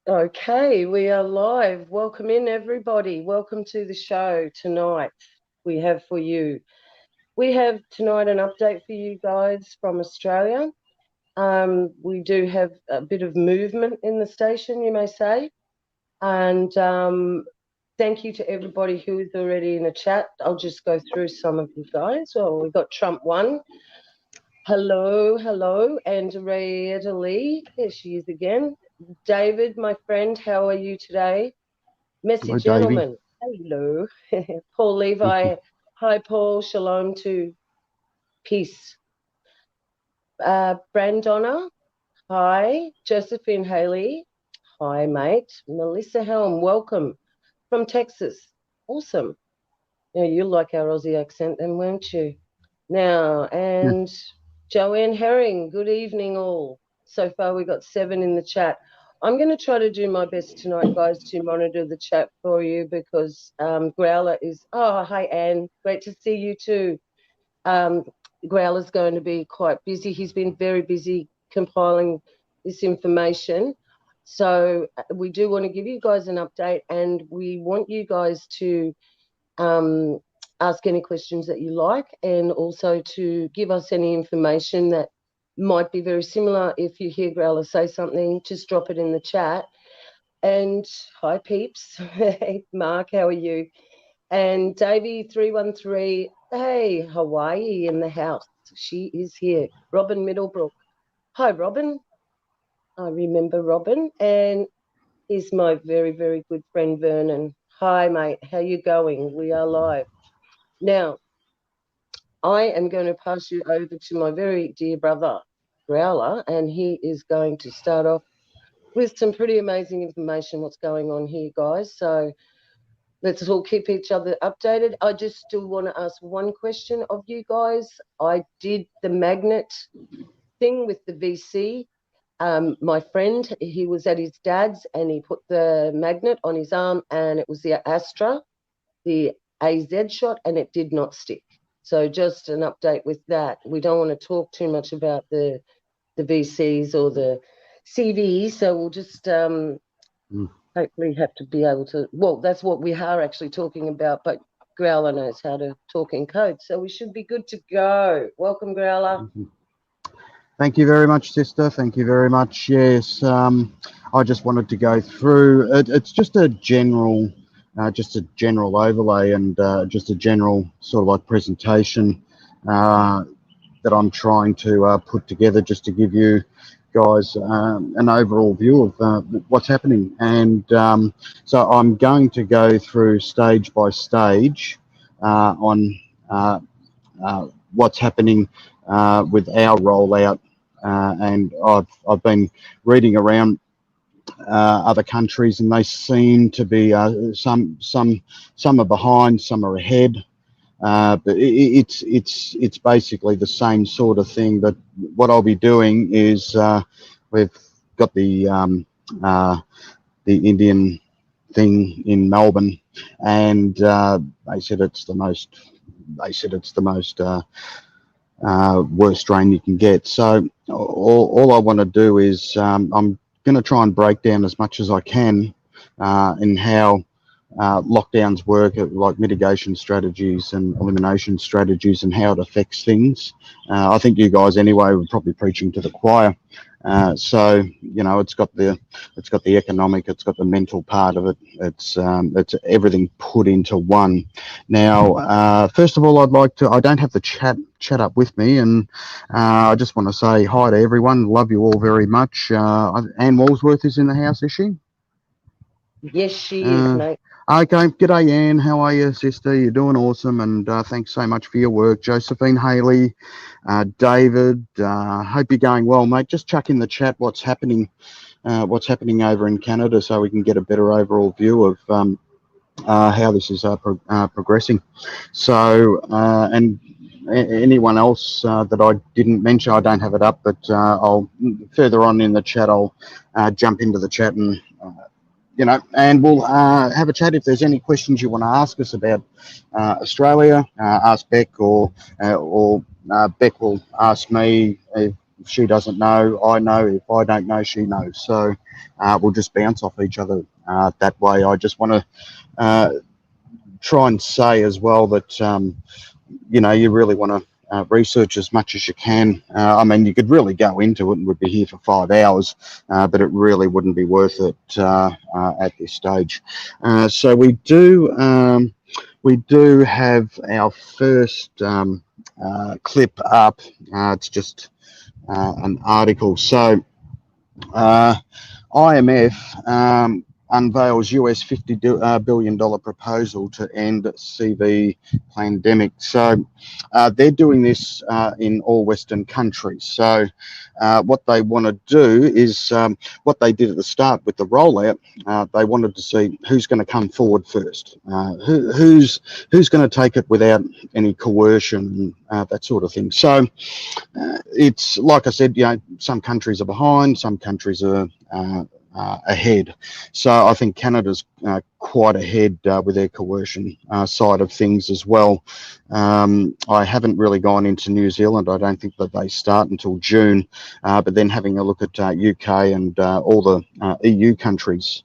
Okay, we are live. Welcome in, everybody. Welcome to the show tonight. We have tonight an update for you guys from Australia. We do have a bit of movement in the station, you may say. And thank you to everybody who is already in the chat. I'll just go through some of you guys. Well, we've got Trump 1. Hello. And Rayetta Lee. There she is again. David, my friend, how are you today? Messy Gentleman, hello. Paul Levi, hi Paul, shalom to peace. Brandonna, hi. Josephine Haley, hi mate. Melissa Helm, welcome from Texas. Awesome. Yeah, you like our Aussie accent then, weren't you? Now, and Joanne Herring, good evening all. So far we got 7 in the chat. I'm going to try to do my best tonight, guys, to monitor the chat for you because Growler is... Oh, hi, Anne. Great to see you too. Growler's going to be quite busy. He's been very busy compiling this information. So we do want to give you guys an update, and we want you guys to ask any questions that you like, and also to give us any information that might be very similar. If you hear Growler say something, just drop it in the chat. And hi, peeps. Hey, Mark, how are you? And Davey313, hey, Hawaii in the house. She is here. Robin Middlebrook. Hi, Robin. I remember Robin. And here's my very, very good friend, Vernon. Hi, mate. How you going? We are live. Now, I am going to pass you over to my very dear brother, Growler, and he is going to start off with some pretty amazing information what's going on here, guys. So let's all keep each other updated. I just still want to ask one question of you guys. I did the magnet thing with the VC. My friend, he was at his dad's and he put the magnet on his arm, and it was the Astra, the AZ shot, and it did not stick. So just an update with that. We don't want to talk too much about the VCs or the CVs, so we'll just hopefully have to be able to... Well, that's what we are actually talking about, but Growler knows how to talk in code, so we should be good to go. Welcome, Growler. Thank you very much, sister. Thank you very much. Yes, I just wanted to go through. It's just a general overlay and just a general sort of like presentation that I'm trying to put together just to give you guys an overall view of what's happening. And so I'm going to go through stage by stage on what's happening with our rollout. And I've been reading around other countries, and they seem to be some are behind, some are ahead, but it's basically the same sort of thing. But what I'll be doing is we've got the Indian thing in Melbourne, and they said it's the most worst strain you can get. So all I want to do is I'm going to try and break down as much as I can in how lockdowns work, like mitigation strategies and elimination strategies, and how it affects things. I think you guys anyway were probably preaching to the choir. So you know, it's got the economic, it's got the mental part of it. It's everything put into one. Now, first of all, I don't have the chat up with me, and I just want to say hi to everyone. Love you all very much. Anne Walsworth is in the house, is she? Yes, she is, mate. Okay, g'day Anne, how are you, sister? You're doing awesome, and thanks so much for your work. Josephine, Haley, David, hope you're going well, mate. Just chuck in the chat what's happening over in Canada so we can get a better overall view of how this is progressing. So, and anyone else that I didn't mention, I don't have it up, but I'll further on in the chat, I'll jump into the chat and and we'll have a chat. If there's any questions you want to ask us about Australia, ask Beck, or Beck will ask me. If she doesn't know, I know. If I don't know, she knows. So we'll just bounce off each other that way. I just want to try and say as well that you really want to research as much as you can. I mean, you could really go into it and would be here for 5 hours, but it really wouldn't be worth it at this stage. So we do have our first clip up. It's just an article. So IMF unveils US $50 billion proposal to end CV pandemic. So they're doing this in all Western countries. So what they want to do is what they did at the start with the rollout. They wanted to see who's going to come forward first, who's going to take it without any coercion, that sort of thing. So it's like I said, some countries are behind, some countries are ahead. So I think Canada's quite ahead with their coercion side of things as well. I haven't really gone into New Zealand. I don't think that they start until June. But then having a look at UK and all the EU countries.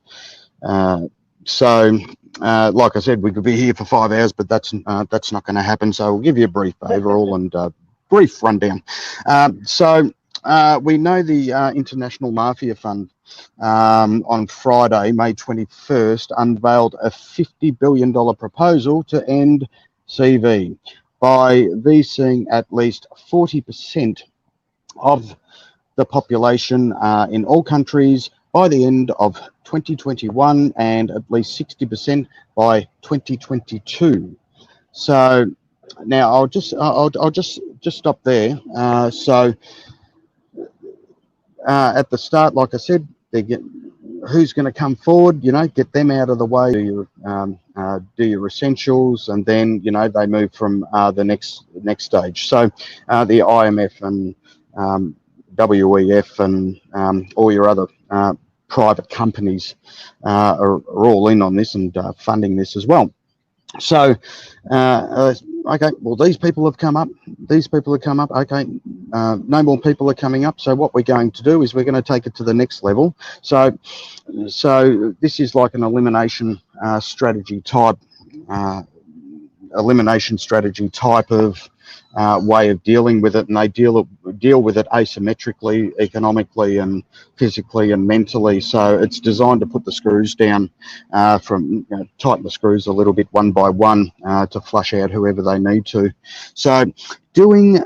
So like I said, we could be here for 5 hours, but that's not going to happen. So we'll give you a brief overall and brief rundown. So we know the International Mafia Fund on Friday, May 21st, unveiled a $50 billion proposal to end CV by VCing at least 40% of the population in all countries by the end of 2021 and at least 60% by 2022. So now I'll just stop there. So at the start, like I said, who's going to come forward, get them out of the way, do your essentials, and then they move from the next stage. So the IMF and WEF and all your other private companies are all in on this and funding this as well. So okay, well, these people have come up, okay, no more people are coming up. So what we're going to do is we're going to take it to the next level. So this is like an elimination strategy type of way of dealing with it, and they deal with it asymmetrically, economically, and physically and mentally. So it's designed to put the screws down, tighten the screws a little bit one by one to flush out whoever they need to. So doing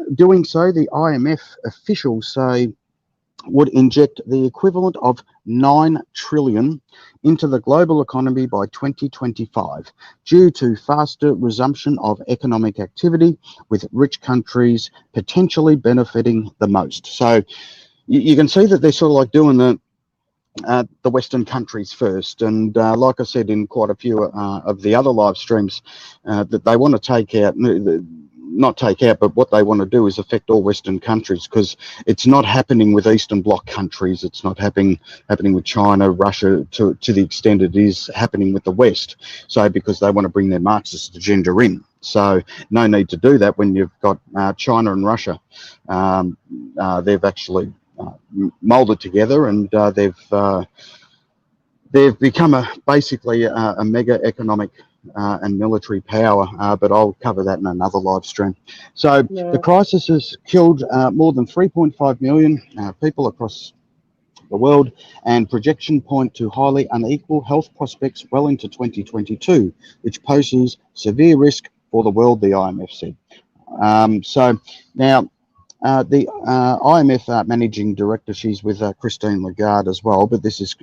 so, the IMF officials say would inject the equivalent of 9 trillion into the global economy by 2025 due to faster resumption of economic activity, with rich countries potentially benefiting the most. So you can see that they're sort of like doing the Western countries first, and like I said in quite a few of the other live streams, that they want to but what they want to do is affect all Western countries, because it's not happening with Eastern Bloc countries. It's not happening with China, Russia to the extent it is happening with the West. So because they want to bring their Marxist agenda in. So no need to do that when you've got China and Russia. They've actually molded together, and they've become basically a mega economic and military power, but I'll cover that in another live stream. So the crisis has killed more than 3.5 million people across the world, and projection point to highly unequal health prospects well into 2022, which poses severe risk for the world, the IMF said. So now the IMF managing director, she's with Christine Lagarde as well, but this is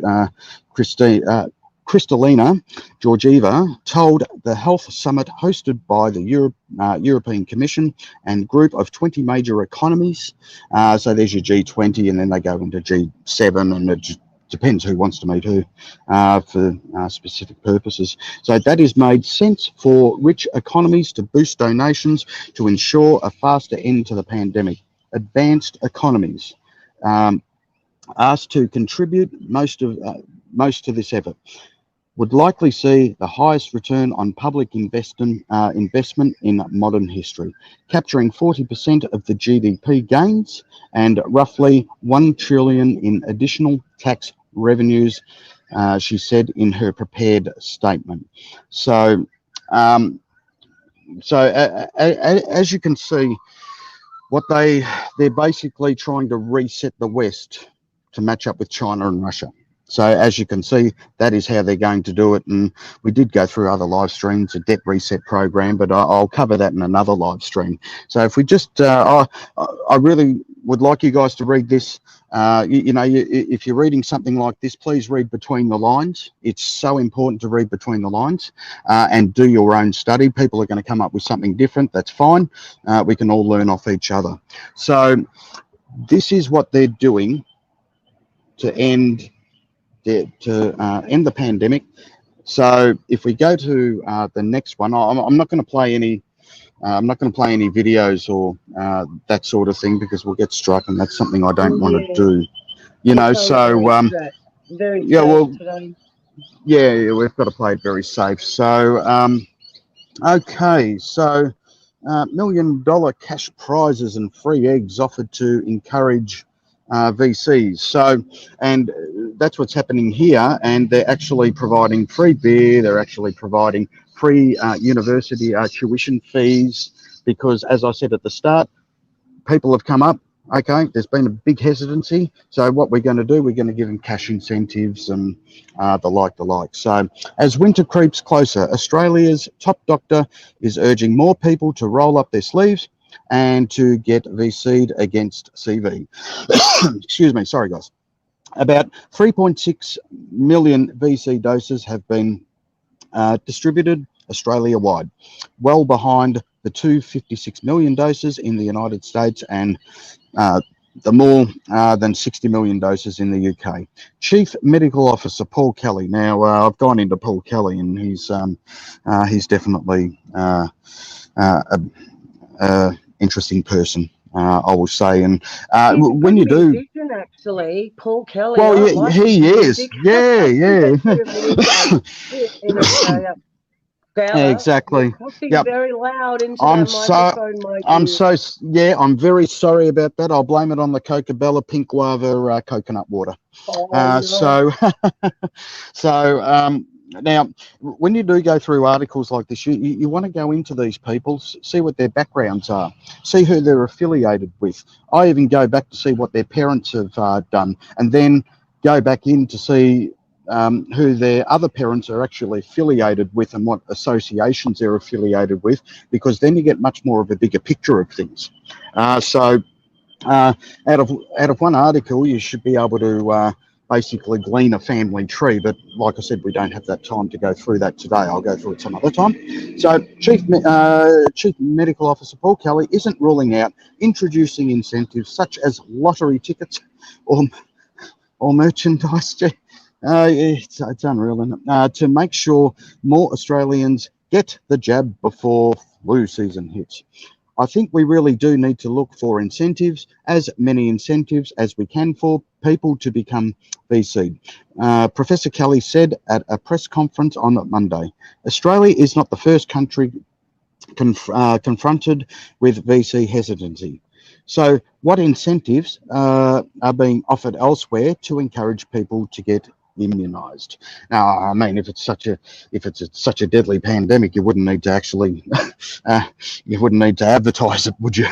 Christine. Kristalina Georgieva told the health summit hosted by the European Commission and group of 20 major economies. So there's your G20, and then they go into G7, and it depends who wants to meet who for specific purposes. So that has made sense for rich economies to boost donations to ensure a faster end to the pandemic. Advanced economies asked to contribute most to this effort would likely see the highest return on public investment in modern history, capturing 40% of the GDP gains and roughly 1 trillion in additional tax revenues, she said in her prepared statement. So, as you can see, what they're basically trying to reset the West to match up with China and Russia. So as you can see, that is how they're going to do it. And we did go through other live streams, a debt reset program, but I'll cover that in another live stream. So if we just, I really would like you guys to read this. If you're reading something like this, please read between the lines. It's so important to read between the lines and do your own study. People are going to come up with something different. That's fine. We can all learn off each other. So this is what they're doing to end the pandemic. So if we go to the next one, I'm not going to play any. I'm not going to play any videos or that sort of thing because we'll get struck, and that's something I don't want to do. Very yeah, well, today. Yeah, we've got to play it very safe. So okay, so $1 million cash prizes and free eggs offered to encourage VCs. So, and that's what's happening here. And they're actually providing free beer. They're actually providing free university tuition fees because, as I said at the start, people have come up. Okay, there's been a big hesitancy. So what we're going to do, we're going to give them cash incentives and the like. So as winter creeps closer, Australia's top doctor is urging more people to roll up their sleeves and to get VC'd against CV. Excuse me, sorry guys. About 3.6 million VC doses have been distributed Australia-wide, well behind the 256 million doses in the United States and the more than 60 million doses in the UK. Chief Medical Officer Paul Kelly. Now, I've gone into Paul Kelly, and he's definitely a interesting person, I will say. And when you do, actually, Paul Kelly. Well, he is. Yeah. In Australia. Yeah, exactly. Yep. Very loud into that microphone, Mikey. I'm very sorry about that. I'll blame it on the Coca-Cola Pink Guava coconut water. No. So now, when you do go through articles like this, you want to go into these people, see what their backgrounds are, see who they're affiliated with. I even go back to see what their parents have done, and then go back in to see who their other parents are actually affiliated with and what associations they're affiliated with, because then you get much more of a bigger picture of things. So out of one article, you should be able to basically glean a family tree. But like I said, we don't have that time to go through that today. I'll go through it some other time. So Chief Medical Officer Paul Kelly isn't ruling out introducing incentives such as lottery tickets or merchandise. It's unreal, isn't it? To make sure more Australians get the jab before flu season hits. I think we really do need to look for incentives, as many incentives as we can for people to become VC. Professor Kelly said at a press conference on Monday, Australia is not the first country confronted with VC hesitancy. So what incentives are being offered elsewhere to encourage people to get immunized? Now, I mean, if it's such a deadly pandemic, you wouldn't need to actually you wouldn't need to advertise it, would you?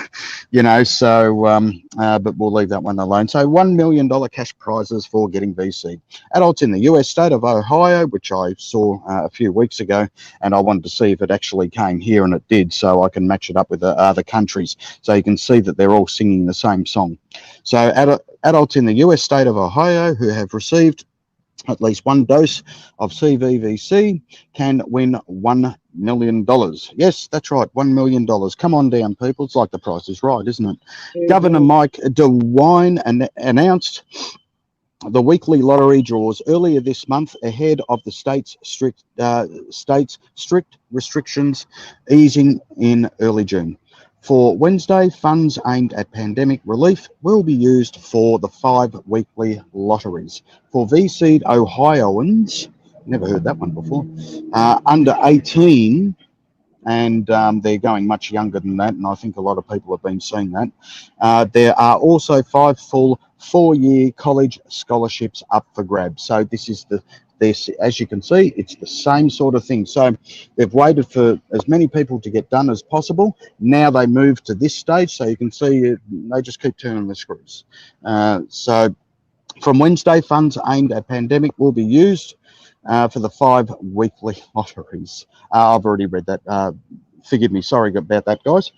So but we'll leave that one alone. So $1 million cash prizes for getting VC. Adults in the US state of Ohio, which I saw a few weeks ago, and I wanted to see if it actually came here, and it did, so I can match it up with the other countries, so you can see that they're all singing the same song. So adults in the US state of Ohio who have received At least one dose of CVVC can win $1 million. Yes, that's right, $1 million. Come on down, people. It's like The Price is Right, isn't it? Governor Mm-hmm. Mike DeWine announced the weekly lottery draws earlier this month ahead of the state's strict restrictions easing in early June. For Wednesday, funds aimed at pandemic relief will be used for the 5 weekly lotteries. For VC'd Ohioans, never heard that one before, under 18, and they're going much younger than that, and I think a lot of people have been seeing that. There are also 5 full 4-year college scholarships up for grabs. So this is this, as you can see, it's the same sort of thing. So they've waited for as many people to get done as possible. Now they move to this stage, so you can see they just keep turning the screws. So from Wednesday, funds aimed at pandemic will be used for the 5 weekly lotteries. I've already read that. Forgive me. Sorry about that, guys.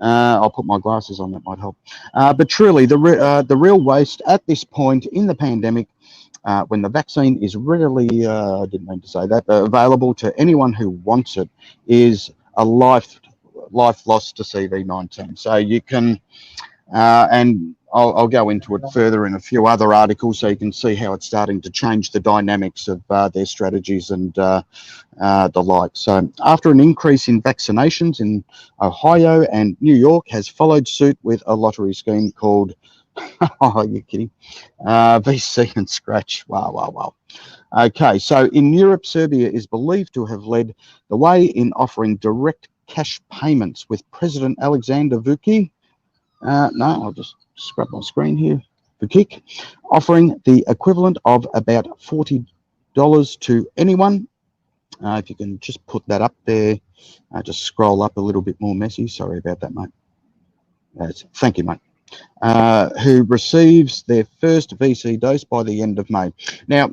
I'll put my glasses on. That might help. But truly, the real waste at this point in the pandemic, when the vaccine is readily, I didn't mean to say that, available to anyone who wants it, is a life lost to CV-19. So you can. And I'll go into it further in a few other articles so you can see how it's starting to change the dynamics of their strategies and the like. So after an increase in vaccinations in Ohio and New York has followed suit with a lottery scheme called, oh, you're kidding, VC and Scratch. Wow, wow, wow. Okay, so in Europe, Serbia is believed to have led the way in offering direct cash payments with President Alexander Vucic. No, I'll just scrub my screen here for kick, offering the equivalent of about $40 to anyone. If you can just put that up there, just scroll up a little bit more messy. Sorry about that, mate. Thank you, mate. Who receives their first VC dose by the end of May. Now,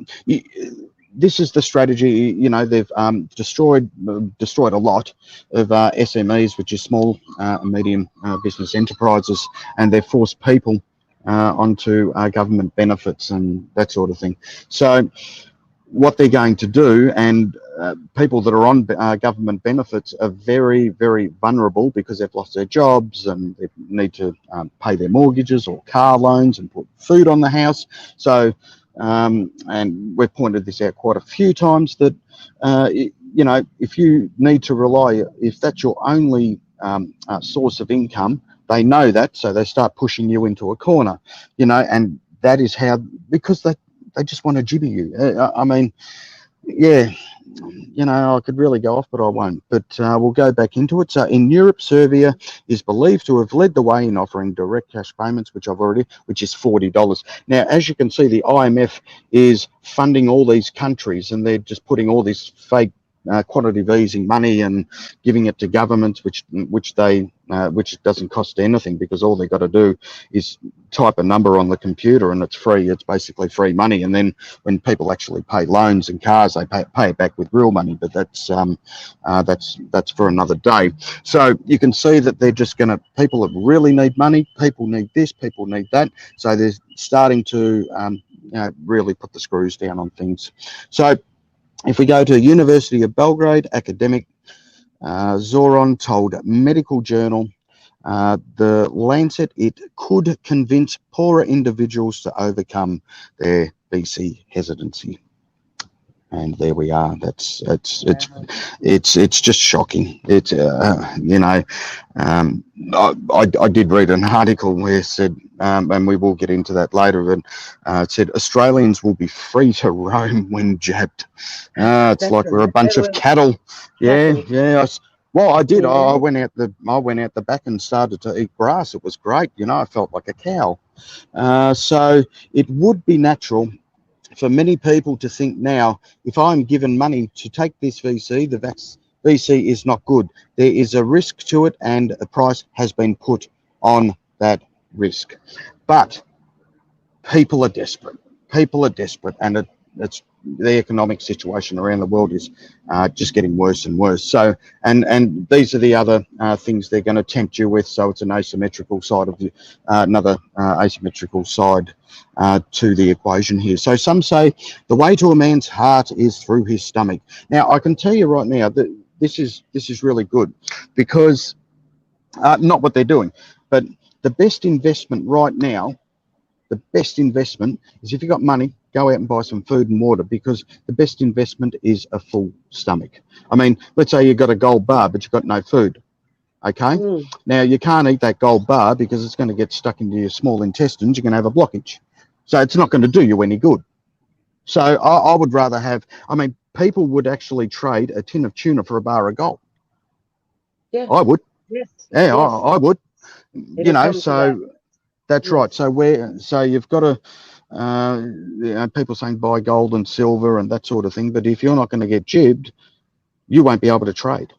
this is the strategy. You know, they've destroyed a lot of SMEs, which is small and medium business enterprises, and they've forced people onto government benefits and that sort of thing. So what they're going to do, and people that are on government benefits are very, very vulnerable because they've lost their jobs and they need to pay their mortgages or car loans and put food on the house. So, and we've pointed this out quite a few times that, you know, if you need to rely, if that's your only source of income, they know that, so they start pushing you into a corner, you know, and that is how, because they just want to jibber you. I mean, yeah, you know, I could really go off, but I won't. But we'll go back into it. So in Europe, Serbia is believed to have led the way in offering direct cash payments, which is $40. Now, as you can see, the IMF is funding all these countries, and they're just putting all this fake quantitative easing money and giving it to governments, which doesn't cost anything, because all they got to do is type a number on the computer and it's free. It's basically free money. And then when people actually pay loans and cars, they pay it back with real money. But that's for another day. So you can see that they're just going to, people that really need money, people need this, people need that. So they're starting to really put the screws down on things. So if we go to University of Belgrade, academic Zoran told Medical Journal, the Lancet, it could convince poorer individuals to overcome their BC hesitancy. And there we are. It's just shocking. It's you know, I did read an article where it said, and we will get into that later, but it said Australians will be free to roam when jabbed. It's That's like we're a bunch of cattle. Yeah, yeah. Well, I did. Yeah. I went out the back and started to eat grass. It was great. You know, I felt like a cow. So it would be natural for many people to think now, if I'm given money to take this VC, the VC is not good. There is a risk to it, and a price has been put on that risk. But people are desperate. People are desperate, and it's the economic situation around the world is just getting worse and worse. So, and these are the other things they're going to tempt you with. So it's an asymmetrical side of the another asymmetrical side to the equation here. So some say the way to a man's heart is through his stomach. Now I can tell you right now that this is really good, because not what they're doing, but the best investment right now, the best investment is if you've got money, go out and buy some food and water, because the best investment is a full stomach. I mean, let's say you've got a gold bar, but you've got no food. Okay. Now you can't eat that gold bar because it's going to get stuck into your small intestines. You're going to have a blockage. So it's not going to do you any good. So I would rather have, I mean, people would actually trade a tin of tuna for a bar of gold. Yeah. I would. Yes. Yeah, Yes. I would. You know, so that's Yes. right. So you've got to, you know, people saying buy gold and silver and that sort of thing. But if you're not going to get jibbed, you won't be able to trade.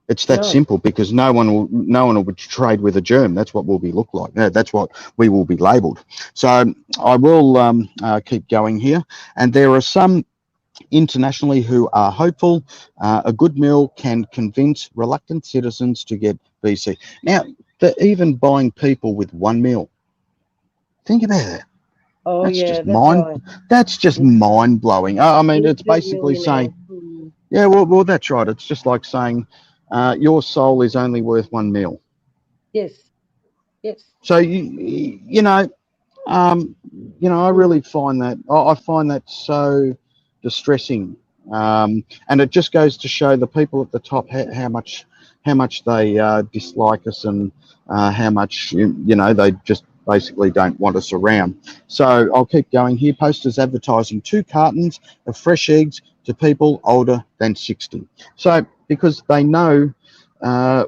It's that simple, because no one will trade with a germ. That's what we'll be look like. That's what we will be labelled. So I will keep going here. And there are some internationally who are hopeful a good meal can convince reluctant citizens to get VC. Now, they're even buying people with one meal. Think about that. Oh, That's yeah, just that's right. That's just mind blowing. I mean, it's Instant basically millionaire. saying, yeah, well, that's right. It's just like saying your soul is only worth one meal. Yes. Yes. So you know, I really find that I find that so distressing, and it just goes to show the people at the top how much they dislike us, and how much they just basically don't want us around. So I'll keep going here. Posters advertising 2 cartons of fresh eggs to people older than 60. So because they know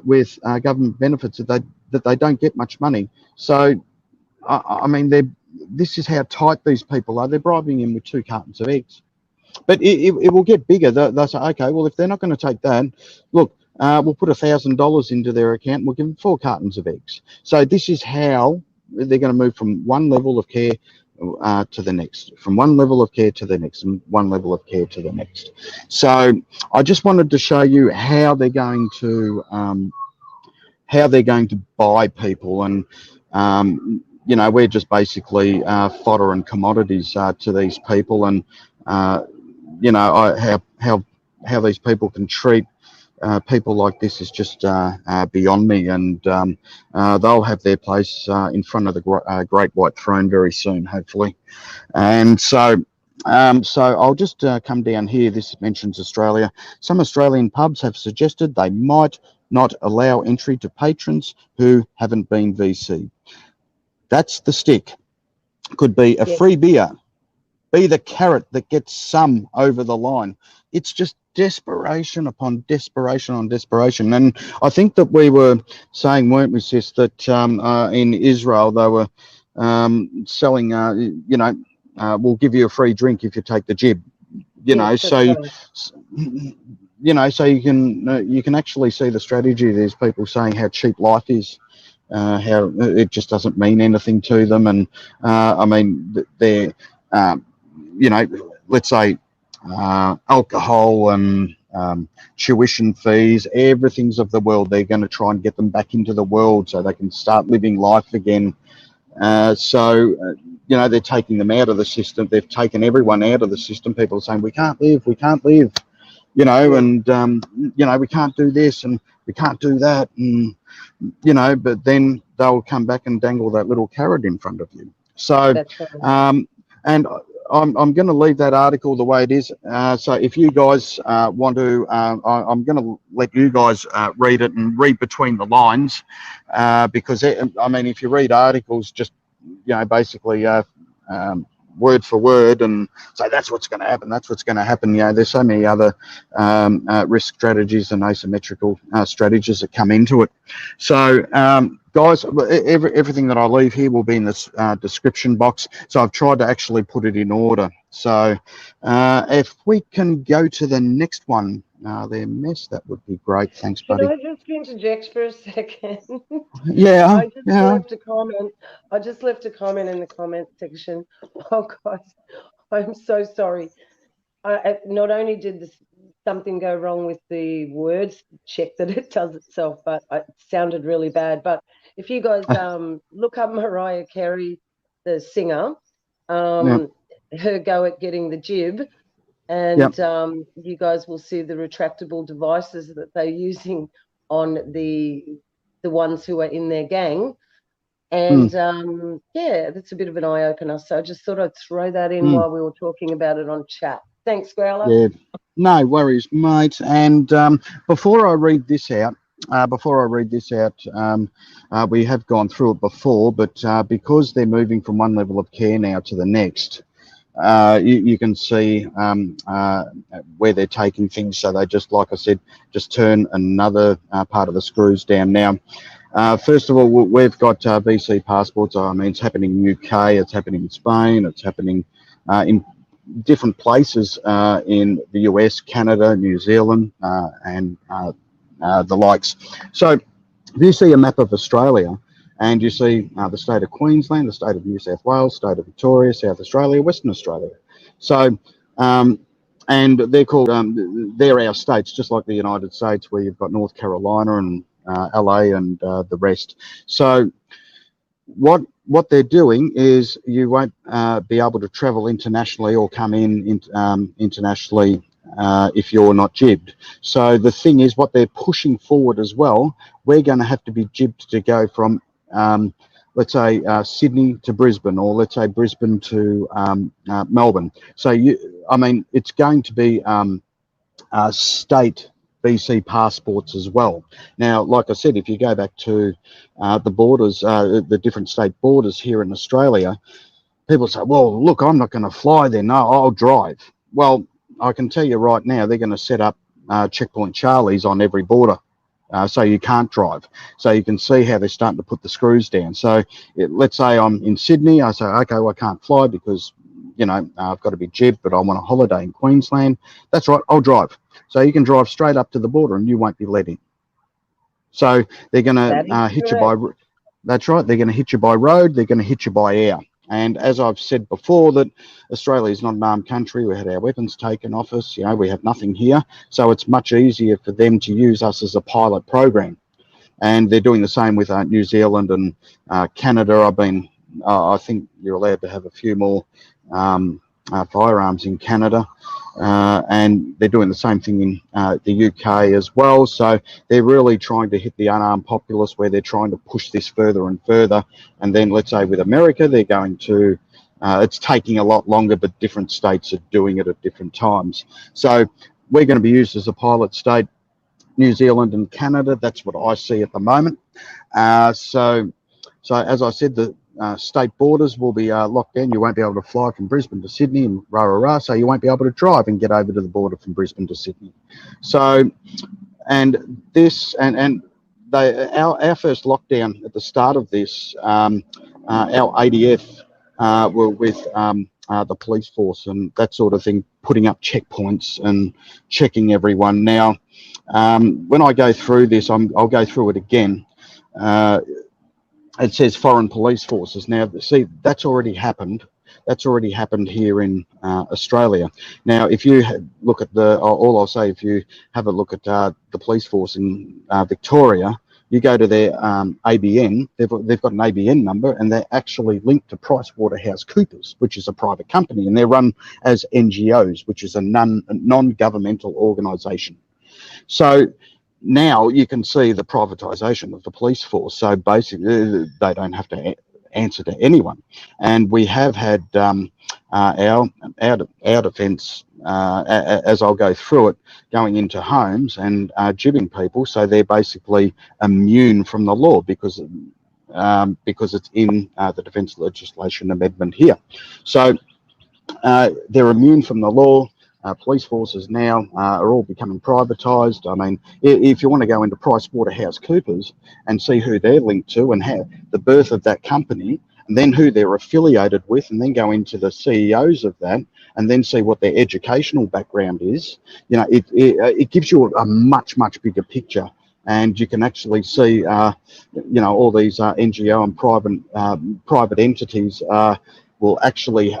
with government benefits that they don't get much money. So I mean, this is how tight these people are. They're bribing him with 2 cartons of eggs. But it will get bigger. They'll say, okay, well, if they're not going to take that, look, we'll put $1,000 into their account. We'll give them 4 cartons of eggs. So this is how they're going to move from one level of care to the next, from one level of care to the next, and one level of care to the next. So I just wanted to show you how they're going to buy people, and we're just basically fodder and commodities to these people, and how these people can treat people like this is just beyond me, and they'll have their place in front of the great white throne very soon, hopefully. And so I'll just come down here. This mentions Australia. Some Australian pubs have suggested they might not allow entry to patrons who haven't been VC. That's the stick. Could be a free beer, be the carrot that gets some over the line. It's just desperation upon desperation on desperation. And I think that we were saying, weren't we, Sis, that in Israel they were selling, we'll give you a free drink if you take the jib. So you can actually see the strategy. There's people saying how cheap life is. How it just doesn't mean anything to them, and I mean they're let's say alcohol and tuition fees, everything's of the world. They're going to try and get them back into the world so they can start living life again. They're taking them out of the system. They've taken everyone out of the system. People are saying we can't live, and we can't do this and we can't do that, and but then they'll come back and dangle that little carrot in front of you. So, and I'm going to leave that article the way it is. So if you guys want to, I'm going to let you guys read it and read between the lines, because I mean, if you read articles, just basically word for word and say that's what's going to happen, that's what's going to happen. There's so many other risk strategies and asymmetrical strategies that come into it. So guys, everything that I leave here will be in this description box. So I've tried to actually put it in order. So if we can go to the next one, their mess, that would be great. Thanks, buddy. Can I just interject for a second? Yeah. I just left a comment. I just left a comment in the comment section. Oh, guys, I'm so sorry. not only did something go wrong with the words check that it does itself, but it sounded really bad. But if you guys look up Mariah Carey, the singer, Yeah. her go at getting the jib, Yep. and you guys will see the retractable devices that they're using on the ones who are in their gang. And yeah, that's a bit of an eye opener. So I just thought I'd throw that in Mm. while we were talking about it on chat. Thanks, Growler. Yeah. No worries, mate. And before I read this out, we have gone through it before, but because they're moving from one level of care now to the next, you can see where they're taking things. So they just, like I said, just turn another part of the screws down. Now, first of all, we've got VC passports. I mean, it's happening in UK, it's happening in Spain, it's happening in different places in the US, Canada, New Zealand, and the likes. So if you see a map of Australia and you see the state of Queensland, the state of New South Wales, state of Victoria, South Australia, Western Australia. So, and they're called, they're our states, just like the United States, where you've got North Carolina and LA and the rest. So what they're doing is you won't be able to travel internationally or come in internationally if you're not jibbed. So the thing is, what they're pushing forward as well, we're going to have to be jibbed to go from, let's say, Sydney to Brisbane, or let's say Brisbane to Melbourne. So I mean, it's going to be state BC passports as well. Now, like I said, if you go back to the borders, the different state borders here in Australia, people say, well, look, I'm not going to fly there. No, I'll drive. Well, I can tell you right now, they're going to set up checkpoint Charlies on every border. So you can't drive. So you can see how they're starting to put the screws down. So let's say I'm in Sydney. I say, okay, well, I can't fly because, you know, I've got to be jibbed, but I want a holiday in Queensland. That's right, I'll drive. So you can drive straight up to the border and you won't be let in. So they're going to hit you by, that's right, they're going to hit you by road, they're going to hit you by air. And as I've said before, that Australia is not an armed country. We had our weapons taken off us. You know, we have nothing here. So it's much easier for them to use us as a pilot program. And they're doing the same with New Zealand and Canada. I think you're allowed to have a few more firearms in Canada. And they're doing the same thing in the UK as well. So they're really trying to hit the unarmed populace, where they're trying to push this further and further. And then let's say with America, they're going to, it's taking a lot longer, but different states are doing it at different times. So we're going to be used as a pilot state, New Zealand and Canada. That's what I see at the moment. So as I said, the state borders will be locked down. You won't be able to fly from Brisbane to Sydney and so you won't be able to drive and get over to the border from Brisbane to Sydney. So, and this, and they, our first lockdown at the start of this, our ADF were with the police force and that sort of thing, putting up checkpoints and checking everyone. Now, when I go through this, I'll go through it again. It says foreign police forces. Now, see, that's already happened. That's already happened here in Australia. Now, if you look at all I'll say, if you have a look at the police force in Victoria, you go to their ABN, they've got an ABN number, and they're actually linked to PricewaterhouseCoopers, which is a private company, and they're run as NGOs, which is a non-governmental organisation. So now you can see the privatisation of the police force. So basically, they don't have to answer to anyone. And we have had our defence, as I'll go through it, going into homes and jibbing people. So they're basically immune from the law because it's in the Defence Legislation Amendment here. So they're immune from the law. Police forces now are all becoming privatised. I mean, if you want to go into PricewaterhouseCoopers and see who they're linked to and how the birth of that company, and then who they're affiliated with, and then go into the CEOs of that, and then see what their educational background is, you know, it gives you a much bigger picture. And you can actually see, you know, all these NGO and private entities will actually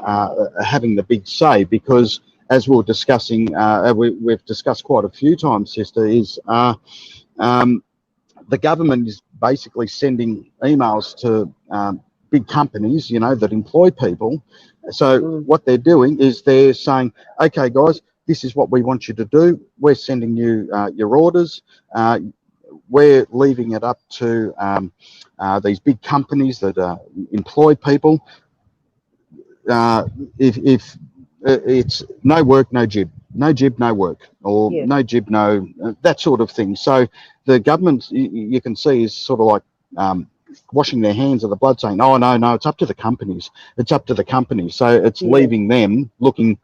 having the big say, because as we were discussing, we've discussed quite a few times, sister, is um, the government is basically sending emails to big companies, you know, that employ people. So what they're doing is they're saying, okay, guys, this is what we want you to do. We're sending you your orders. We're leaving it up to these big companies that employ people. If it's no work, no jib, no jib, no work, or Yeah. no jib, no that sort of thing. So the government, you can see, is sort of like washing their hands of the blood, saying, "Oh no, it's up to the companies. It's up to the companies." So it's Yeah. leaving them looking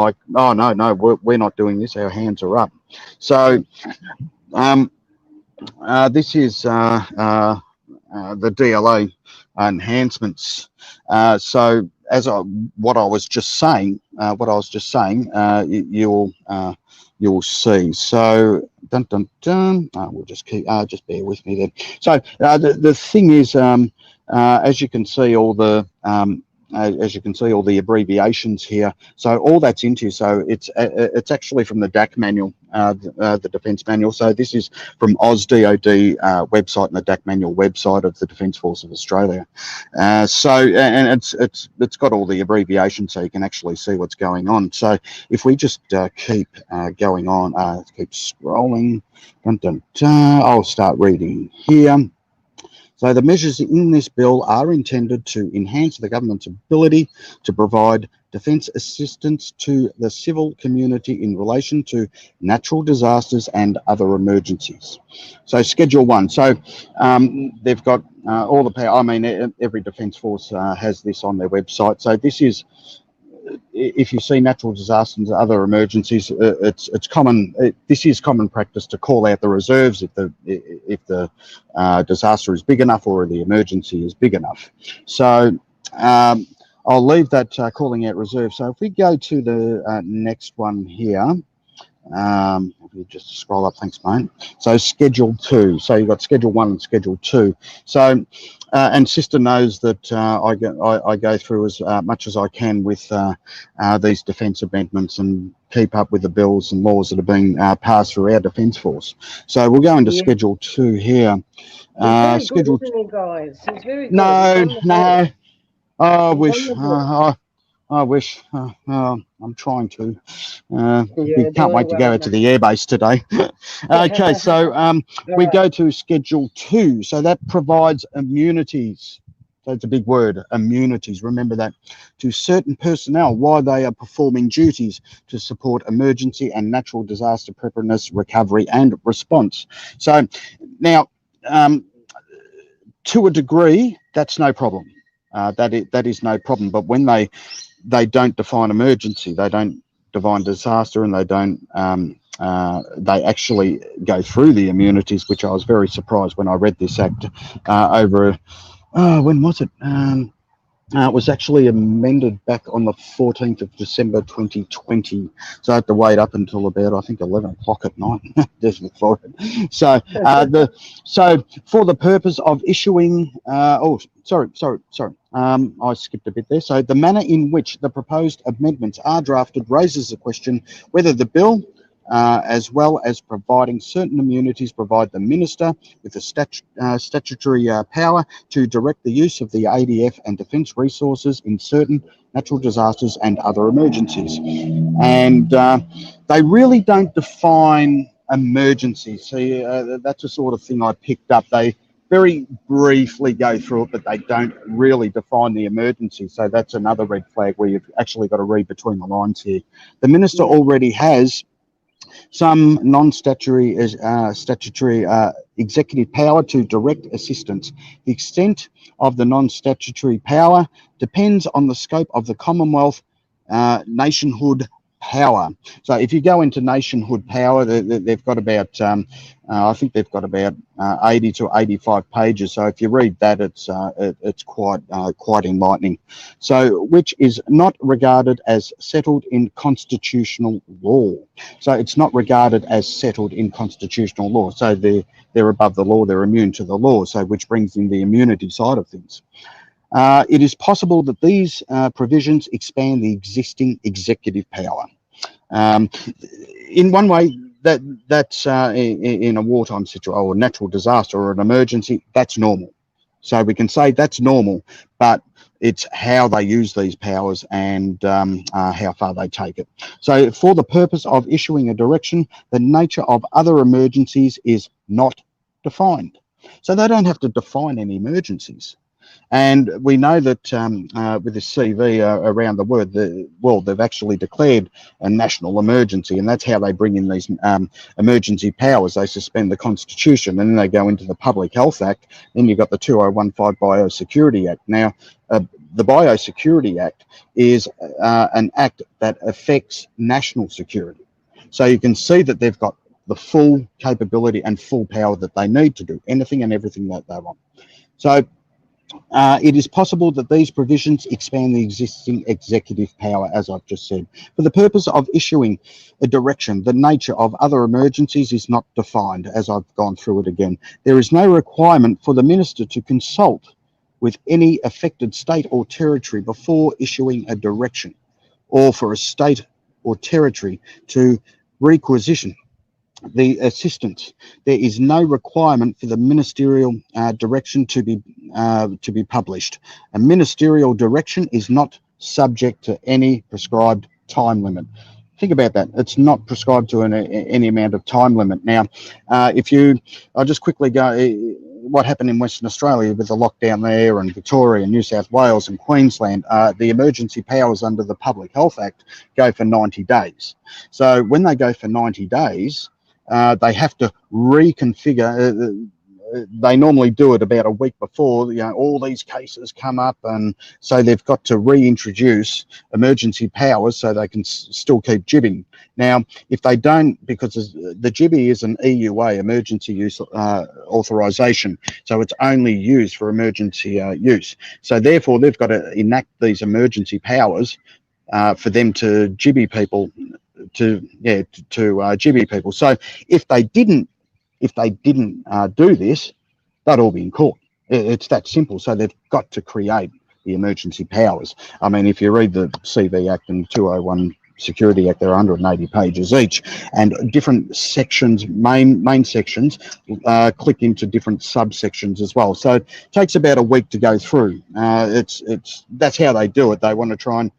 like, "Oh no, we're not doing this. Our hands are up." So um, this is the DLA enhancements. So as what I was just saying, you'll see. So dun dun dun. We'll just keep. Just bear with me then. So the thing is, as you can see, all the as you can see, all the abbreviations here. So all that's into. So it's actually from the DAC manual, the Defence Manual. So this is from AusDOD website and the DAC Manual website of the Defence Force of Australia. And it's got all the abbreviations, so you can actually see what's going on. So if we just keep going on, keep scrolling, dun, dun, dun, I'll start reading here. So the measures in this bill are intended to enhance the government's ability to provide defence assistance to the civil community in relation to natural disasters and other emergencies. So Schedule 1. So they've got all the power. I mean, every Defence Force has this on their website. So this is, if you see natural disasters and other emergencies, it's common. This is common practice to call out the reserves if the disaster is big enough or the emergency is big enough. So I'll leave that calling out reserves. So if we go to the next one here. If you just scroll up, thanks, mate. So Schedule 2. So you've got Schedule 1 and Schedule 2. So, and Sister knows that I go through as much as I can with these defence amendments and keep up with the bills and laws that are being passed through our Defence Force. So we'll go into Schedule 2 here. He's very good, isn't he, guys? He's very good. No. I wish. I'm trying to. Can't wait to go out to the airbase today. Okay, so we go to Schedule 2. So that provides immunities. So it's a big word, immunities. Remember that, to certain personnel while they are performing duties to support emergency and natural disaster preparedness, recovery, and response. So now, to a degree, that's no problem. That is no problem. But when they don't define emergency, they don't define disaster, and they don't they actually go through the immunities, which I was very surprised when I read this act when was it? It was actually amended back on the 14th of December 2020. So I had to wait up until about, I think, 11 o'clock at night. So so for the purpose of issuing, sorry. I skipped a bit there. So the manner in which the proposed amendments are drafted raises the question whether the bill, as well as providing certain immunities, provide the minister with the statutory power to direct the use of the ADF and defence resources in certain natural disasters and other emergencies. And they really don't define emergencies. See, that's the sort of thing I picked up. They very briefly go through it, but they don't really define the emergency. So that's another red flag where you've actually got to read between the lines here. The minister already has some non-statutory statutory executive power to direct assistance. The extent of the non-statutory power depends on the scope of the Commonwealth nationhood power. So if you go into nationhood power, they've got about I think they've got about 80 to 85 pages. So if you read that, it's quite enlightening. So which is not regarded as settled in constitutional law. So it's not regarded as settled in constitutional law. So they're above the law. They're immune to the law. So which brings in the immunity side of things. It is possible that these provisions expand the existing executive power. Um, in one way, that's in a wartime situation or a natural disaster or an emergency, that's normal. So we can say that's normal, but it's how they use these powers and how far they take it. So for the purpose of issuing a direction, the nature of other emergencies is not defined. So they don't have to define any emergencies. And we know that with the CV around the world, they've actually declared a national emergency, and that's how they bring in these emergency powers. They suspend the Constitution, and then they go into the Public Health Act. Then you've got the 2015 Biosecurity Act. Now, the Biosecurity Act is an act that affects national security. So you can see that they've got the full capability and full power that they need to do anything and everything that they want. So it is possible that these provisions expand the existing executive power, as I've just said. For the purpose of issuing a direction, the nature of other emergencies is not defined, as I've gone through it again. There is no requirement for the minister to consult with any affected state or territory before issuing a direction, or for a state or territory to requisition the assistance. There is no requirement for the ministerial direction to be published. A ministerial direction is not subject to any prescribed time limit. Think about that. It's not prescribed to any amount of time limit. Now, I'll just quickly go what happened in Western Australia with the lockdown there, and Victoria and New South Wales and Queensland. The emergency powers under the Public Health Act go for 90 days. So when they go for 90 days, they have to reconfigure. They normally do it about a week before, all these cases come up, and so they've got to reintroduce emergency powers so they can still keep jibbing. Now, if they don't, because the jibby is an EUA, emergency use authorization, so it's only used for emergency use. So therefore, they've got to enact these emergency powers for them to jibby people. Jibby people. So if they didn't do this, they'd all be in court. It's that simple. So they've got to create the emergency powers. I mean, if you read the CV Act and 201 Security Act, they're 180 pages each, and different sections, main sections, click into different subsections as well. So it takes about a week to go through. That's how they do it. They want to try and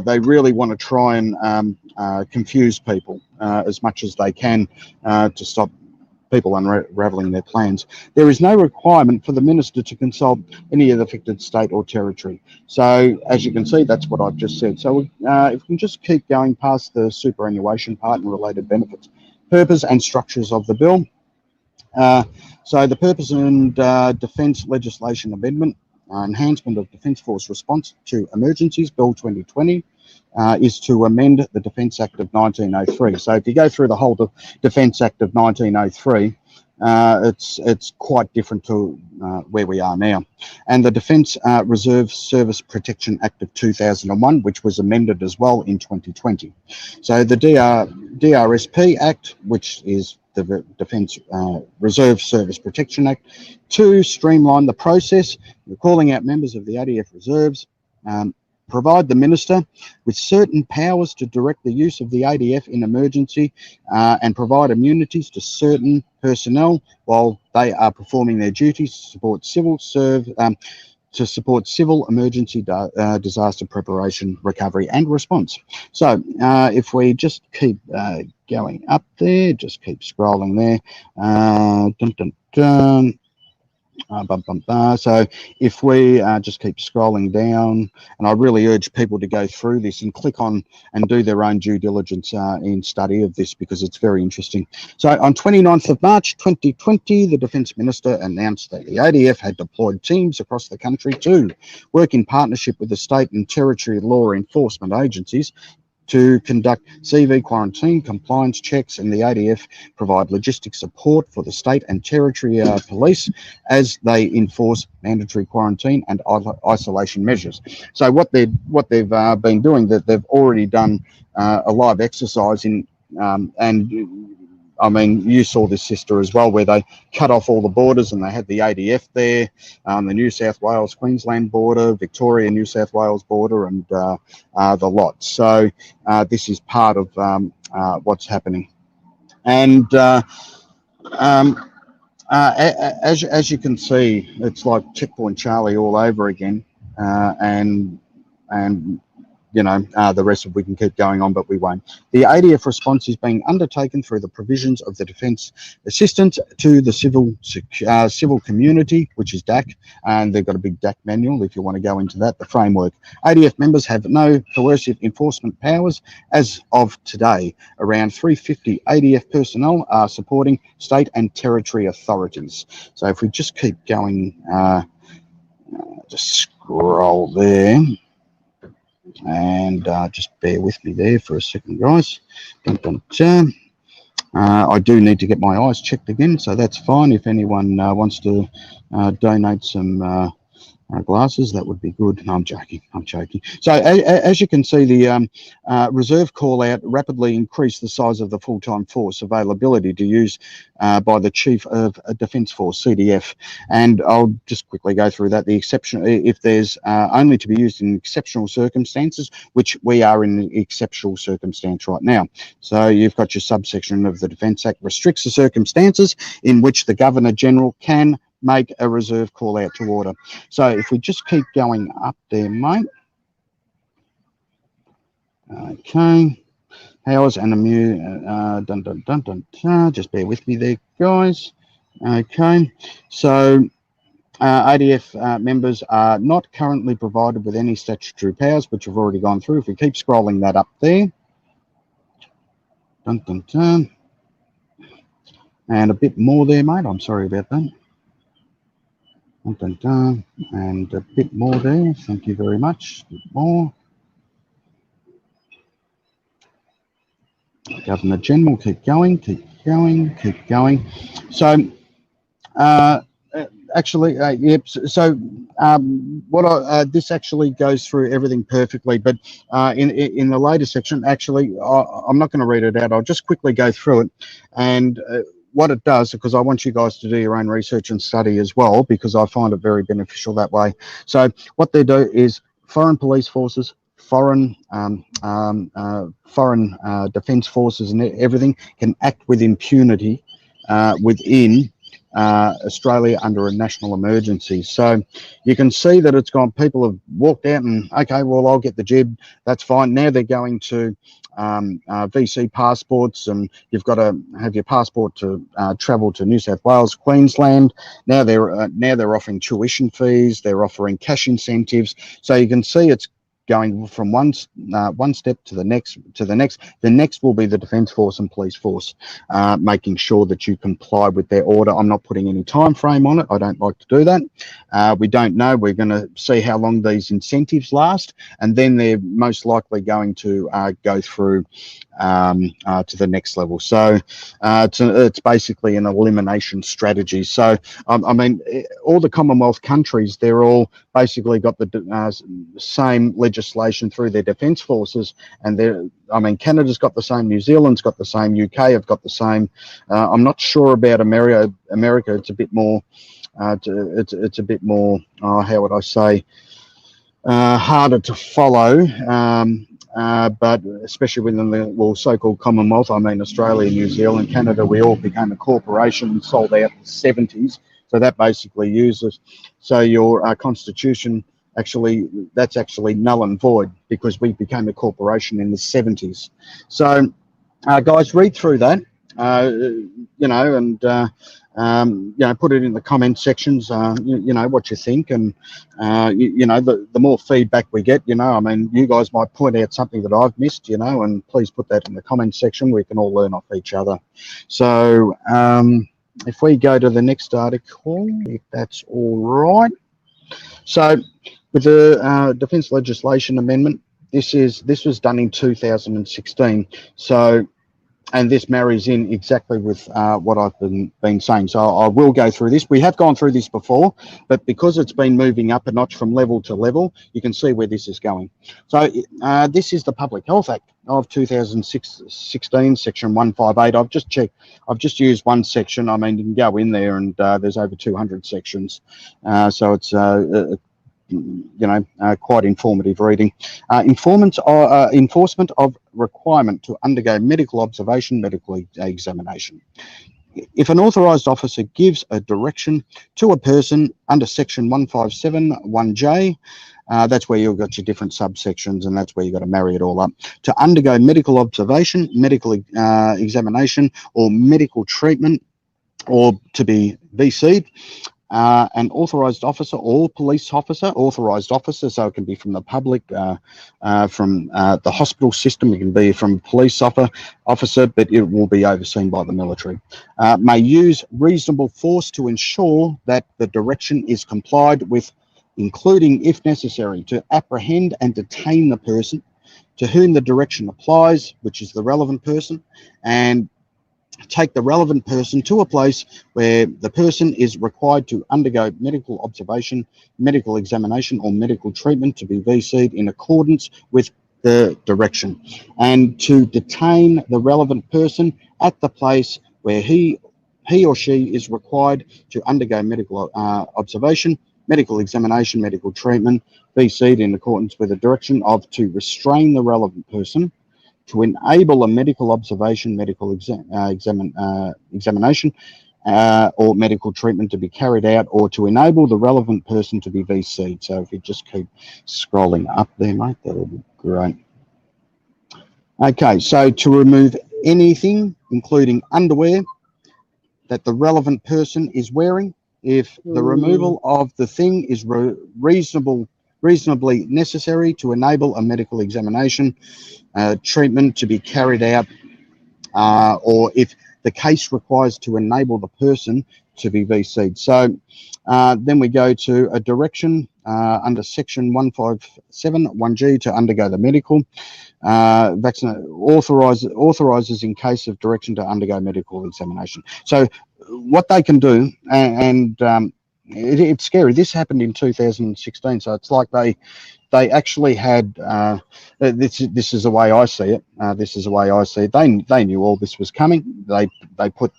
they really want to try and confuse people as much as they can to stop people unravelling their plans. There is no requirement for the minister to consult any of the affected state or territory. So as you can see, that's what I've just said. So if we can just keep going past the superannuation part and related benefits. Purpose and structures of the bill. So the purpose and defence legislation amendment, enhancement of Defence Force response to emergencies, Bill 2020, is to amend the Defence Act of 1903. So if you go through the whole Defence Act of 1903, it's quite different to where we are now. And the Defence Reserve Service Protection Act of 2001, which was amended as well in 2020. So the DRSP Act, which is the Defence Reserve Service Protection Act, to streamline the process, we're calling out members of the ADF reserves, provide the minister with certain powers to direct the use of the ADF in emergency and provide immunities to certain personnel while they are performing their duties to support civil emergency disaster preparation, recovery and response. So if we just keep going up there, just keep scrolling there. Dun, dun, dun. So if we just keep scrolling down, and I really urge people to go through this and click on and do their own due diligence in study of this, because it's very interesting. So on 29th of March 2020, the Defence Minister announced that the ADF had deployed teams across the country to work in partnership with the state and territory law enforcement agencies to conduct CV quarantine compliance checks, and the ADF provide logistic support for the state and territory police as they enforce mandatory quarantine and isolation measures. So what they've been doing, that they've already done a live exercise in and I mean, you saw this, sister, as well, where they cut off all the borders and they had the ADF there, the New South Wales Queensland border, Victoria New South Wales border, and the lot. So this is part of what's happening. And as you can see, it's like Checkpoint Charlie all over again, and you know, the rest of we can keep going on, but we won't. The ADF response is being undertaken through the provisions of the Defence Assistance to the Civil Community, which is DAC, and they've got a big DAC manual if you want to go into that, the framework. ADF members have no coercive enforcement powers as of today. Around 350 ADF personnel are supporting state and territory authorities. So if we just keep going, just scroll there. And just bear with me there for a second, guys. Dun, dun, dun. I do need to get my eyes checked again, so that's fine. If anyone wants to donate some glasses, that would be good. No, I'm joking. I'm joking. So as you can see, the reserve call out rapidly increased the size of the full-time force availability to use by the Chief of Defence Force, CDF. And I'll just quickly go through that. The exception, if there's only to be used in exceptional circumstances, which we are in an exceptional circumstance right now. So you've got your subsection of the Defence Act restricts the circumstances in which the Governor General can make a reserve call out to order. So if we just keep going up there, mate. Okay. Powers and just bear with me there, guys. Okay. So ADF members are not currently provided with any statutory powers, which we've already gone through. If we keep scrolling that up there. And a bit more there, mate. I'm sorry about that. And a bit more there. Thank you very much. A bit more. Governor General, keep going, keep going, keep going. So, actually, yep. So, this actually goes through everything perfectly. But in the later section, actually, I'm not going to read it out. I'll just quickly go through it and. What it does, because I want you guys to do your own research and study as well, because I find it very beneficial that way. So what they do is foreign police forces, foreign defence forces and everything can act with impunity within Australia under a national emergency. So you can see that it's gone, people have walked out and, okay, well, I'll get the jib, that's fine. Now they're going to VC passports, and you've got to have your passport to travel to New South Wales, Queensland. Now they're offering tuition fees, they're offering cash incentives. So you can see it's going from one step to the next. The next will be the Defence Force and Police Force, making sure that you comply with their order. I'm not putting any time frame on it. I don't like to do that. We don't know. We're going to see how long these incentives last, and then they're most likely going to go through to the next level. So it's basically an elimination strategy. So I mean, all the Commonwealth countries, they're all basically got the same legislation through their defence forces, and I mean, Canada's got the same, New Zealand's got the same, UK have got the same. I'm not sure about America. It's a bit more. It's a bit more. How would I say? Harder to follow. But especially within the so-called Commonwealth, I mean Australia, New Zealand, Canada, we all became a corporation and sold out in the 70s. So that basically uses, so your constitution that's actually null and void because we became a corporation in the 70s. So guys, read through that, you know, and you know, put it in the comment sections, you know, what you think, and you know, the more feedback we get, you know, I mean, you guys might point out something that I've missed, you know, and please put that in the comment section. We can all learn off each other. So if we go to the next article, if that's all right. So with the Defence Legislation Amendment, this was done in 2016. So and this marries in exactly with what I've been saying. So I will go through this. We have gone through this before, but because it's been moving up a notch from level to level, you can see where this is going. So this is the Public Health Act of 2016, Section 158. I've just checked. I've just used one section. I mean, you can go in there, and there's over 200 sections. So it's quite informative reading. Enforcement of requirement to undergo medical observation, medical examination. If an authorised officer gives a direction to a person under section 157(1)(j), that's where you've got your different subsections, and that's where you've got to marry it all up, to undergo medical observation, medical examination, or medical treatment, or to be VC'd, an authorised officer or police officer, authorised officer, so it can be from the public, from the hospital system, it can be from police officer, but it will be overseen by the military, may use reasonable force to ensure that the direction is complied with, including, if necessary, to apprehend and detain the person to whom the direction applies, which is the relevant person, and take the relevant person to a place where the person is required to undergo medical observation, medical examination, or medical treatment to be VC'd in accordance with the direction, and to detain the relevant person at the place where he or she is required to undergo medical observation, medical examination, medical treatment, VC'd in accordance with the direction of, to restrain the relevant person, to enable a medical observation, medical examination, or medical treatment to be carried out, or to enable the relevant person to be VC'd. So if you just keep scrolling up there, mate, that'll be great. Okay, so to remove anything, including underwear, that the relevant person is wearing, if the removal of the thing is reasonably necessary to enable a medical examination, treatment to be carried out, or if the case requires to enable the person to be VC'd. So then we go to a direction under section 157(1)(g) to undergo the medical. Authorizes in case of direction to undergo medical examination. So what they can do, and it's scary. This happened in 2016, so it's like they actually had this is the way I see it. This is the way I see it. They knew all this was coming. They put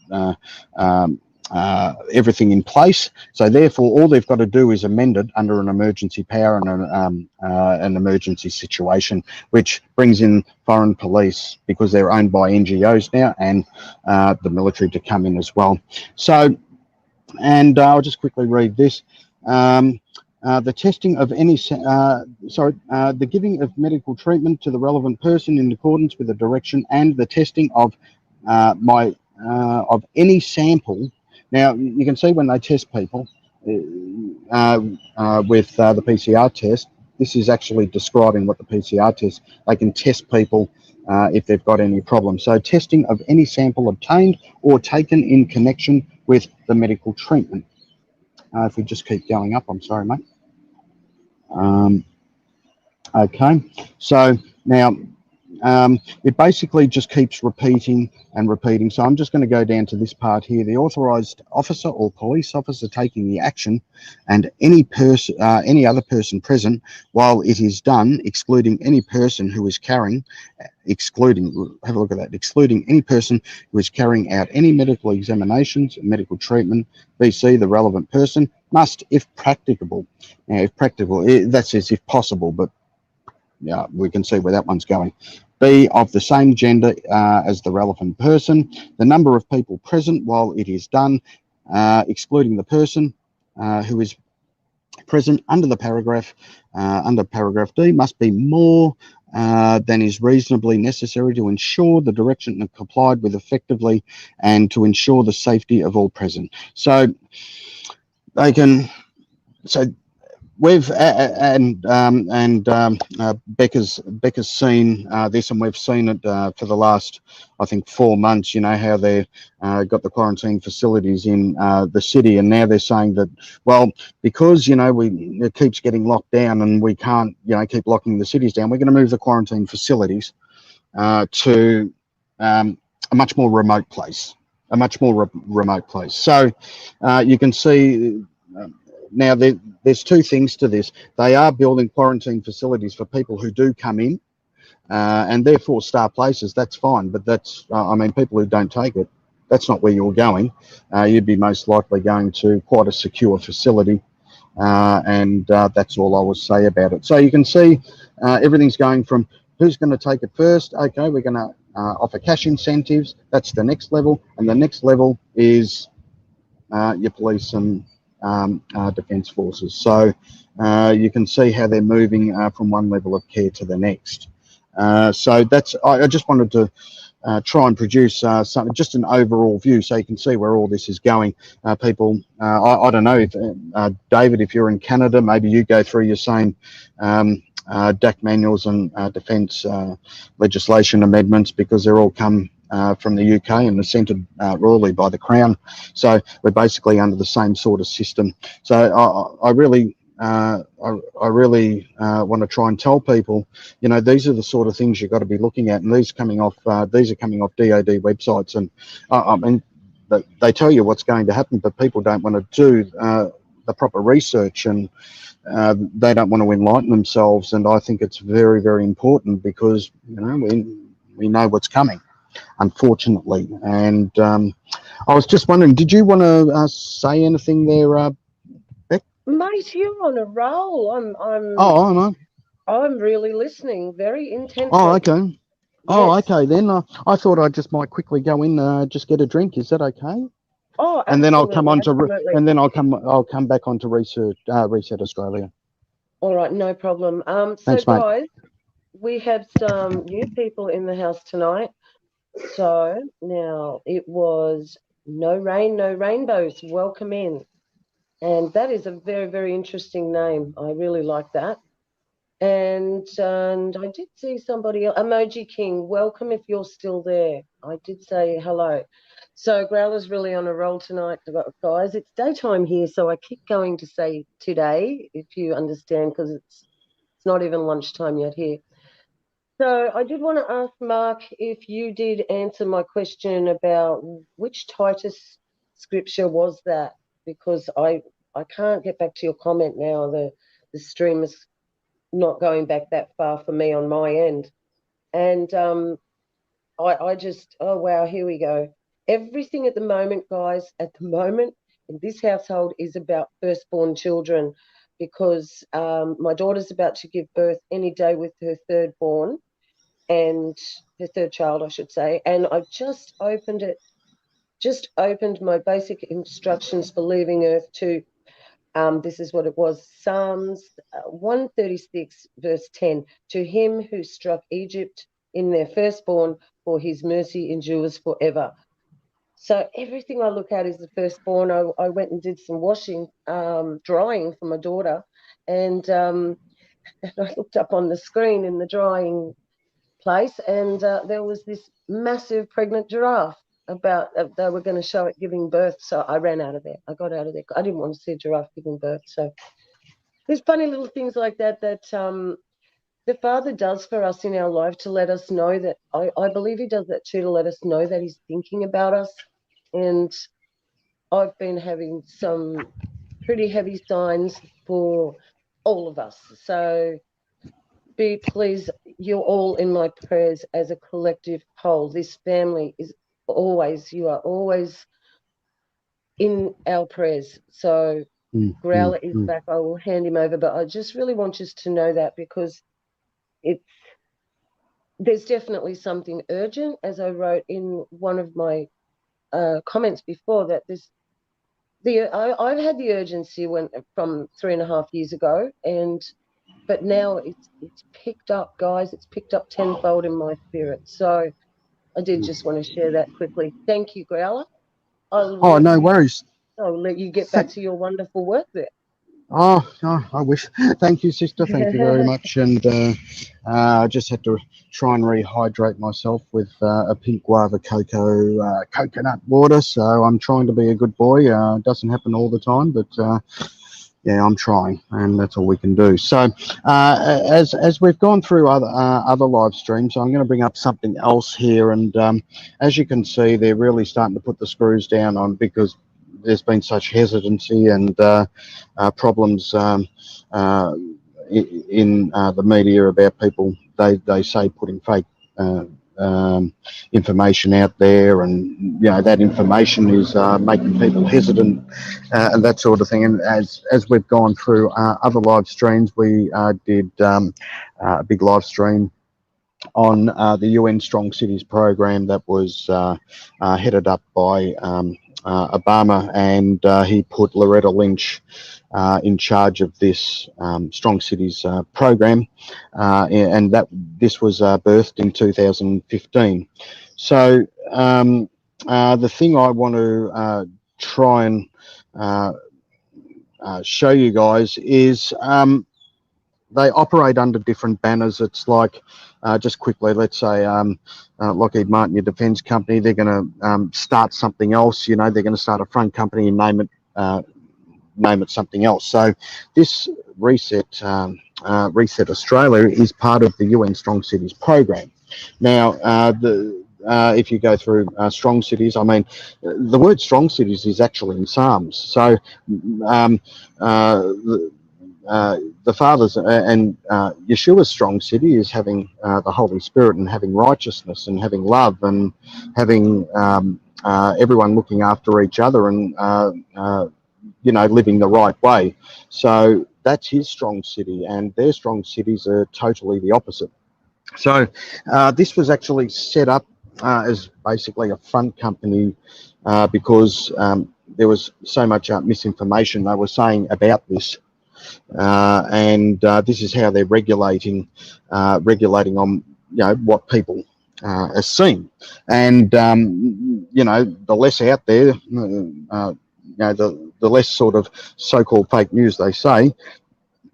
everything in place. So therefore, all they've got to do is amend it under an emergency power and an emergency situation, which brings in foreign police, because they're owned by NGOs now, and the military to come in as well. So, and I'll just quickly read this. The testing of any, the giving of medical treatment to the relevant person in accordance with the direction, and the testing of of any sample. Now you can see when they test people with the PCR test, this is actually describing what the PCR test. They can test people if they've got any problems. So testing of any sample obtained or taken in connection with the medical treatment. If we just keep going up, I'm sorry, mate. Okay, so now it basically just keeps repeating and repeating. So I'm just going to go down to this part here. The authorised officer or police officer taking the action, and any other person present while it is done, excluding any person who is carrying, have a look at that, excluding any person who is carrying out any medical examinations, medical treatment, VC, the relevant person, must, if practicable. Now, if practicable, that says if possible, but yeah, we can see where that one's going. Be of the same gender as the relevant person. The number of people present while it is done, excluding the person who is present under the paragraph, under paragraph D, must be more than is reasonably necessary to ensure the direction is complied with effectively, and to ensure the safety of all present. So they can. So we've Becca's seen this, and we've seen it for the last, I think, 4 months. You know how they've got the quarantine facilities in the city, and now they're saying that, well, because it keeps getting locked down, and we can't keep locking the cities down, we're going to move the quarantine facilities to a much more remote place, a much more remote place. So you can see now there's two things to this. They are building quarantine facilities for people who do come in, and therefore star places. That's fine, but that's I mean, people who don't take it, that's not where you're going. You'd be most likely going to quite a secure facility. And that's all I will say about it. So you can see everything's going from who's going to take it first. Okay, we're going to offer cash incentives. That's the next level. And the next level is your police and defence forces. So you can see how they're moving from one level of care to the next. So that's, I just wanted to try and produce something, just an overall view, so you can see where all this is going. People, I don't know if David, if you're in Canada, maybe you go through your same DAC manuals and defence legislation amendments, because they're all come from the UK and are centred royally by the Crown. So we're basically under the same sort of system. So I really want to try and tell people, you know, these are the sort of things you've got to be looking at, and these are coming off DoD websites, and I mean, they tell you what's going to happen, but people don't want to do the proper research, and they don't want to enlighten themselves. And I think it's very, very important, because you know we know what's coming, unfortunately. And I was just wondering, did you want to say anything there? Mate, you're on a roll. Oh, no. I'm really listening very intensely. Oh, okay. Yes. Oh, okay. Then I thought I just might quickly go in, just get a drink. Is that okay? Oh, and then I'll come on to, absolutely. and then I'll come back onto Reset Australia. All right, no problem. Thanks, so mate. guys, we have some new people in the house tonight. So now it was No Rain, No Rainbows. Welcome in. And that is a very, very interesting name. I really like that. And I did see somebody else, Emoji King, welcome if you're still there. I did say hello. So Growler's really on a roll tonight, guys. It's daytime here, so I keep going to say today, if you understand, because it's not even lunchtime yet here. So I did want to ask Mark if you did answer my question about which Titus scripture was that, because I can't get back to your comment now. The stream is not going back that far for me on my end. And I just, oh, wow, here we go. Everything at the moment, guys, at the moment in this household is about firstborn children, because my daughter's about to give birth any day with her thirdborn, and her third child, I should say. And I've just opened my basic instructions for leaving Earth to, this is what it was, Psalms 136, verse 10, to him who struck Egypt in their firstborn, for his mercy endures forever. So everything I look at is the firstborn. I went and did some washing, drying for my daughter, and I looked up on the screen in the drying place, and there was this massive pregnant giraffe about they were going to show it giving birth. So I ran out of there. I got out of there. I didn't want to see a giraffe giving birth. So there's funny little things like that the Father does for us in our life, to let us know that, I believe he does that too, to let us know that he's thinking about us. And I've been having some pretty heavy signs for all of us. So please, you're all in my prayers as a collective whole. This family is always, you are always in our prayers. So Growler is back. I will hand him over, but I just really want you to know that, because there's definitely something urgent, as I wrote in one of my comments before, that I've had the urgency from 3.5 years ago, but now it's picked up, guys. It's picked up tenfold in my spirit. So I did just want to share that quickly. Thank you, Growler. No worries. I'll let you get back to your wonderful work there. Oh, I wish. Thank you, sister. Thank you very much. And I just had to try and rehydrate myself with a pink guava coconut water. So I'm trying to be a good boy. It doesn't happen all the time, but Yeah, I'm trying, and that's all we can do. So, as we've gone through other live streams, I'm going to bring up something else here, and as you can see, they're really starting to put the screws down on, because there's been such hesitancy and problems in the media about people. They say putting fake Uh, information out there, and that information is making people hesitant, and that sort of thing. And as we've gone through other live streams, we did a big live stream on the UN Strong Cities program that was headed up by Obama, and he put Loretta Lynch in charge of this Strong Cities program, and this was birthed in 2015. So the thing I want to try and show you guys is they operate under different banners. It's like, just quickly, let's say Lockheed Martin, your defence company, they're going to start something else. They're going to start a front company and name it something else. So this Reset Australia is part of the UN Strong Cities program. Now, if you go through Strong Cities, I mean, the word Strong Cities is actually in Psalms. So the Father's and Yeshua's strong city is having the Holy Spirit, and having righteousness, and having love, and having everyone looking after each other, and living the right way. So that's his strong city, and their strong cities are totally the opposite. So this was actually set up as basically a front company because there was so much misinformation they were saying about this. And this is how they're regulating on what people are seeing. And the less out there, the less sort of so-called fake news they say.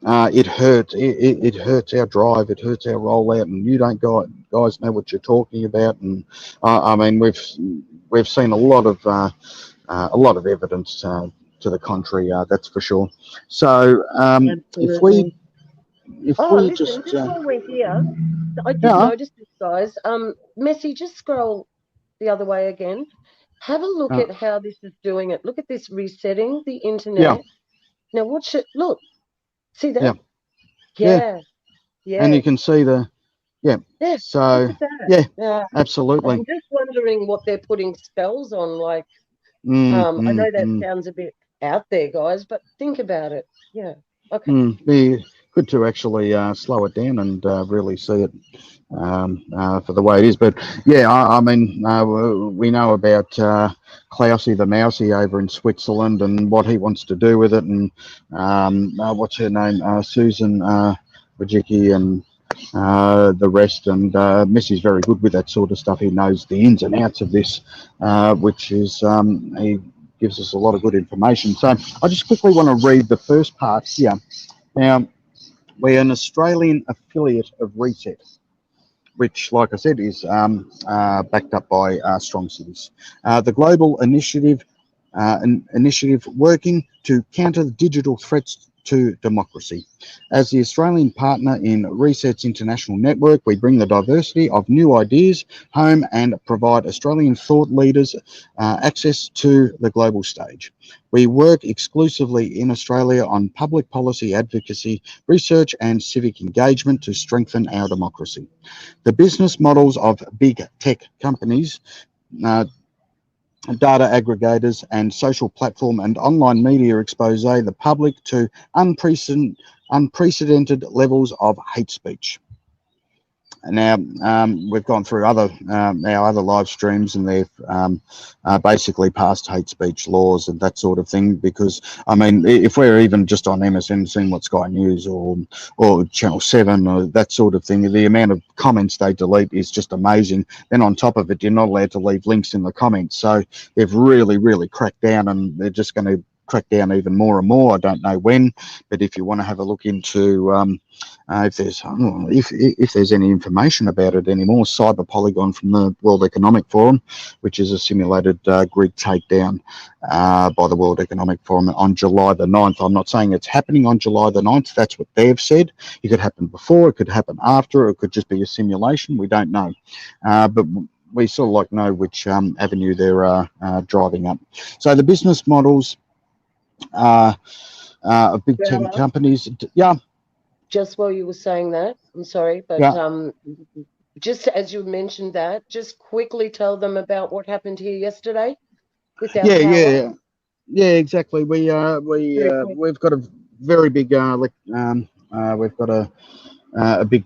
It hurts. It hurts our drive. It hurts our rollout, and you don't guys know what you're talking about. And I mean, we've seen a lot of evidence to the contrary. That's for sure. So if we listen, just while we're here, I did yeah, notice this, guys. Messi, just scroll the other way again. Have a look at how this is doing it. Look at this, resetting the internet. Yeah. Now watch it. Look, see that? Yeah. And you can see the So look at that. absolutely. I'm just wondering what they're putting spells on. Like, I know that sounds a bit out there, guys, but think about it. Yeah. Okay. Be good to actually slow it down and really see it for the way it is. But yeah, I mean, we know about Klausy the Mousy over in Switzerland and what he wants to do with it, and what's her name, Susan Wojcicki, and the rest. And Messi's very good with that sort of stuff. He knows the ins and outs of this, which is he gives us a lot of good information. So I just quickly want to read the first part here. Now, we're an Australian affiliate of Reset, which, like I said, is backed up by Strong Cities. The global initiative working to counter the digital threats to democracy. As the Australian partner in Reset's international network, we bring the diversity of new ideas home and provide Australian thought leaders access to the global stage. We work exclusively in Australia on public policy advocacy, research and civic engagement to strengthen our democracy. The business models of big tech companies, data aggregators and social platform and online media expose the public to unprecedented levels of hate speech. Now, we've gone through our other live streams, and they've basically passed hate speech laws and that sort of thing. Because, I mean, if we're even just on MSN seeing what Sky News or Channel 7 or that sort of thing, the amount of comments they delete is just amazing. Then on top of it, you're not allowed to leave links in the comments. So they've really, really cracked down, and they're just going to crack down even more and more. I don't know when, but if you want to have a look into if there's any information about it anymore, Cyber Polygon from the World Economic Forum, which is a simulated grid takedown by the World Economic Forum on July the 9th. I'm not saying it's happening on July the 9th. That's what they've said. It could happen before, it could happen after, it could just be a simulation. We don't know. But we sort of like know which avenue they're driving up. So the business models of big tech companies, yeah. Just while you were saying that, I'm sorry, but Yeah. just as you mentioned that, just quickly tell them about what happened here yesterday with our Yeah, power. yeah, exactly. We've got a very big we've got a big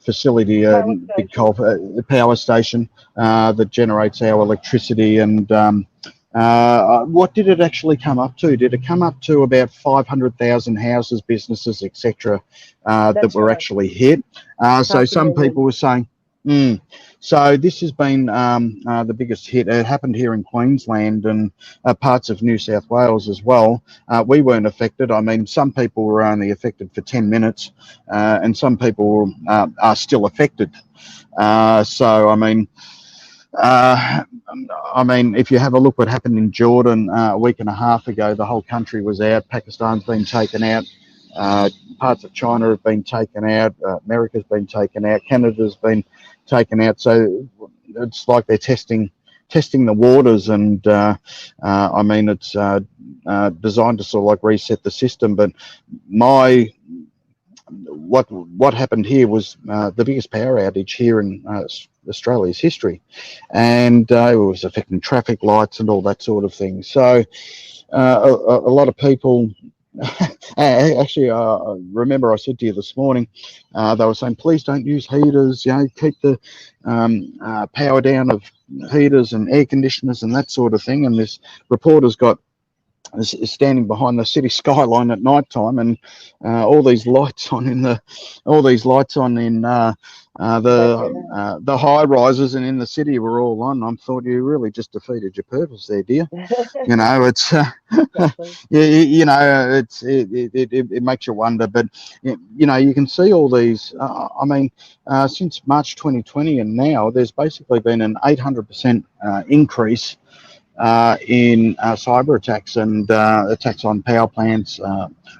facility, big coal power station that generates our electricity. And what did it actually come up to? Did it come up to about 500,000 houses, businesses, etc., that were actually hit? So some people were saying, so this has been the biggest hit. It happened here in Queensland and parts of New South Wales as well. We weren't affected. I mean, some people were only affected for 10 minutes and some people are still affected. So, I mean, if you have a look what happened in Jordan a week and a half ago, the whole country was out. Pakistan's been taken out. Parts of China have been taken out. America's been taken out. Canada's been taken out. So it's like they're testing the waters, and I mean, it's designed to sort of like reset the system. But what happened here was the biggest power outage here in Australia's history, and it was affecting traffic lights and all that sort of thing. So a lot of people actually, remember I said to you this morning, they were saying, please don't use heaters, keep the power down of heaters and air conditioners and that sort of thing. And this reporter's got is standing behind the city skyline at night time, and all these lights on in the high rises and in the city were all on. I thought you really just defeated your purpose there, dear. It's it makes you wonder. But you can see all these. Since March 2020 and now, there's basically been an 800% increase in cyber attacks and attacks on power plants,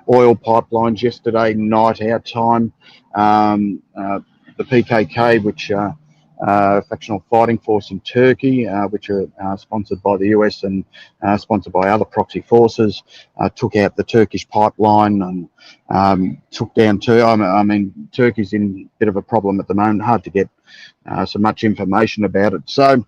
oil pipelines. Yesterday night, our time, the PKK, which factional fighting force in Turkey, which are sponsored by the US and sponsored by other proxy forces, took out the Turkish pipeline and took down Turkey's in a bit of a problem at the moment. Hard to get so much information about it. So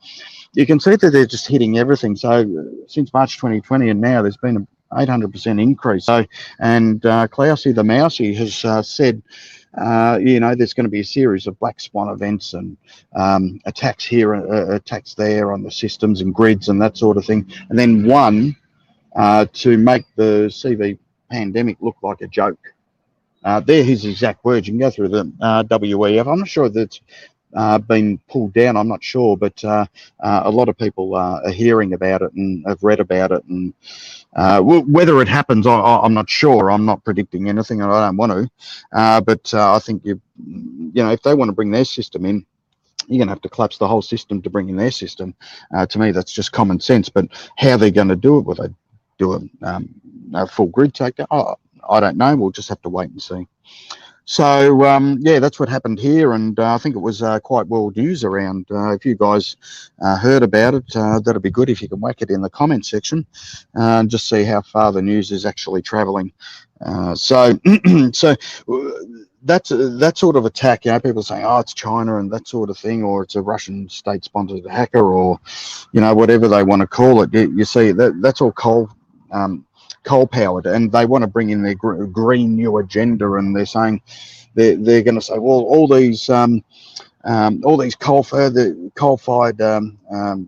you can see that they're just hitting everything. So since March 2020 and now, there's been an 800% increase. So, and Klausy the Mousy has said, there's going to be a series of black swan events and attacks here, attacks there on the systems and grids and that sort of thing. And then one to make the CV pandemic look like a joke. They're his exact words. You can go through the WEF. I'm not sure that's been pulled down, I'm not sure, but a lot of people are hearing about it and have read about it, and whether it happens, I'm not sure. I'm not predicting anything, and I don't want to. But I think if they want to bring their system in, you're going to have to collapse the whole system to bring in their system. To me, that's just common sense. But how they're going to do it, will they do a full grid takedown? I don't know. We'll just have to wait and see. So, that's what happened here, and I think it was quite world news around. If you guys heard about it, that'd be good if you can whack it in the comment section and just see how far the news is actually travelling. So that's that sort of attack. People saying, oh, it's China and that sort of thing, or it's a Russian state-sponsored hacker, or whatever they want to call it. You see, that's all coal-powered, and they want to bring in their green new agenda, and they're saying they're going to say, well, all these coal-fired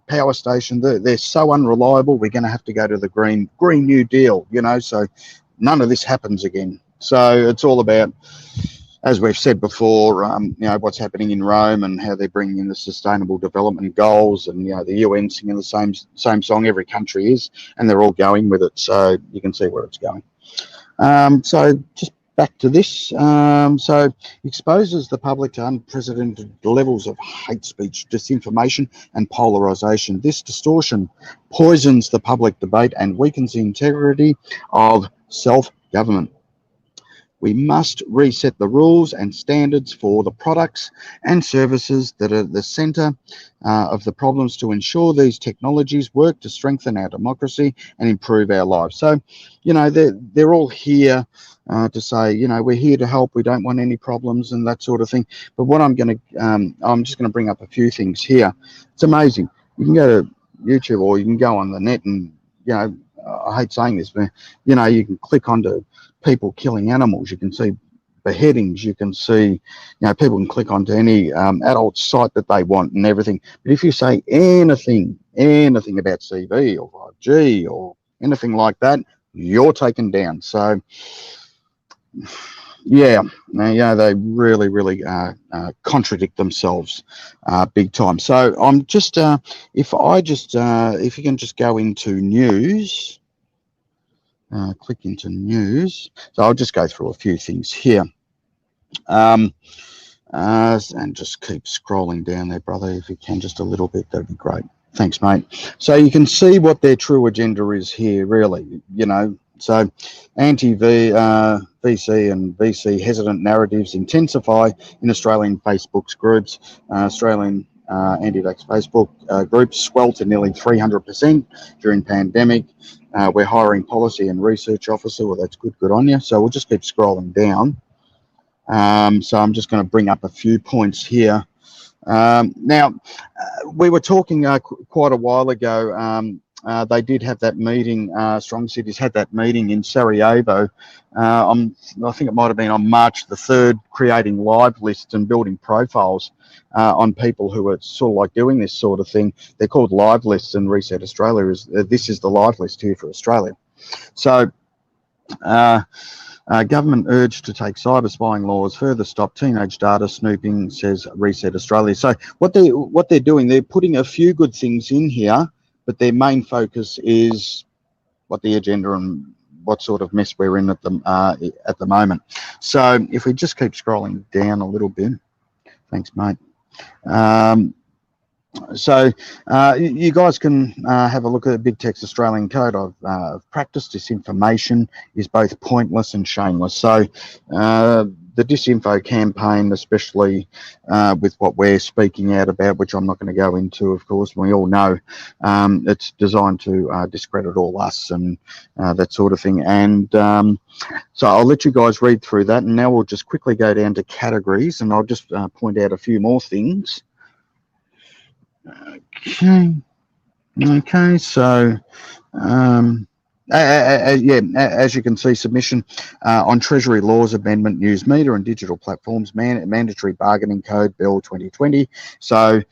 power stations, they're so unreliable. We're going to have to go to the green New Deal, so none of this happens again. So it's all about as we've said before, what's happening in Rome and how they're bringing in the Sustainable Development Goals, and the UN singing the same song every country is, and they're all going with it. So you can see where it's going. So just back to this. So exposes the public to unprecedented levels of hate speech, disinformation, and polarisation. This distortion poisons the public debate and weakens the integrity of self-government. We must reset the rules and standards for the products and services that are the centre of the problems to ensure these technologies work to strengthen our democracy and improve our lives. So, they're all here to say, we're here to help. We don't want any problems and that sort of thing. But what I'm just going to bring up a few things here. It's amazing. You can go to YouTube or you can go on the net and, I hate saying this, but, you can click onto people killing animals. You can see beheadings. You can see, people can click onto any adult site that they want and everything. But if you say anything about CV or 5G or anything like that, you're taken down. So, they really contradict themselves big time. So I'm just, if you can just go into news. Click into news. So I'll just go through a few things here. And just keep scrolling down there, brother, if you can, just a little bit, that'd be great. Thanks, mate. So you can see what their true agenda is here, really, So anti-VC and VC hesitant narratives intensify in Australian Facebook's groups. Australian anti-vax Facebook groups swell to nearly 300% during pandemic. We're hiring policy and research officer. Well, that's good on you. So we'll just keep scrolling down. So I'm just going to bring up a few points here. Now, we were talking quite a while ago. They did have that meeting. Strong Cities had that meeting in Sarajevo. I think it might have been on March the 3rd, creating live lists and building profiles on people who are sort of like doing this sort of thing. They're called live lists, and Reset Australia this is the live list here for Australia. So government urged to take cyber spying laws further, stop teenage data snooping, says Reset Australia. So what they're doing, they're putting a few good things in here, but their main focus is what the agenda and what sort of mess we're in at the moment. So if we just keep scrolling down a little bit, thanks, mate. So you guys can have a look at the Big Tech's Australian Code of Practice. Disinformation is both pointless and shameless. So the disinfo campaign, especially with what we're speaking out about, which I'm not going to go into, of course, we all know, it's designed to discredit all us and that sort of thing. And so I'll let you guys read through that, and now we'll just quickly go down to categories, and I'll just point out a few more things. Okay, so as you can see, submission on Treasury Laws Amendment, News Media and Digital Platforms, Mandatory Bargaining Code Bill 2020. So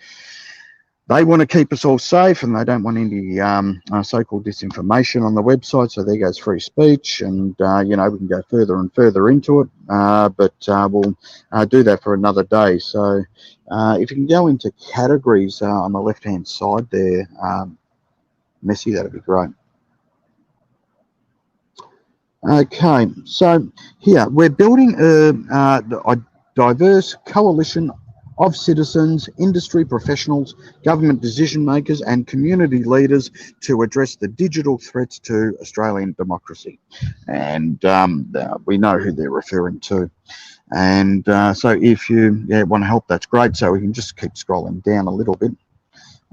they want to keep us all safe, and they don't want any so-called disinformation on the website. So there goes free speech, and we can go further and further into it, but we'll do that for another day. So if you can go into categories on the left-hand side there, Messi, that'd be great. Okay, so here we're building a diverse coalition of citizens, industry professionals, government decision makers and community leaders to address the digital threats to Australian democracy. And we know who they're referring to. And so if you want to help, that's great. So we can just keep scrolling down a little bit.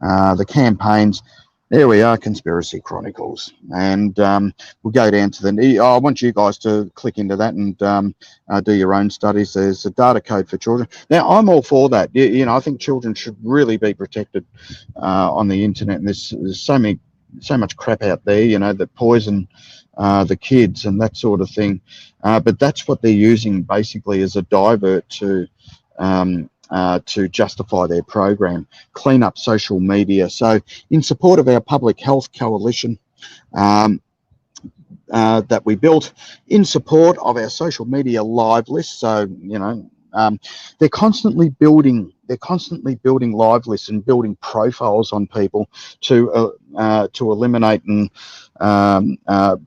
The campaigns, there we are, Conspiracy Chronicles. And we'll go down to I want you guys to click into that and do your own studies. There's a data code for children. Now, I'm all for that. I think children should really be protected on the internet. And there's so much crap out there, that poison the kids and that sort of thing. But that's what they're using basically as a divert to justify their program, clean up social media. So in support of our public health coalition, that we built in support of our social media live list. So they're constantly building live lists and building profiles on people to eliminate and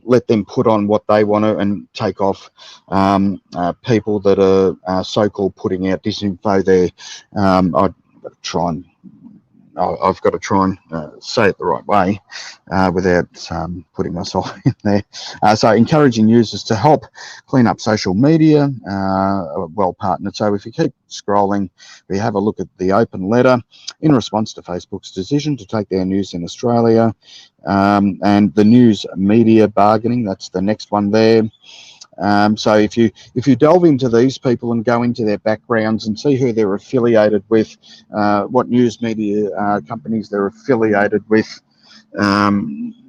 let them put on what they want to and take off people that are so-called putting out disinfo there. I've got to try and say it the right way without putting myself in there. So encouraging users to help clean up social media, well partnered. So if you keep scrolling, we have a look at the open letter in response to Facebook's decision to take their news in Australia, and the news media bargaining, that's the next one there. So if you delve into these people and go into their backgrounds and see who they're affiliated with, what news media companies they're affiliated with,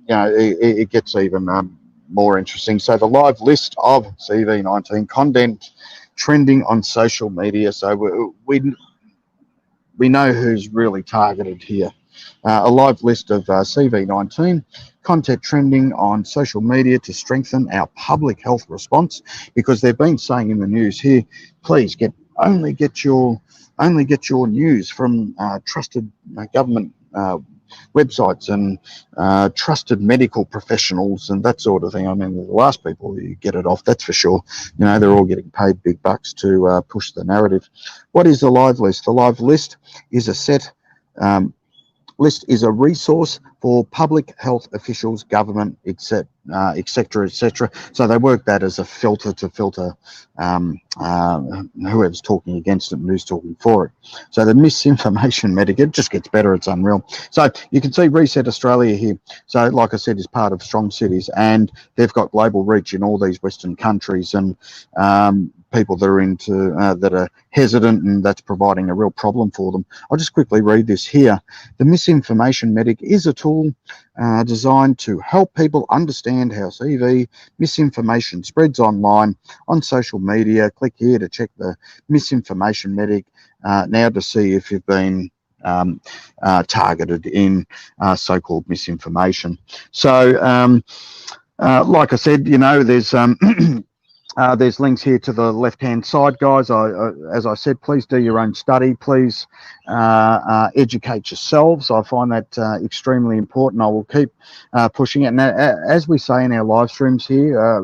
it gets even more interesting. So the live list of CV19 content trending on social media. So we know who's really targeted here. A live list of CV19 content trending on social media to strengthen our public health response, because they've been saying in the news here, please only get your news from trusted government websites and trusted medical professionals and that sort of thing. I mean, the last people you get it off, that's for sure. They're all getting paid big bucks to push the narrative. What is the live list? The live list is a set list is a resource for public health officials, government, etc., etc. So they work that as a filter to filter whoever's talking against it and who's talking for it. So the misinformation medic, it just gets better. It's unreal. So you can see Reset Australia here. So like I said, is part of Strong Cities, and they've got global reach in all these Western countries, and people that are that are hesitant, and that's providing a real problem for them. I'll just quickly read this here. The Misinformation Medic is a tool designed to help people understand how CV misinformation spreads online on social media. Click here to check the Misinformation Medic now to see if you've been targeted in so-called misinformation. So like I said, there's links here to the left-hand side, guys. As I said, please do your own study. Please educate yourselves. I find that extremely important. I will keep pushing it. And as we say in our live streams here,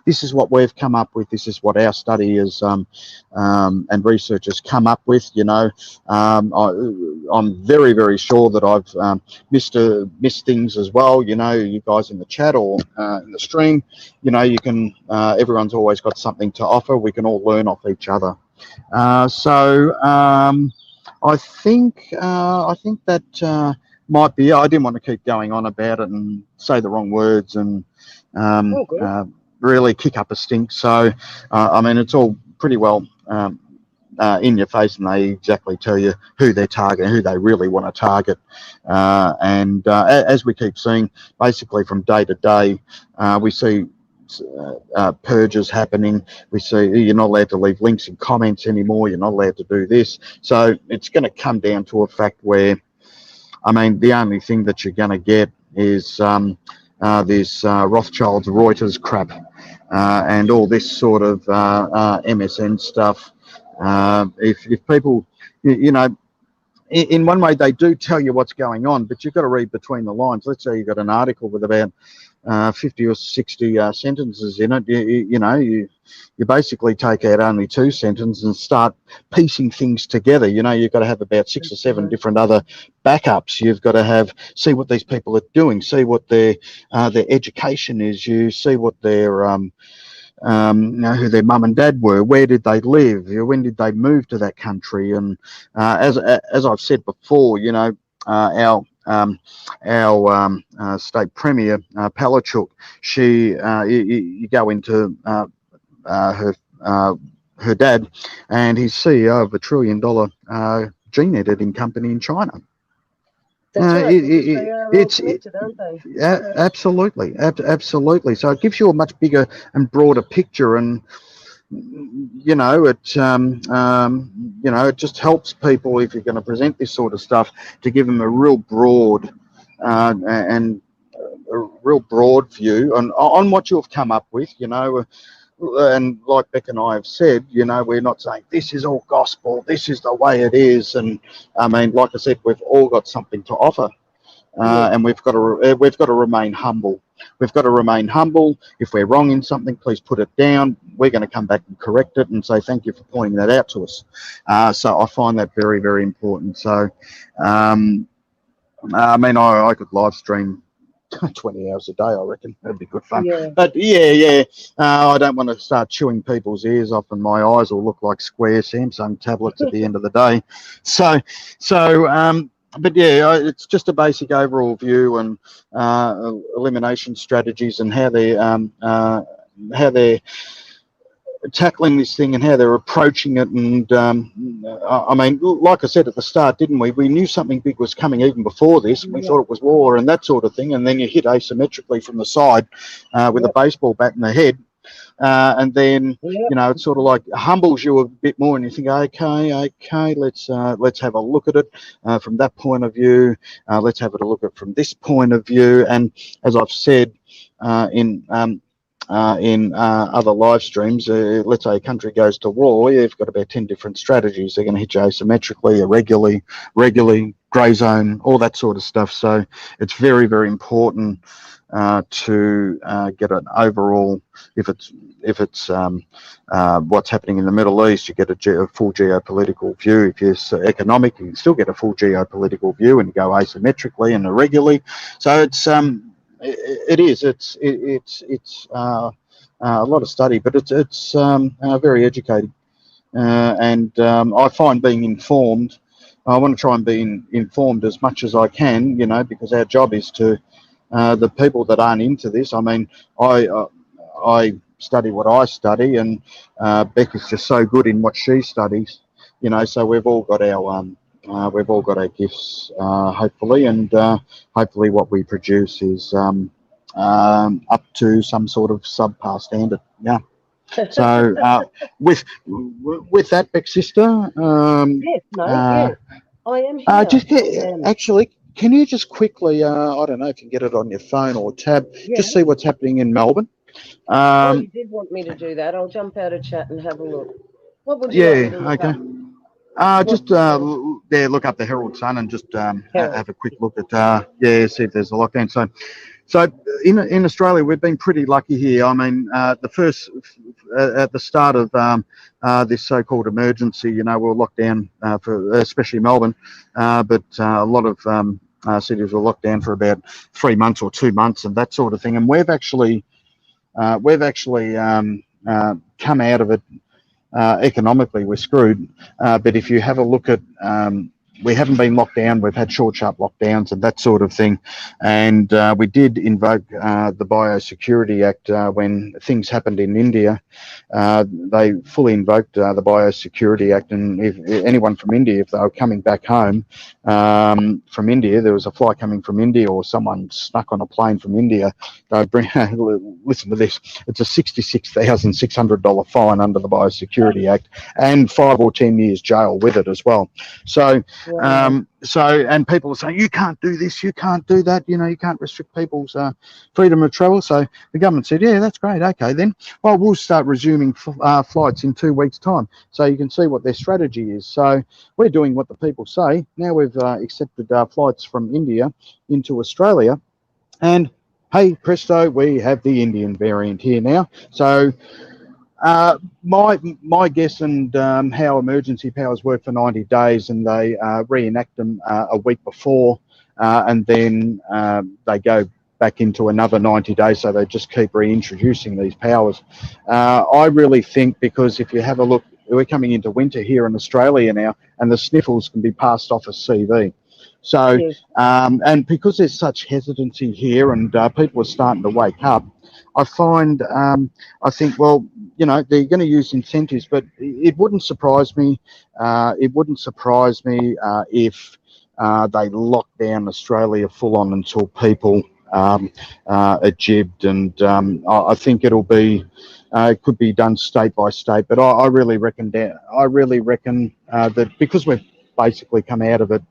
this is what we've come up with. This is what our study is and researchers come up with. I'm very, very sure that I've missed things as well. You guys in the chat or in the stream, you can. Everyone's always got something to offer. We can all learn off each other. So I think that might be it. I didn't want to keep going on about it and say the wrong words and really kick up a stink. So I mean, it's all pretty well in your face, and they exactly tell you who they're targeting, who they really want to target. And as we keep seeing, basically from day to day, we see purges happening. We see you're not allowed to leave links and comments anymore. You're not allowed to do this. So it's going to come down to a fact where, I mean, the only thing that you're going to get is this Rothschilds, Reuters crap, and all this sort of MSN stuff. If people, in one way they do tell you what's going on, but you've got to read between the lines. Let's say you've got an article with about 50 or 60 sentences in it. You basically take out only 2 sentences and start piecing things together. You've got to have about 6 or 7 different other backups. You've got to see what these people are doing, see what their education is. You see what their who their mum and dad were, where did they live, when did they move to that country, and as I've said before, our state premier Palachuk, she you go into her dad, and he's CEO of $1 trillion gene editing company in China. That's right. They are all connected, aren't they? Absolutely, absolutely. So it gives you a much bigger and broader picture, and it just helps people, if you're going to present this sort of stuff, to give them a real broad and real broad view on what you've come up with, you know. And like Beck and I have said, you know, we're not saying this is all gospel, this is the way it is. And I mean, like I said, we've all got something to offer, and we've got to remain humble. We've got to remain humble. If we're wrong in something, please put it down. We're going to come back and correct it and say thank you for pointing that out to us. So I find that very, very important. So, I mean, I could live stream 20 hours a day, I reckon. That'd be good fun. Yeah. But yeah. I don't want to start chewing people's ears off, and my eyes will look like square Samsung tablets at the end of the day. So, but yeah, it's just a basic overall view and elimination strategies and how they're tackling this thing and how they're approaching it. And I mean, like I said at the start, didn't we? We knew something big was coming even before this. We thought it was war and that sort of thing. And then you hit asymmetrically from the side with a baseball bat in the head. And then, you know, it sort of like humbles you a bit more and you think, okay, let's have a look at it from that point of view. Let's have a look at it from this point of view. And as I've said in other live streams, let's say a country goes to war, you've got about 10 different strategies. They're going to hit you asymmetrically, irregularly, grey zone, all that sort of stuff. So it's very, very important to get an overall, if it's what's happening in the Middle East, you get a full geopolitical view. If it's economic, you can still get a full geopolitical view and go asymmetrically and irregularly. So it's it's a lot of study, but it's very educating, and I find being informed. I want to try and be informed as much as I can, you know, because our job is to the people that aren't into this. I mean, I study what I study, and Beck is just so good in what she studies, you know. So we've all got our gifts, hopefully, and hopefully what we produce is up to some sort of subpar standard. Yeah. So with that, Beck sister, Yes, mate. Yes, I am here. actually, can you just quickly, I don't know if you can get it on your phone or tab, just see what's happening in Melbourne. You did want me to do that. I'll jump out of chat and have a look. What would you like me to look up? Just look up the Herald Sun and just have a quick look at see if there's a lockdown. So in Australia, we've been pretty lucky here. I mean, the first at the start of this so-called emergency, you know, we were locked down for especially Melbourne, but a lot of cities were locked down for about 3 months or 2 months and that sort of thing. And we've actually come out of it. Economically, we're screwed. But if you have a look at, we haven't been locked down. We've had short, sharp lockdowns and that sort of thing. And we did invoke the Biosecurity Act when things happened in India. They fully invoked the Biosecurity Act. And if anyone from India, if they were coming back home from India, there was a flight coming from India or someone snuck on a plane from India, they'd bring, listen to this, it's a $66,600 fine under the Biosecurity Act and 5 or 10 years jail with it as well. So, and people are saying, you can't do this, you can't do that, you know, you can't restrict people's freedom of travel. So the government said, yeah, that's great. Okay, then, well, we'll start resuming flights in 2 weeks' time. So you can see what their strategy is. So we're doing what the people say. Now we've accepted flights from India into Australia. And hey, presto, we have the Indian variant here now. So my guess and how emergency powers work for 90 days and they reenact them a week before and then they go back into another 90 days, so they just keep reintroducing these powers. I really think, because if you have a look, we're coming into winter here in Australia now and the sniffles can be passed off as CV. So, and because there's such hesitancy here and people are starting to wake up, I find, I think, well, you know, they're going to use incentives, but it wouldn't surprise me. If they lock down Australia full on until people are jibbed, and I think it'll be, it could be done state by state. But I really reckon that because we've basically come out of it,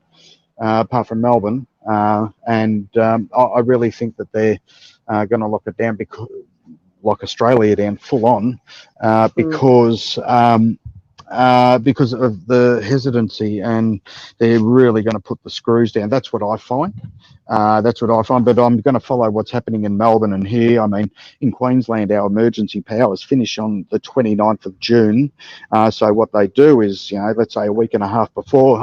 apart from Melbourne, I really think that they're going to lock it down, because lock Australia down full on, because of the hesitancy, and they're really going to put the screws down. That's what I find. But I'm going to follow what's happening in Melbourne and here. I mean, in Queensland, our emergency powers finish on the 29th of June. So what they do is, let's say a week and a half before,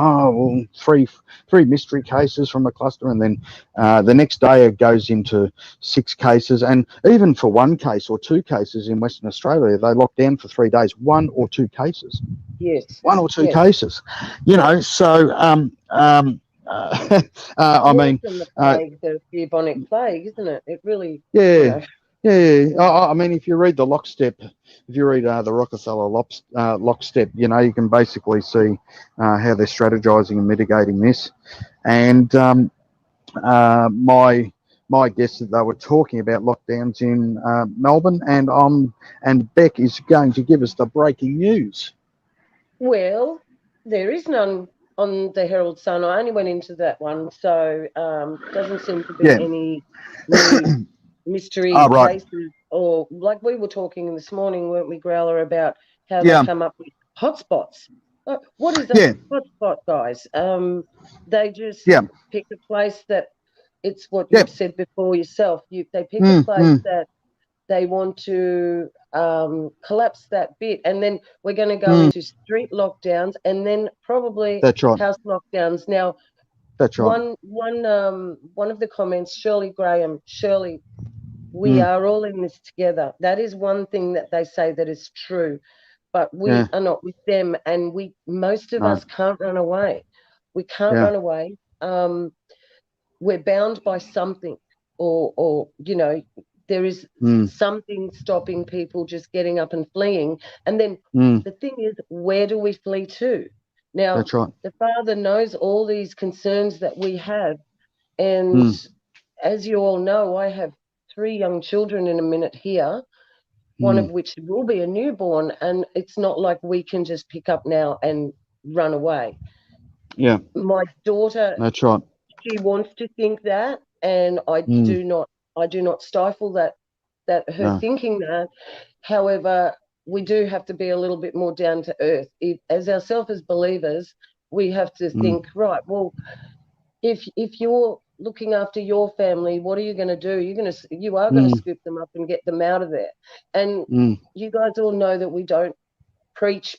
three mystery cases from the cluster, and then the next day it goes into 6 cases. And even for 1 case or 2 cases in Western Australia, they lock down for 3 days. 1 or 2 cases. Yes. 1 or 2 Yes. cases. So I mean, than the plague, the bubonic plague, isn't it? It really, yeah. I mean, if you read the lockstep, the Rockefeller lockstep, you can basically see how they're strategizing and mitigating this. And my guess that they were talking about lockdowns in Melbourne, and Beck is going to give us the breaking news. Well, there is none on the Herald Sun. I only went into that one, so doesn't seem to be any new mystery cases, or like we were talking this morning, weren't we, Growler, about how they come up with hotspots. What is a hotspot, guys? They just pick a place that it's what you've said before yourself. They pick a place that they want to collapse that bit, and then we're going to go into street lockdowns, and then probably house lockdowns. Now, one of the comments, Shirley Graham, we are all in this together. That is one thing that they say that is true, but we are not with them, and most of us can't run away. We can't run away. We're bound by something, or there is something stopping people just getting up and fleeing. And then the thing is, where do we flee to? Now, the Father knows all these concerns that we have. And as you all know, I have 3 young children in a minute here, one of which will be a newborn. And it's not like we can just pick up now and run away. Yeah. My daughter, that's right. She wants to think that, and I do not stifle that her thinking that. However, we do have to be a little bit more down to earth. As ourselves as believers, we have to think, right, well, if you're looking after your family, what are you going to do? You are going to scoop them up and get them out of there. And you guys all know that we don't preach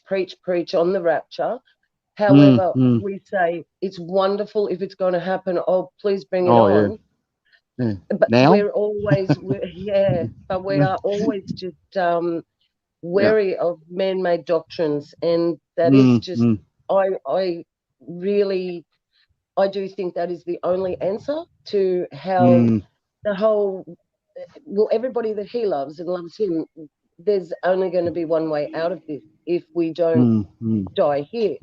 on the rapture. However, we say it's wonderful if it's going to happen. Oh, please bring it on. Yeah. But now? we are always just wary of man-made doctrines, and that is just I do think that is the only answer to how the whole. Well, everybody that he loves and loves him, there's only going to be one way out of this if we don't die here.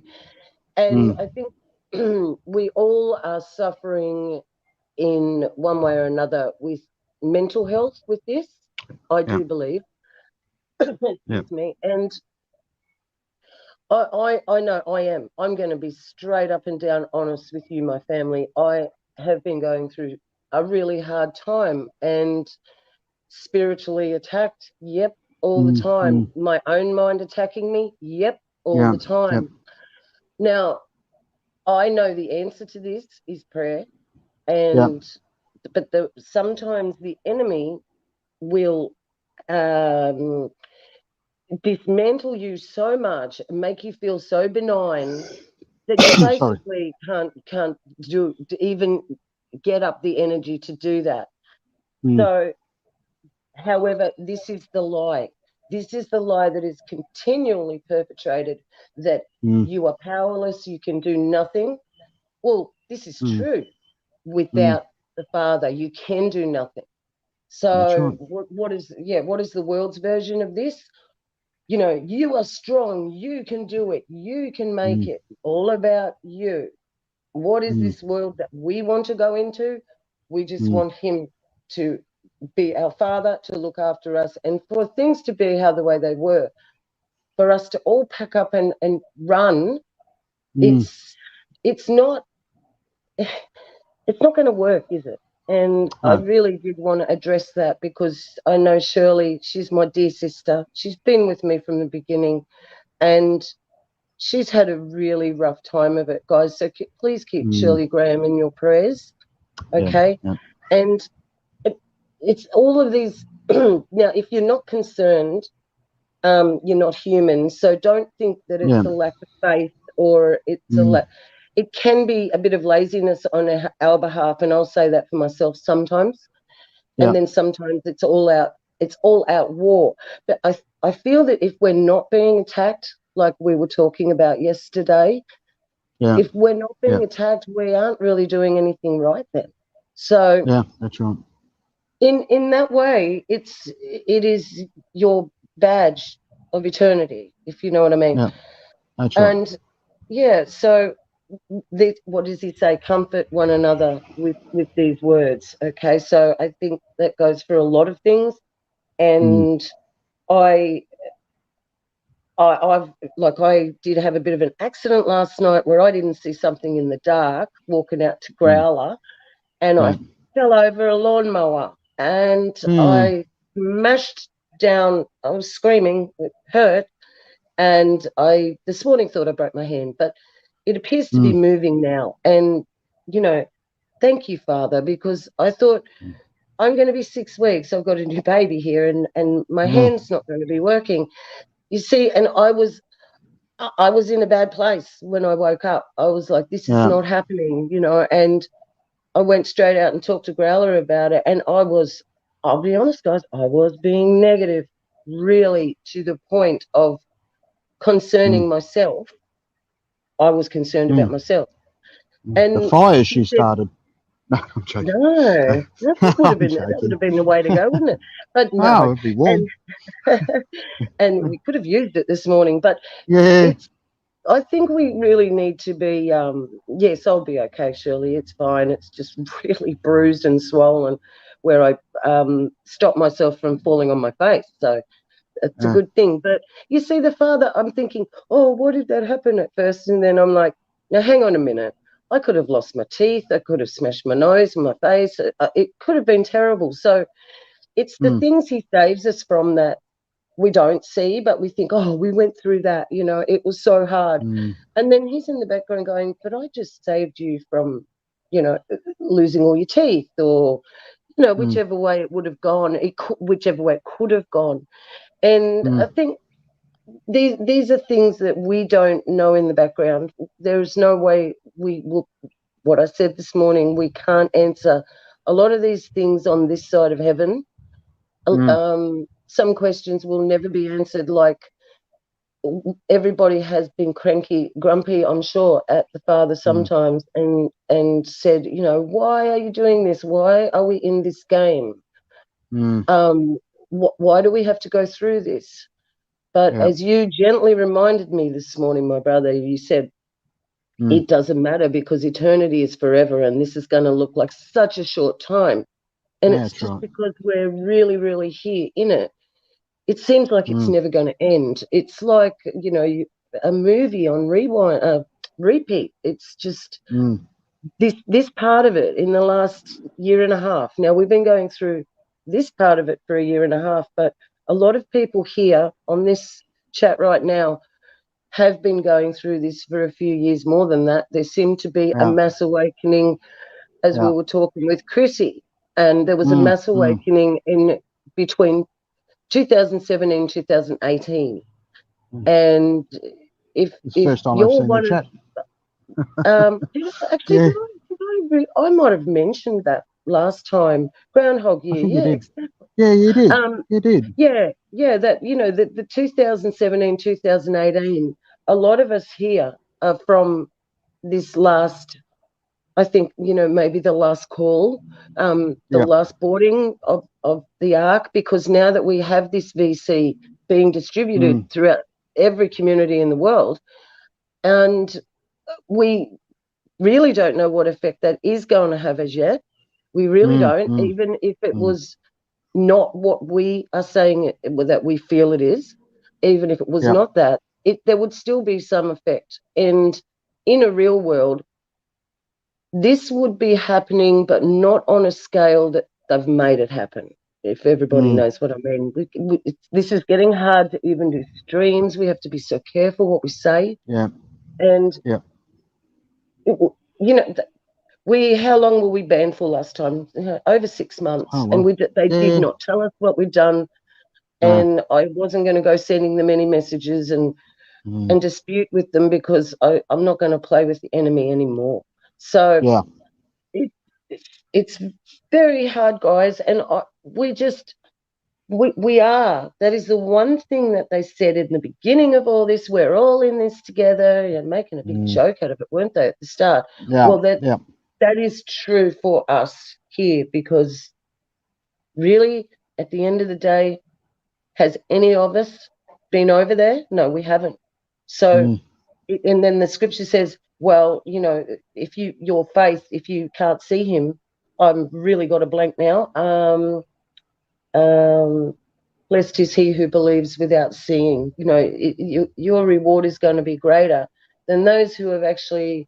And I think we all are suffering in one way or another with mental health with this. I do believe. Excuse me. And I know I am. I'm going to be straight up and down honest with you, my family. I have been going through a really hard time and spiritually attacked. Yep, all the time. My own mind attacking me. Yep, all the time. Now, I know the answer to this is prayer, but sometimes the enemy will dismantle you so much, make you feel so benign that you basically can't even get up the energy to do that. So, however, this is the lie. This is the lie that is continually perpetrated, that you are powerless, you can do nothing. Well, this is true. Without the Father, you can do nothing. So what is the world's version of this? You are strong, you can do it, you can make it, all about you. What is this world that we want to go into? We just want him to be our Father, to look after us, and for things to be how the way they were. For us to all pack up and run, it's not it's not going to work, is it? And I No. really did want to address that because I know Shirley, she's my dear sister. She's been with me from the beginning, and she's had a really rough time of it, guys. So please keep Mm. Shirley Graham in your prayers, Yeah. okay? Yeah. And it's all of these. Now, if you're not concerned, you're not human. So don't think that Yeah. it's a lack of faith or it's a Mm. lack. It can be a bit of laziness on our behalf, and I'll say that for myself sometimes. And Yeah. then sometimes it's all out. It's all out war. But I feel that if we're not being attacked, like we were talking about yesterday, Yeah. if we're not Yeah. being attacked, we aren't really doing anything right then. So Yeah. That's right. in that way, it is your badge of eternity, if you know what I mean. Yeah. That's right. And yeah, so what does he say? Comfort one another with these words. Okay, so I think that goes for a lot of things, Mm. and I. I've like I did have a bit of an accident last night where I didn't see something in the dark walking out to Mm. Growler, and I Right. fell over a lawnmower and Yeah. I smashed down. I was screaming, it hurt, and I this morning thought I broke my hand, but it appears to be Mm. moving now. And you know, thank you, Father, because I thought I'm going to be 6 weeks. I've got a new baby here, and my Yeah. hand's not going to be working. You see, and I was in a bad place when I woke up. I was like, this is Yeah. not happening, and I went straight out and talked to Growler about it. And I'll be honest, guys, I was being negative, really to the point of Mm. concerning myself. I was concerned about Mm. myself. The And fire he she said, started. No, I'm joking. no, that would have I'm been that would joking. have been the way to go, wouldn't it? But Oh, no. it'd be And warm. and we could have used it this morning, but Yeah. it's I think we really need to be, yes, I'll be okay, Shirley. It's fine. It's just really bruised and swollen where I stopped myself from falling on my face. So it's a Yeah. good thing. But you see, the father, I'm thinking, oh, what did that happen at first? And then I'm like, now hang on a minute. I could have lost my teeth. I could have smashed my nose, my face. It could have been terrible. So it's the Mm. things he saves us from that we don't see, but we think, oh, we went through that. It was so hard. Mm. And then he's in the background going, but I just saved you from, you know, losing all your teeth or, Mm. whichever way it would have gone, whichever way it could have gone. And I Mm. think these are things that we don't know in the background. There's no way we will, what I said this morning, we can't answer a lot of these things on this side of heaven. Mm. Some questions will never be answered, like everybody has been grumpy, I'm sure, at the father Mm. sometimes, and said, why are you doing this? Why are we in this game? Mm. Um, why do we have to go through this? But Yeah. as you gently reminded me this morning, my brother, you said Mm. it doesn't matter because eternity is forever, and this is going to look like such a short time. And Yeah, it's that's just right. because we're really, really here in it. It seems like it's Mm. never going to end. It's like, a movie on rewind, repeat. It's just Mm. this part of it in the last year and a half. Now, we've been going through this part of it for a year and a half, but a lot of people here on this chat right now have been going through this for a few years more than that. There seemed to be a Yeah. mass awakening, as we Yeah. were talking with Chrissy, and there was a Mm. mass Mm. awakening in between 2017 2018. Mm. And It's the if first time I've you're seen the one of chat. actually Yeah. I might have mentioned that last time, Groundhog I Year. think you Yeah, did. exactly. Yeah, you did. um You did. yeah, that the 2017 2018, a lot of us here are from this last, I think, maybe the last call, the Yeah. last boarding of the ark, because now that we have this VC being distributed Mm. throughout every community in the world, and we really don't know what effect that is going to have as yet. We really Mm. don't, Mm. even if it Mm. was not what we are saying that we feel it is, even if it was Yeah. not that, there would still be some effect. And in a real world, this would be happening, but not on a scale that they've made it happen. If everybody Mm. knows what I mean, this is getting hard to even do streams. We have to be so careful what we say, Yeah. and Yeah. you know, how long were we banned for last time? Over 6 months, Oh and well. they Yeah. did Yeah. not tell us what we'd done, No. and I wasn't going to go sending them any messages and Mm. dispute with them because I'm not going to play with the enemy anymore. So Yeah. it, it's very hard, guys, and we are. That is the one thing that they said in the beginning of all this. We're all in this together, and making a big Mm. joke out of it, weren't they, at the start? Yeah. Well, Yeah. that is true for us here, because really, at the end of the day, has any of us been over there? No, we haven't. So, Mm. and then the scripture says, well, if your faith, if you can't see him, I'm really got a blank now. Um, Blessed is he who believes without seeing. Your reward is going to be greater than those who have actually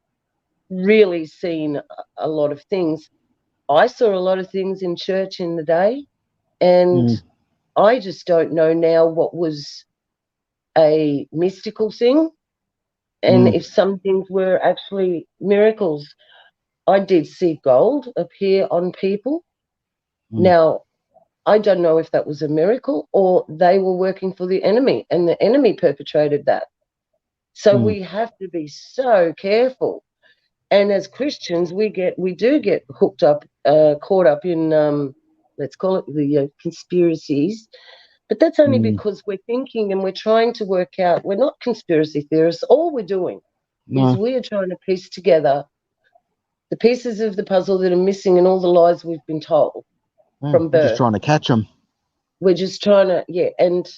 really seen a lot of things. I saw a lot of things in church in the day, and Mm. I just don't know now what was a mystical thing and Mm. if some things were actually miracles. I did see gold appear on people. Mm. Now, I don't know if that was a miracle or they were working for the enemy and the enemy perpetrated that. So Mm. we have to be so careful. And as Christians, we do get hooked up, caught up in, let's call it the conspiracies. But that's only Mm. because we're thinking and we're trying to work out. We're not conspiracy theorists. All we're doing is No. we're trying to piece together the pieces of the puzzle that are missing and all the lies we've been told Yeah. from We're just birth. trying to catch them. We're just trying to, yeah, and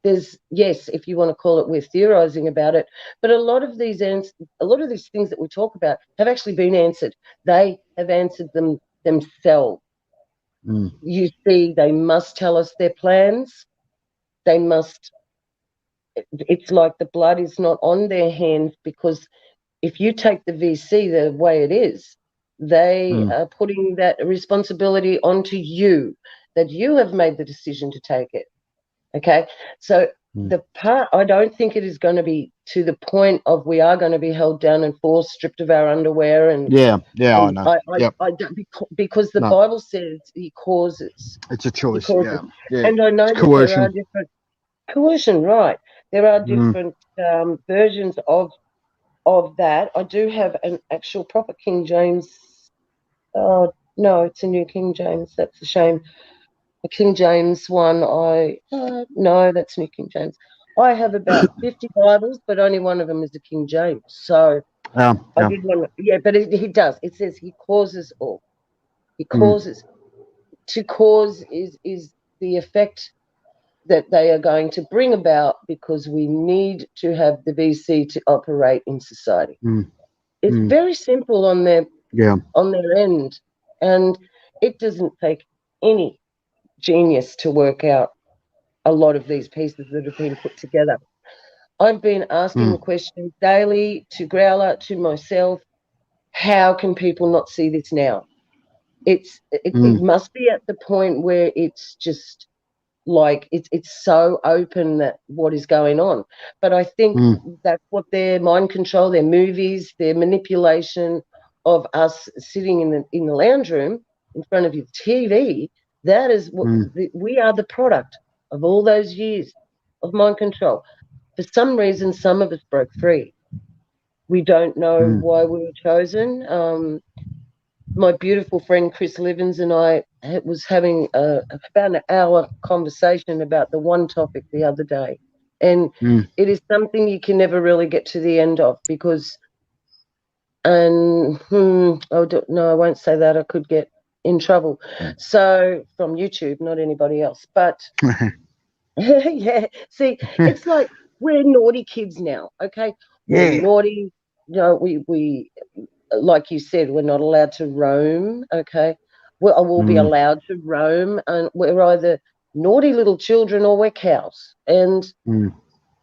there's, yes, if you want to call it, we're theorizing about it, but a lot of these things that we talk about have actually been answered. They have answered them themselves. Mm. You see, they must tell us their plans. They must. It's like the blood is not on their hands, because if you take the VC the way it is, they Mm. are putting that responsibility onto you, that you have made the decision to take it. Okay. So Mm. the part, I don't think it is going to be to the point of we are going to be held down and forced, stripped of our underwear. And, Yeah. Yeah. I and know. I, Yep. I don't, because the No. Bible says he causes, It's a he choice. causes. Yeah. Yeah. And I know It's that there are coercion. different coercion, right? There are Mm. different versions of that. I do have an actual proper King James. Oh, no, it's a New King James. That's a shame. The King James one, no, that's New King James. I have about 50 Bibles, but only one of them is the King James. So Yeah. I Yeah. did want to, yeah, but he does. It says he causes all. He Mm. causes. To cause is the effect that they are going to bring about, because we need to have the VC to operate in society. Mm. It's Mm. very simple on Yeah. their end, and it doesn't take any genius to work out a lot of these pieces that have been put together. I've been asking the Mm. question daily to Growler, to myself, how can people not see this now? It Mm. must be at the point where it's just like it's so open that what is going on. But I think Mm. that's what their mind control, their movies, their manipulation of us sitting in the lounge room in front of your TV, that is what Mm. we are, the product of all those years of mind control. For some reason, some of us broke free. We don't know Mm. why we were chosen. My beautiful friend Chris Livens and I was having about an hour conversation about the one topic the other day, and Mm. it is something you can never really get to the end of, because, and no, I won't say that. I could get in trouble. So from YouTube, not anybody else, but yeah. See, it's like we're naughty kids now. Okay, we're Yeah. naughty. We like you said, we're not allowed to roam. Okay, we'll be Mm. allowed to roam, and we're either naughty little children or we're cows. And Mm.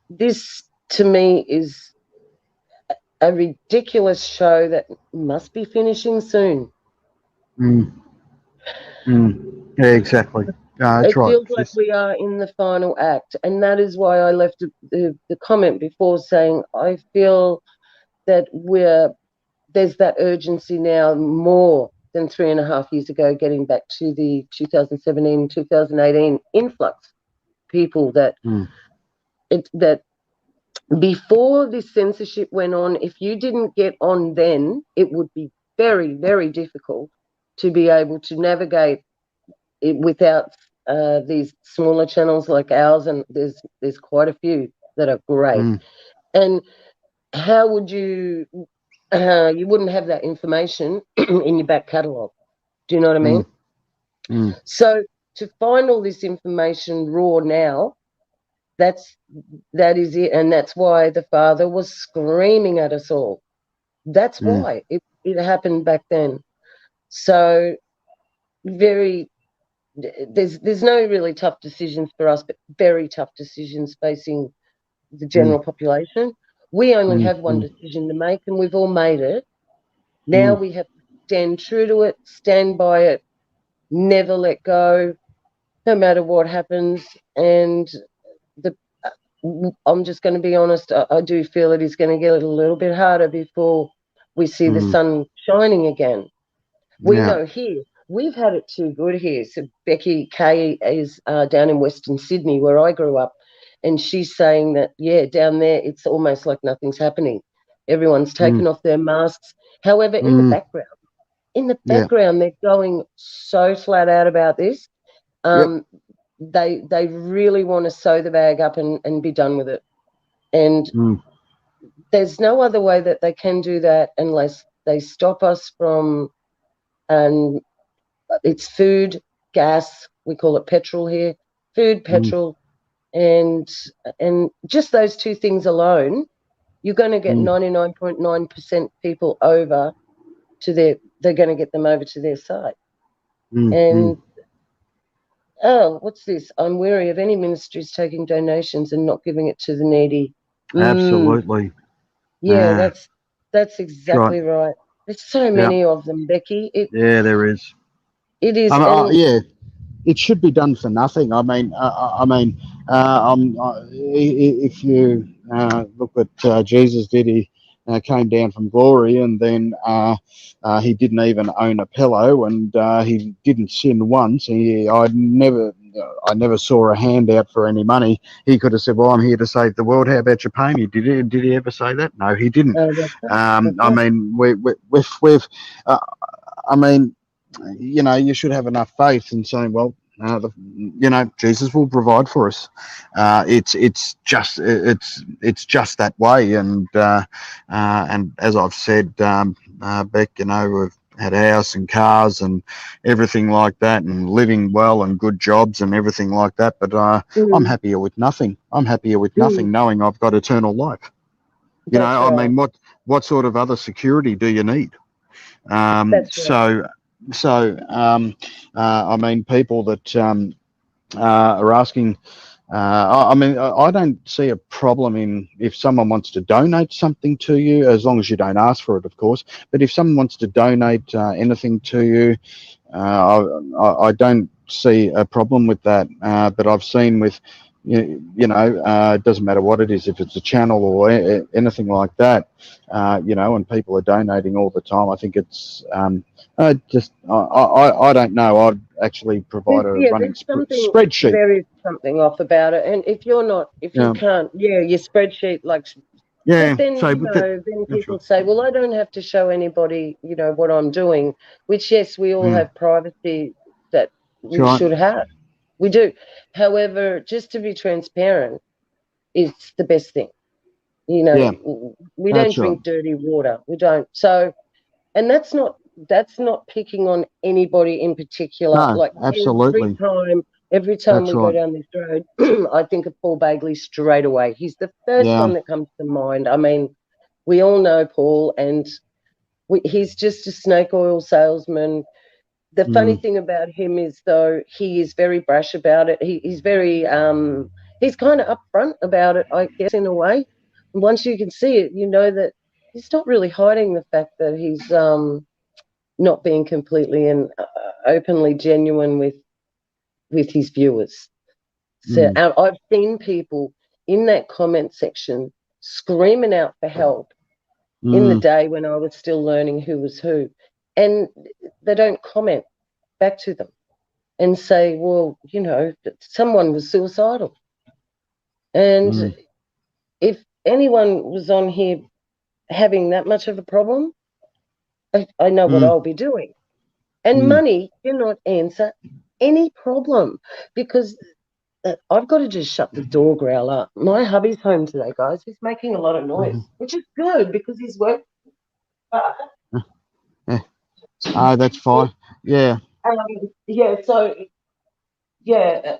this, to me, is a ridiculous show that must be finishing soon. Mm. Mm. Yeah, exactly. That's It right. feels like we are in the final act, and that is why I left the comment before saying I feel that there's that urgency now more than 3.5 years ago, getting back to the 2017, 2018 influx people Mm. that before this censorship went on, if you didn't get on then, it would be very, very difficult to be able to navigate it without these smaller channels like ours, and there's quite a few that are great. Mm. And how would you wouldn't have that information in your back catalogue? Do you know what I mean? Mm. Mm. So to find all this information raw now, that's that is it, and that's why the father was screaming at us all. That's Mm. why it happened back then. So very there's no really tough decisions for us, but very tough decisions facing the Mm. general population. We only Mm. have one Mm. decision to make, and we've all made it. Now Mm. we have to stand true to it, stand by it, never let go, no matter what happens. And the I'm just going to be honest, I do feel it is going to get a little bit harder before we see the Mm. sun shining again. We Yeah. know here, we've had it too good here. So Becky Kay is down in Western Sydney, where I grew up, and she's saying that, yeah, down there, it's almost like nothing's happening. Everyone's Mm. taken off their masks. However, Mm. in the Yeah. background, they're going so flat out about this. Yep. Um, they really want to sew the bag up and be done with it. And Mm. there's no other way that they can do that unless they stop us from, and it's food, gas, we call it petrol here, food, Mm. petrol, and and just those two things alone, you're going to get Mm. 99.9% people over to they're going to get them over to their side. Mm. Mm. And oh, what's this? I'm wary of any ministries taking donations and not giving it to the needy. Mm, Absolutely. yeah, Ah, that's that's right. exactly right. There's so Yeah. many of them, Becky. Yeah, there is. It is, and Yeah, it should be done for nothing. If you look at Jesus, did he came down from glory, and then he didn't even own a pillow, and he didn't sin once. I never saw a handout for any money. He could have said, "Well, I'm here to save the world. How about you pay me?" Did he ever say that? No, he didn't. that's right. That's I right. mean, we've uh, I mean, you should have enough faith in saying, well, Jesus will provide for us. It's just that way, and as I've said, Beck, we've had a house and cars and everything like that, and living well and good jobs and everything like that. But I'm Mm, happier with nothing. I'm happier with mm, nothing, knowing I've got eternal life. that's I right. mean, what sort of other security do you need? Um, That's right. so, I mean, people that are asking. I don't see a problem in if someone wants to donate something to you, as long as you don't ask for it, of course. But if someone wants to donate anything to you, I don't see a problem with that. But I've seen with, it doesn't matter what it is, if it's a channel or anything like that, and people are donating all the time. I think it's I don't know. I'd actually provide a running There's something, spreadsheet. there is something off about it. And if you Yeah, can't, yeah, your spreadsheet, like, but yeah. then, So, but then that's people right. say, well, I don't have to show anybody, what I'm doing, which, yes, we all Mm, have privacy that that's we right. should have. We do. However, just to be transparent is the best thing. Yeah, We don't that's right. drink dirty water. We don't. So, and that's not picking on anybody in particular. No, Like every absolutely. time, every time That's we go right. down this road, I think of Paul Bagley straight away. He's the first Yeah. one that comes to mind. I mean, we all know Paul, and he's just a snake oil salesman. The funny Mm, thing about him is, though, he is very brash about it. He's very he's kind of upfront about it, I guess, in a way. And once you can see it, you know that he's not really hiding the fact that he's not being completely and openly genuine with his viewers. So I've seen people in that comment section screaming out for help in the day when I was still learning who was who, and they don't comment back to them and say, well, you know, someone was suicidal. And if anyone was on here having that much of a problem, I know what I'll be doing. And money cannot answer any problem, because I've got to just shut the door, Growler. My hubby's home today, guys. He's making a lot of noise, which is good because he's working. Yeah. Oh, that's fine. Yeah. So, yeah,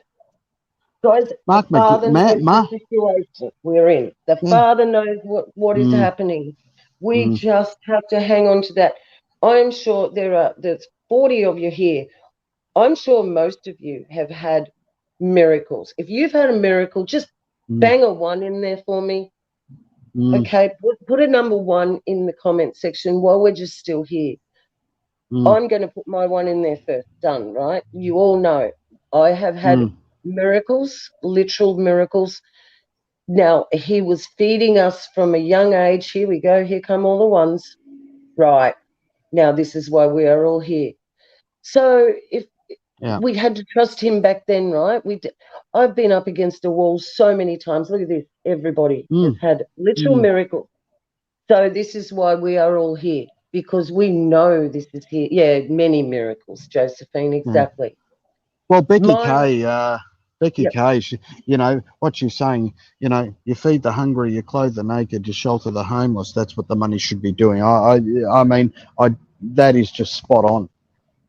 guys, the Mark, Father knows the Mark. situation we're in. The Yeah. Father knows what is happening. We just have to hang on to that. I'm sure there's 40 of you here. I'm sure most of you have had miracles. If you've had a miracle, just bang a 1 in there for me. Okay, put a number 1 in the comment section while we're just still here. I'm going to put my 1 in there first. Done, right? You all know I have had miracles, literal miracles. Now, he was feeding us from a young age. Here we go. Here come all the ones. Right. Now, this is why we are all here. So if we had to trust him back then, right? I've been up against a wall so many times. Look at this. Everybody has had literal miracles. So this is why we are all here, because we know this is here. Yeah, many miracles, Josephine, exactly. Well, Becky Kay, you know, what she's saying, you know, you feed the hungry, you clothe the naked, you shelter the homeless. That's what the money should be doing. I mean, that is just spot on.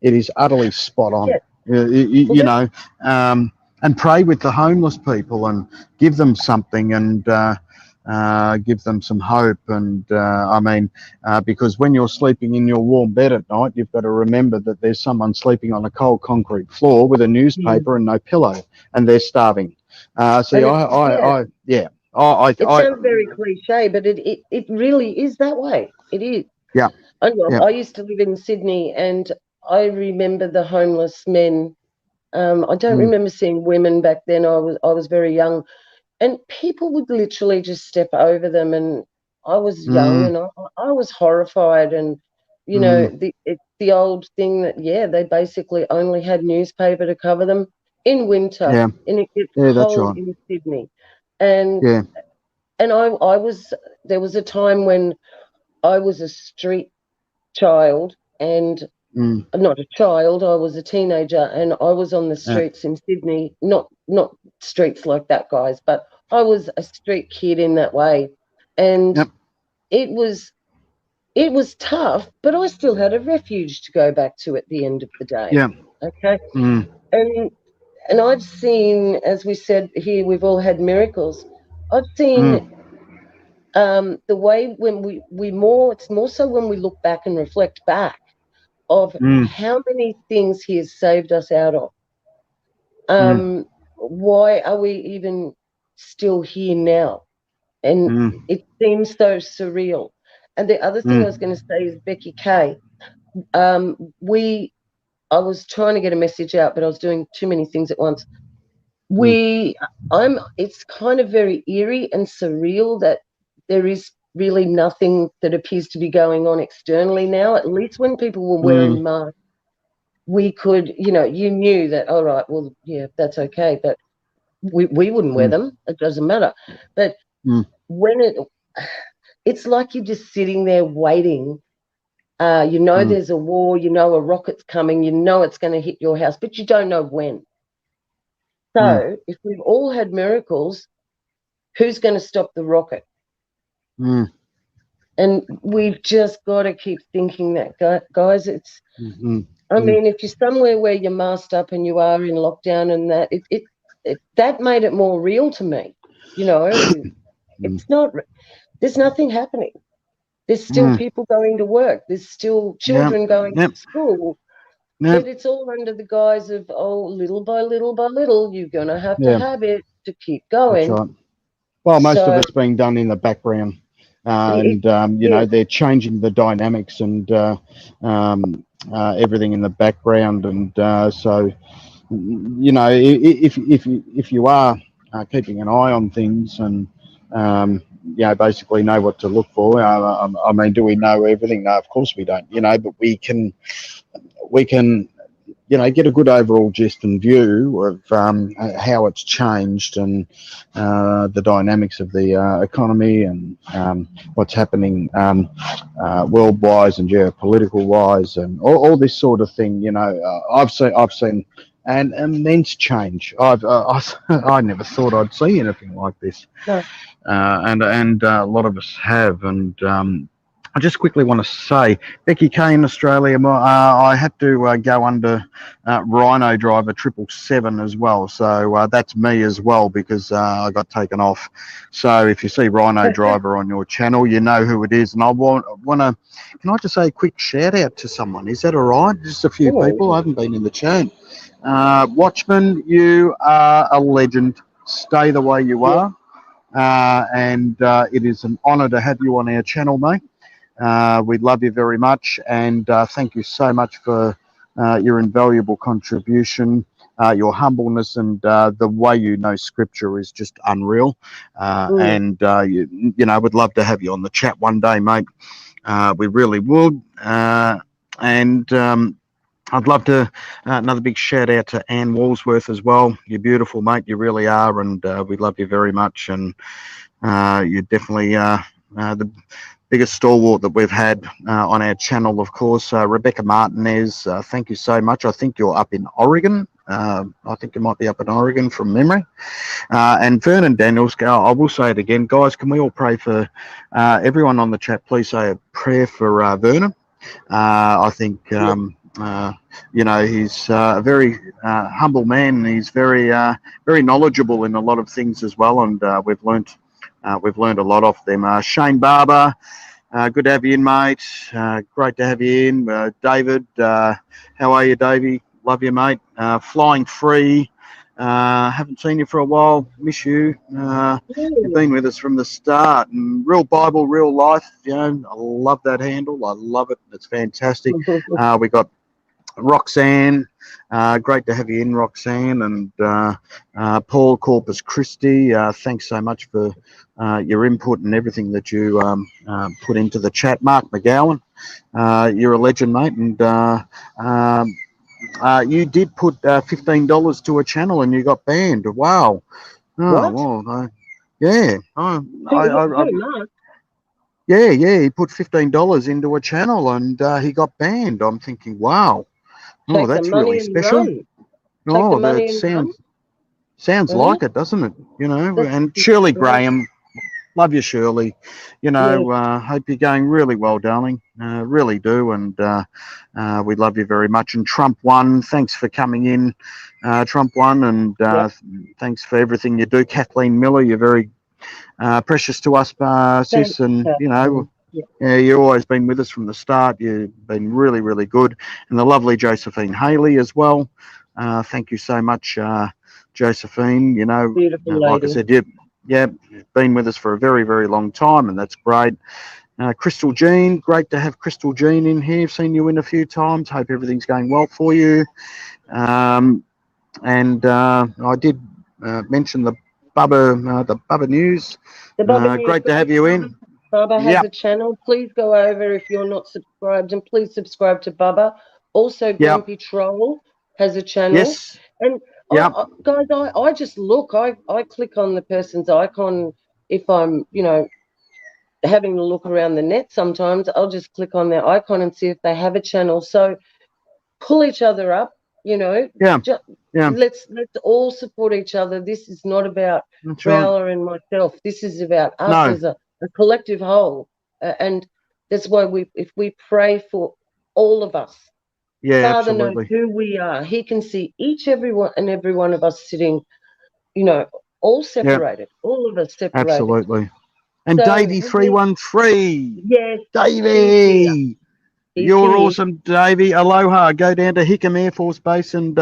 It is utterly spot on. You know, and pray with the homeless people and give them something and give them some hope. And I mean, because when you're sleeping in your warm bed at night, you've got to remember that there's someone sleeping on a cold concrete floor with a newspaper and no pillow, and they're starving. It sounds very cliche, but it really is that way. It is. Yeah. I used to live in Sydney, and I remember the homeless men. I don't remember seeing women back then. I was very young, and people would literally just step over them. And I was young, and I was horrified. And you know, the old thing that they basically only had newspaper to cover them in winter, and it gets that's cold right. in Sydney. And I was there was a time when I was a street child, and not a child, I was a teenager, and I was on the streets in Sydney, not streets like that, guys, but I was a street kid in that way. And it was tough, but I still had a refuge to go back to at the end of the day. Okay. And I've seen, as we said here, we've all had miracles. I've seen the way when it's more so when we look back and reflect back of how many things he has saved us out of. Why are we even still here now? And it seems so surreal. And the other thing I was going to say is Becky Kay. I was trying to get a message out, but I was doing too many things at once. It's kind of very eerie and surreal that there is really nothing that appears to be going on externally now. At least when people were wearing masks, we could, you knew that, all right, well, yeah, that's okay, but we wouldn't wear them. It doesn't matter. But when it's like you're just sitting there waiting. There's a war, a rocket's coming, it's going to hit your house, but you don't know when. So if we've all had miracles, who's going to stop the rocket? And we've just got to keep thinking that, guys. It's, I mean, if you're somewhere where you're masked up and you are in lockdown and that, that made it more real to me. It's not, there's nothing happening. There's still people going to work. There's still children going to school. But it's all under the guise of, little by little by little, you're going to have it to keep going. That's right. Well, most of it's being done in the background. and you know, they're changing the dynamics and everything in the background, and so you know, if you are keeping an eye on things and you know, basically know what to look for. I mean, do we know everything? No, of course we don't. You know, but we can you know, get a good overall gist and view of how it's changed and the dynamics of the economy and what's happening world-wise and geopolitical-wise and all this sort of thing. You know, I've seen an immense change. I never thought I'd see anything like this, No. and a lot of us have. And I just quickly want to say, Becky K in Australia, I had to go under Rhino Driver 777 as well. So that's me as well, because I got taken off. So if you see Rhino Driver on your channel, you know who it is. And I want to, can I just say a quick shout out to someone? Is that all right? Just a few people. I haven't been in the chat. Watchman, you are a legend. Stay the way you are. And it is an honour to have you on our channel, mate. We love you very much, and thank you so much for your invaluable contribution, your humbleness, and the way you know Scripture is just unreal. And you know, would love to have you on the chat one day, mate. We really would. And I'd love to another big shout out to Anne Walsworth as well. You're beautiful, mate. You really are, and we love you very much. And you're definitely the biggest stalwart that we've had on our channel, of course. Rebecca Martinez, thank you so much. I think you're up in Oregon. I think you might be up in Oregon from memory. And Vernon Daniels, I will say it again, guys, can we all pray for everyone on the chat? Please say a prayer for Vernon. I think you know, he's a very humble man, and he's very very knowledgeable in a lot of things as well, and we've learned a lot off them. Shane Barber, good to have you in, mate. Great to have you in. David, how are you, Davey? Love you, mate. Flying Free, haven't seen you for a while. Miss you. You've been with us from the start. And Real Bible, Real Life, you know, I love that handle. I love it. It's fantastic. We got Roxanne, great to have you in, Roxanne, and Paul Corpus Christi. Thanks so much for your input and everything that you put into the chat. Mark McGowan, you're a legend, mate, and you did put $15 to a channel and you got banned. Wow. Oh, well, yeah. Yeah, he put $15 into a channel and he got banned. I'm thinking, wow. Oh, that's really special. Oh, that sounds like it, doesn't it? You know, and Shirley Graham, love you, Shirley. You know, hope you're going really well, darling. Really do, and we love you very much. And Trump One, thanks for coming in, Trump One, and thanks for everything you do. Kathleen Miller, you're very precious to us, sis, and you know. Yeah, you've always been with us from the start. You've been really, really good. And the lovely Josephine Haley as well. Thank you so much, Josephine. You know, like I said, you've been with us for a very, very long time, and that's great. Crystal Jean, great to have Crystal Jean in here. Seen you in a few times. Hope everything's going well for you. And I did mention the Bubba News. Great to have you in. Bubba has a channel. Please go over if you're not subscribed, and please subscribe to Bubba. Also, Grumpy Troll has a channel. Yes. And guys, I just look. I click on the person's icon if I'm, you know, having a look around the net. Sometimes I'll just click on their icon and see if they have a channel. So pull each other up. You know. Let's all support each other. This is not about Growler and myself. This is about us as a collective whole, and that's why if we pray for all of us, Father knows who we are. He can see every one of us sitting, you know, all separated, all of us separated. Absolutely. And so, Davey 313. Yes, Davey. You're awesome, Davey. Aloha. Go down to Hickam Air Force Base and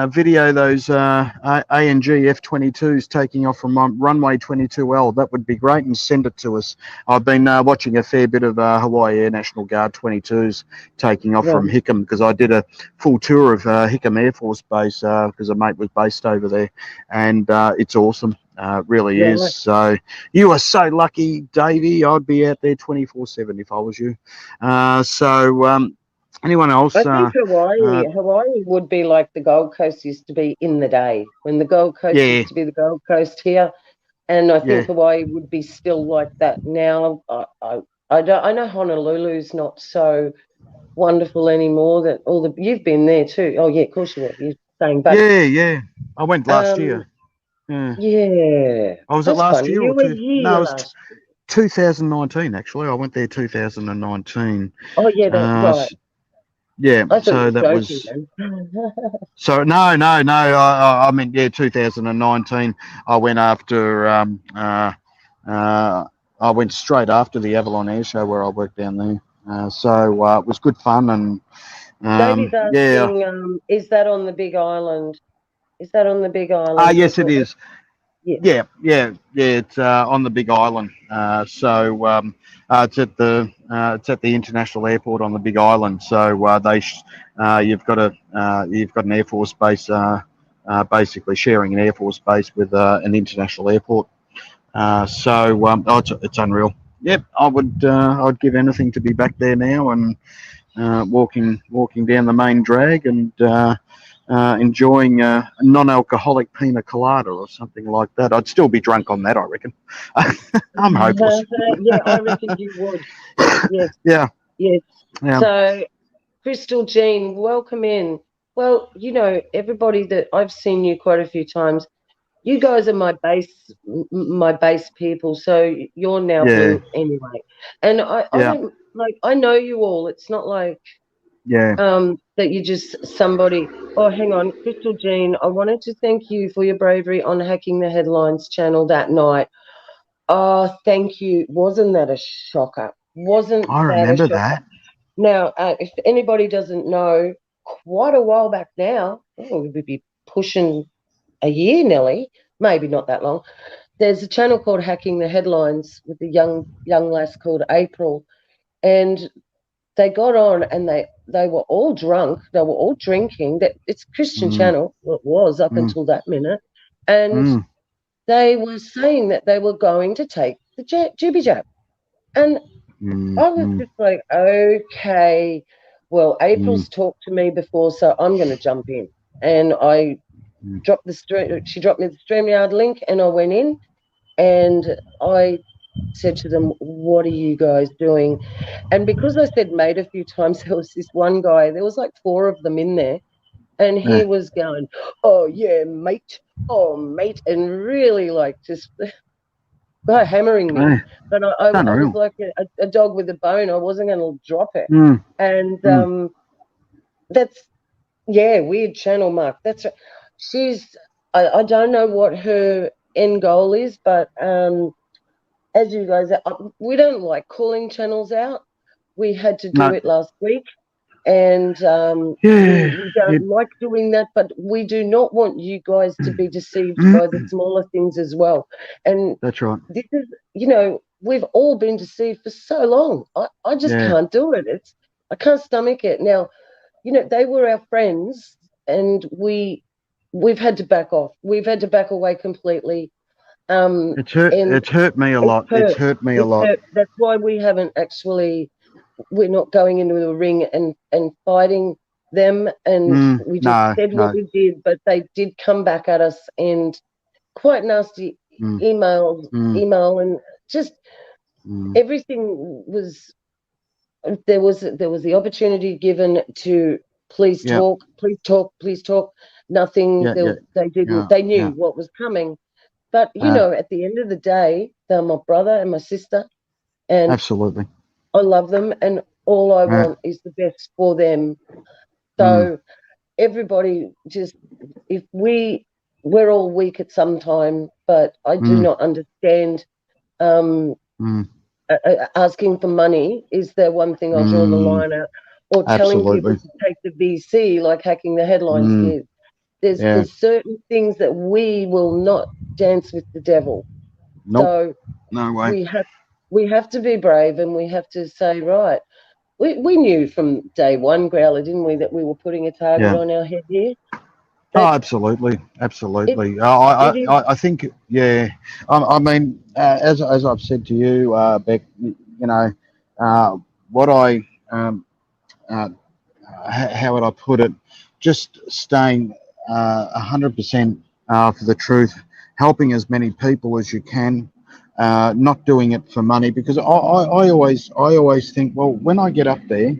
video those ANG F-22s taking off from runway 22L. That would be great, and send it to us. I've been watching a fair bit of Hawaii Air National Guard 22s taking off from Hickam, because I did a full tour of Hickam Air Force Base because a mate was based over there, and it's awesome. Really is. So you are so lucky, Davey. I'd be out there 24/7 if I was you. Anyone else? I think Hawaii would be like the Gold Coast used to be in the day, when the Gold Coast used to be the Gold Coast here, and I think Hawaii would be still like that now. I know Honolulu's not so wonderful anymore. That you've been there too. Oh yeah, of course you were. You're saying, but yeah. I went last year. Yeah. I was it last year you or were two? here No, it was last 2019 actually. I went there 2019. Oh yeah, right. Yeah, I thought so you were that joking was. then. So no. I mean, 2019. I went after. I went straight after the Avalon Air Show where I worked down there. It was good fun, and Davy's asking, is that on the Big Island? Is that on the Big Island? Yes, it is. Yeah. Yeah. It's on the Big Island. It's at the international airport on the Big Island. So you've got an Air Force base, basically sharing an Air Force base with an international airport. It's unreal. Yep, I'd give anything to be back there now and walking down the main drag and enjoying a non-alcoholic pina colada or something like that. I'd still be drunk on that, I reckon. I'm hopeless. Yeah, I reckon you would. Yes. Yeah. Yes. Yeah. So, Crystal Jean, welcome in. Well, everybody that I've seen you quite a few times. You guys are my base people, so you're now in anyway. And I don't I know you all. It's not like that you're just somebody. Oh, hang on, Crystal Jean, I wanted to thank you for your bravery on Hacking the Headlines channel that night. Oh, thank you. Wasn't that a shocker? I remember that. Now, if anybody doesn't know, quite a while back now, we'd be pushing a year nearly, maybe not that long. There's a channel called Hacking the Headlines with a young lass called April, and they got on and they were all drunk. They were all drinking. That it's a Christian channel. Well, it was up until that minute, and they were saying that they were going to take the jibby jab, and I was just like, okay, well, April's talked to me before, so I'm going to jump in, and I. She dropped me the StreamYard link, and I went in and I said to them, what are you guys doing? And because I said mate a few times, there was this one guy, there was like 4 of them in there, and he was going, oh yeah, mate, and really like just hammering me. But I was like a dog with a bone. I wasn't going to drop it. And that's, weird channel, Mark. That's right. I don't know what her end goal is, but as you guys, we don't like calling channels out. We had to do it last week, and we don't like doing that, but we do not want you guys to be deceived by the smaller things as well. And that's right. This is, we've all been deceived for so long. I just can't do it. I can't stomach it. Now, they were our friends, and we've had to back off. We've had to back away completely. It's hurt me a lot. It's hurt me a lot. That's why we haven't actually. We're not going into the ring and fighting them. And we just said what we did, but they did come back at us and quite nasty email, and just everything was. There was the opportunity given to please talk. Nothing. They didn't. They knew what was coming. But at the end of the day, they're my brother and my sister, and absolutely, I love them, and all I want is the best for them. So everybody, just we're all weak at some time, but I do not understand. Asking for money is the one thing I'll draw the line at, or telling people to take the VC like Hacking the Headlines did. There's certain things that we will not dance with the devil. Nope. So No way. we have to be brave, and we have to say, right, we knew from day one, Growler, didn't we, that we were putting a target Yeah. on our head here. Oh, But absolutely, absolutely. it is, I think, yeah. I mean, as I've said to you, Beck, you know, what I, uh, how would I put it? Just staying 100% for the truth, helping as many people as you can, not doing it for money. Because I always think, well, when I get up there.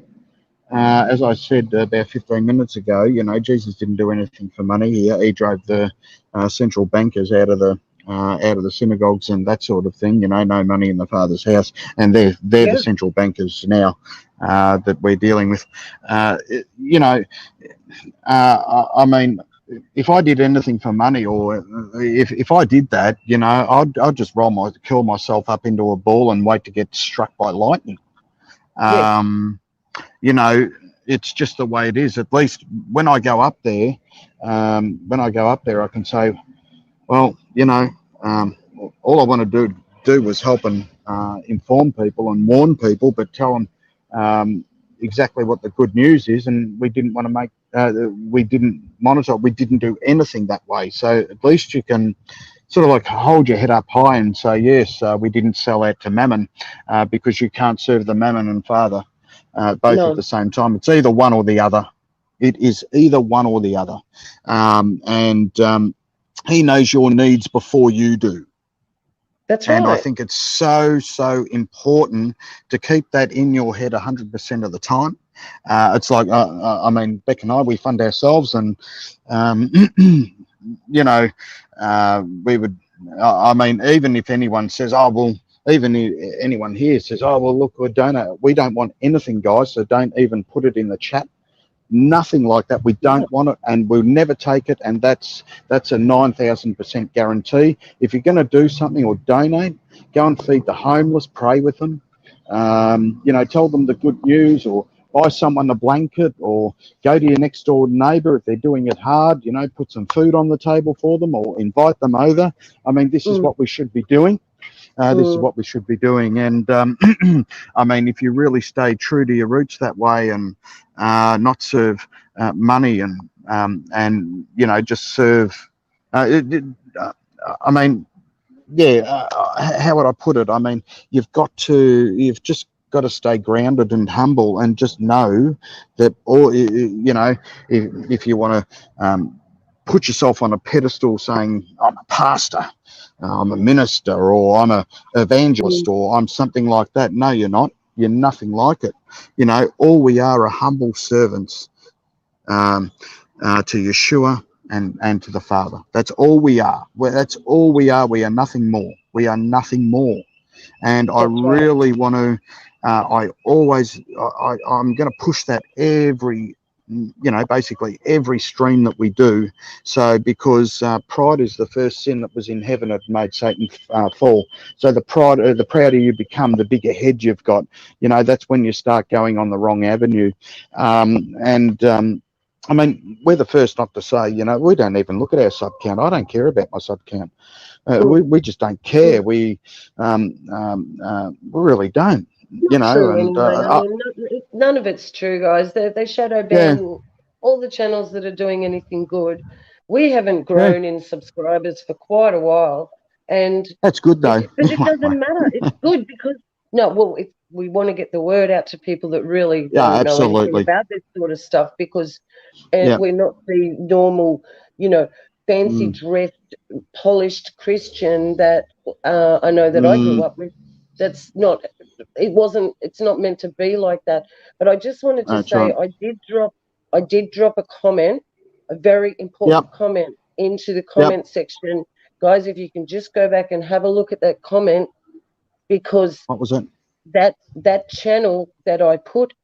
As I said about 15 minutes ago, Jesus didn't do anything for money. He drove the central bankers out of the synagogues and that sort of thing. No money in the Father's house, and they're the yeah, central bankers now that we're dealing with. I mean, if I did anything for money, or if I did that, I'd just curl myself up into a ball and wait to get struck by lightning. yes, Um, you know, it's just the way it is. At least when I go up there, I can say, well, all I want to do was help and inform people and warn people, but tell them exactly what the good news is. And we didn't want to we didn't monitor, we didn't do anything that way. So at least you can sort of like hold your head up high and say, yes, we didn't sell out to Mammon, because you can't serve the Mammon and Father both at no, the same time. It's either one or the other. It is either one or the other. And he knows your needs before you do. that's And I right. think it's so important to keep that in your head 100% of the time. It's like, I mean, Beck and I, we fund ourselves, and, we would, I mean, even if anyone says, oh, well, even if anyone here says, oh, well, look, we don't want anything, guys, so don't even put it in the chat. Nothing like that. We No, don't want it, and we'll never take it. And that's a 9,000% guarantee. If you're going to do something or donate, go and feed the homeless, pray with them, tell them the good news, or buy someone a blanket, or go to your next door neighbour if they're doing it hard. Put some food on the table for them, or invite them over. I mean, this is mm, what we should be doing. This is mm, what we should be doing. And I mean, if you really stay true to your roots that way, and not serve money, and just serve. I mean, yeah. How would I put it? I mean, you've just got to stay grounded and humble, and just know that, or if you want to put yourself on a pedestal, saying I'm a pastor, I'm a minister, or I'm a mm, evangelist, or I'm something like that. No, you're not. You're nothing like it. All we are humble servants to Yeshua and to the Father. That's all we are. That's all we are. We are nothing more. We are nothing more. And I that's right. really want to. I'm going to push that basically every stream that we do. So, because pride is the first sin that was in heaven, it made Satan fall. So the prouder you become, the bigger head you've got. That's when you start going on the wrong avenue. I mean, we're the first not to say, we don't even look at our sub count. I don't care about my sub count. Mm, We just don't care. mm. We really don't. Not true And anyway. I mean, none of it's true, guys. They shadow yeah, ban all the channels that are doing anything good. We haven't yeah, grown in subscribers for quite a while, and that's good though. but it doesn't matter. It's good because no, well, we want to get the word out to people that really Yeah, don't know anything absolutely. about this sort of stuff, because Yeah. we're not the normal, fancy Mm, dressed, polished Christian that I know that I grew mm, up with. It's not meant to be like that. But I just wanted to that's say right. I did drop a comment, a very important Yep. comment, into the Yep. comment section. Guys, if you can just go back and have a look at that comment, because What was it? that channel that I put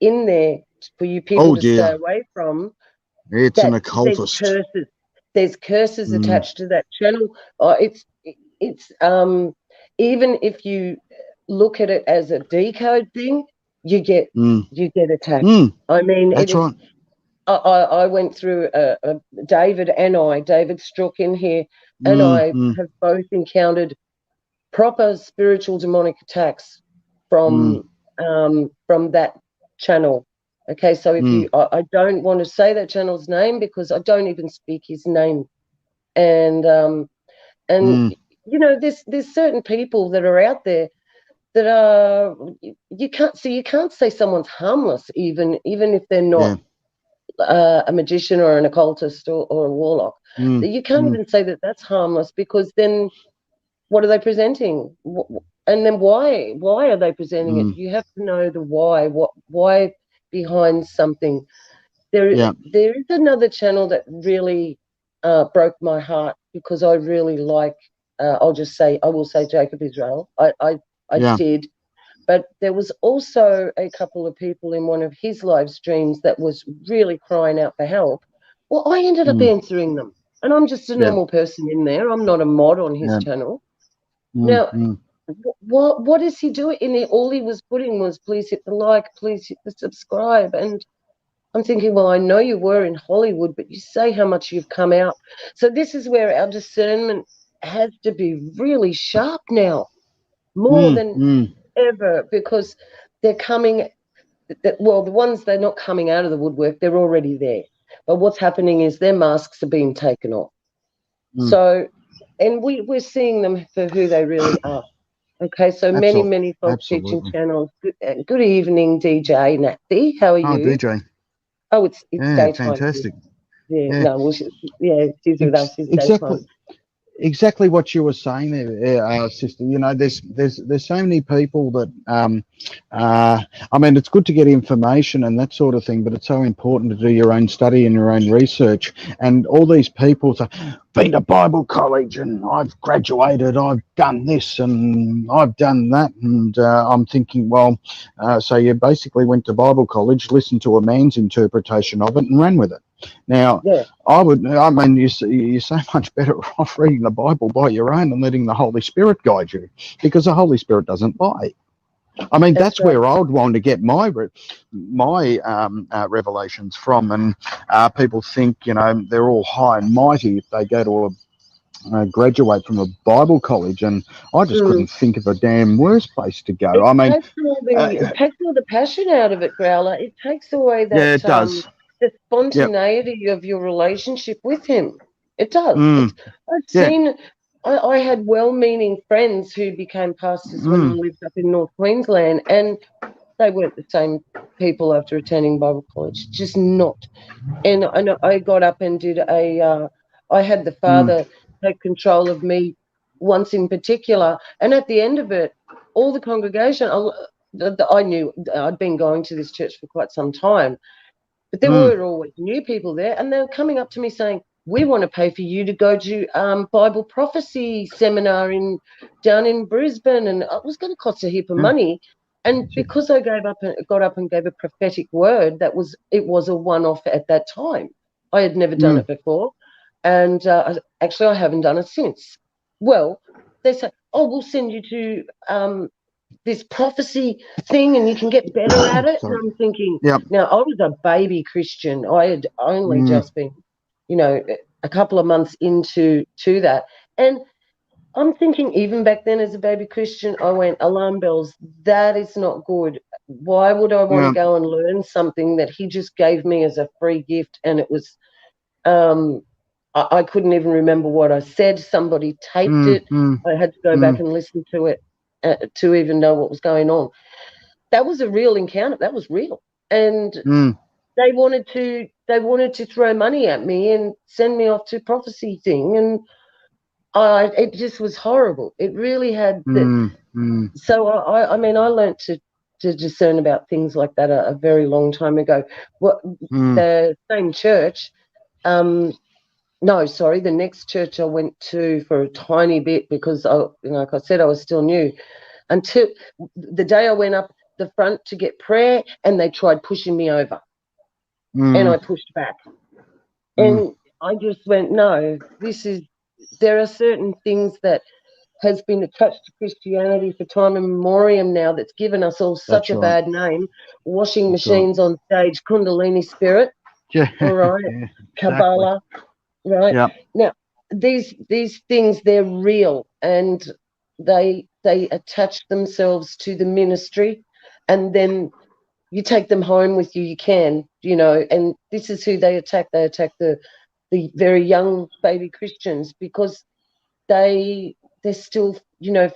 in there for you people Oh to stay dear. away from, It's an that there's occultist. curses. There's curses Mm, attached to that channel. It's even if you look at it as a decode thing, you get mm, you get attacked. mm, I mean, it that's is. right. I went through David Strzok in here, and mm, I mm, have both encountered proper spiritual demonic attacks mm, from that channel. Okay, so if mm, I don't want to say that channel's name because I don't even speak his name, and mm, there's certain people that are out there that are you can't say someone's harmless even if they're not yeah. a magician or an occultist or a warlock. Mm, You can't mm, even say that that's harmless because then what are they presenting? And then why are they presenting it? mm, You have to know the why behind something. yeah. There is another channel that really broke my heart because I really like. I will say Jacob Israel. I Yeah. did, but there was also a couple of people in one of his live streams that was really crying out for help. Well, I ended up Mm, answering them, and I'm just a yeah. normal person in there. I'm not a mod on his Yeah. channel. Mm, Now, mm, what is he doing in there? All he was putting was, please hit the like, please hit the subscribe. And I'm thinking, well, I know you were in Hollywood, but you say how much you've come out. So this is where our discernment has to be really sharp now, more mm, than mm. ever, because they're coming, well, the ones they're not coming out of the woodwork, they're already there. But what's happening is their masks are being taken off. Mm. So, and we're seeing them for who they really are. Okay, so many, Absolutely. many false teaching Absolutely. channels. Good evening, DJ Nathy. How are Oh, you? DJ. Oh, it's Yeah, daytime. fantastic. Yeah, Yeah. no, well, yeah, she's with us. It's Exactly. daytime. Exactly what you were saying there, sister. You know, there's so many people that I mean, it's good to get information and that sort of thing, but it's so important to do your own study and your own research. And all these people say, been to Bible college and I've graduated, I've done this and I've done that, and I'm thinking, well, so you basically went to Bible college, listened to a man's interpretation of it, and ran with it. Now, Yeah, I mean, you're so much better off reading the Bible by your own and letting the Holy Spirit guide you, because the Holy Spirit doesn't lie. I mean, that's that's right. where I would want to get my revelations from. And people think, you know, they're all high and mighty if they go to graduate from a Bible college, and I just Mm. couldn't think of a damn worse place to go. I mean, It takes all the passion out of it, Growler. It takes away yeah, that it does. the Yep. spontaneity of your relationship with him. It does. Mm, It's I've yeah. seen. I had well-meaning friends who became pastors when I Mm, lived up in North Queensland, and they weren't the same people after attending Bible college. Just not. And I got up and did I had the mm, Father take control of me once in particular, and at the end of it, all the congregation, I knew I'd been going to this church for quite some time, but there mm. were always new people there, and they were coming up to me saying, "We want to pay for you to go to Bible prophecy seminar in down in Brisbane," and it was going to cost a heap of Yeah. money. And because I got up and gave a prophetic word, it was a one-off at that time. I had never done Mm, it before, and actually I haven't done it since. Well, they say, "Oh, we'll send you to this prophecy thing and you can get better at it." And sorry. I'm thinking, Yep. now I was a baby Christian. I had only Mm, just been, a couple of months into that. And I'm thinking, even back then as a baby Christian, I went, alarm bells, that is not good. Why would I want to yeah. go and learn something that he just gave me as a free gift? And it was, um, I couldn't even remember what I said. Somebody taped Mm, it. mm, I had to go back mm, and listen to it to even know what was going on. That was a real encounter. That was real. And mm. they wanted to throw money at me and send me off to prophecy thing. And it just was horrible. It really had that. Mm, mm, So I mean, I learned to discern about things like that a very long time ago. What mm. the same church, no, sorry, the next church I went to for a tiny bit because like I said, I was still new until the day I went up the front to get prayer, and they tried pushing me over, and Mm, I pushed back, mm. and I just went, no, there are certain things that has been attached to Christianity for time immemorial now that's given us all such That's a right. bad name. Washing That's right. machines on stage, Kundalini spirit. Yeah. all right, Yeah. Exactly. Kabbalah, right? Yeah. Now, these things, they're real, and they attach themselves to the ministry, and then you take them home with you. You can, and this is who they attack. They attack the very young baby Christians because they're still,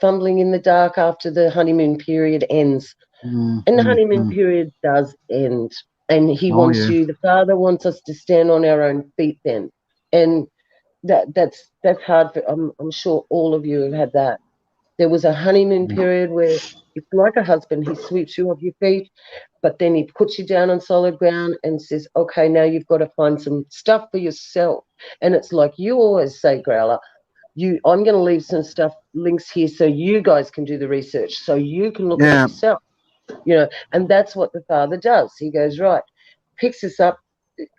fumbling in the dark after the honeymoon period ends. Mm, And the mm, honeymoon mm. period does end. And Oh yeah. the father wants us to stand on our own feet then. And that's hard for, I'm sure all of you have had that. There was a honeymoon Yeah. period where it's like a husband, he sweeps you off your feet, but then he puts you down on solid ground and says, okay, now you've got to find some stuff for yourself. And it's like you always say, Growler, I'm going to leave some stuff, links here, so you guys can do the research, so you can look at it Yeah. yourself, and that's what the father does. He goes, right, picks us up,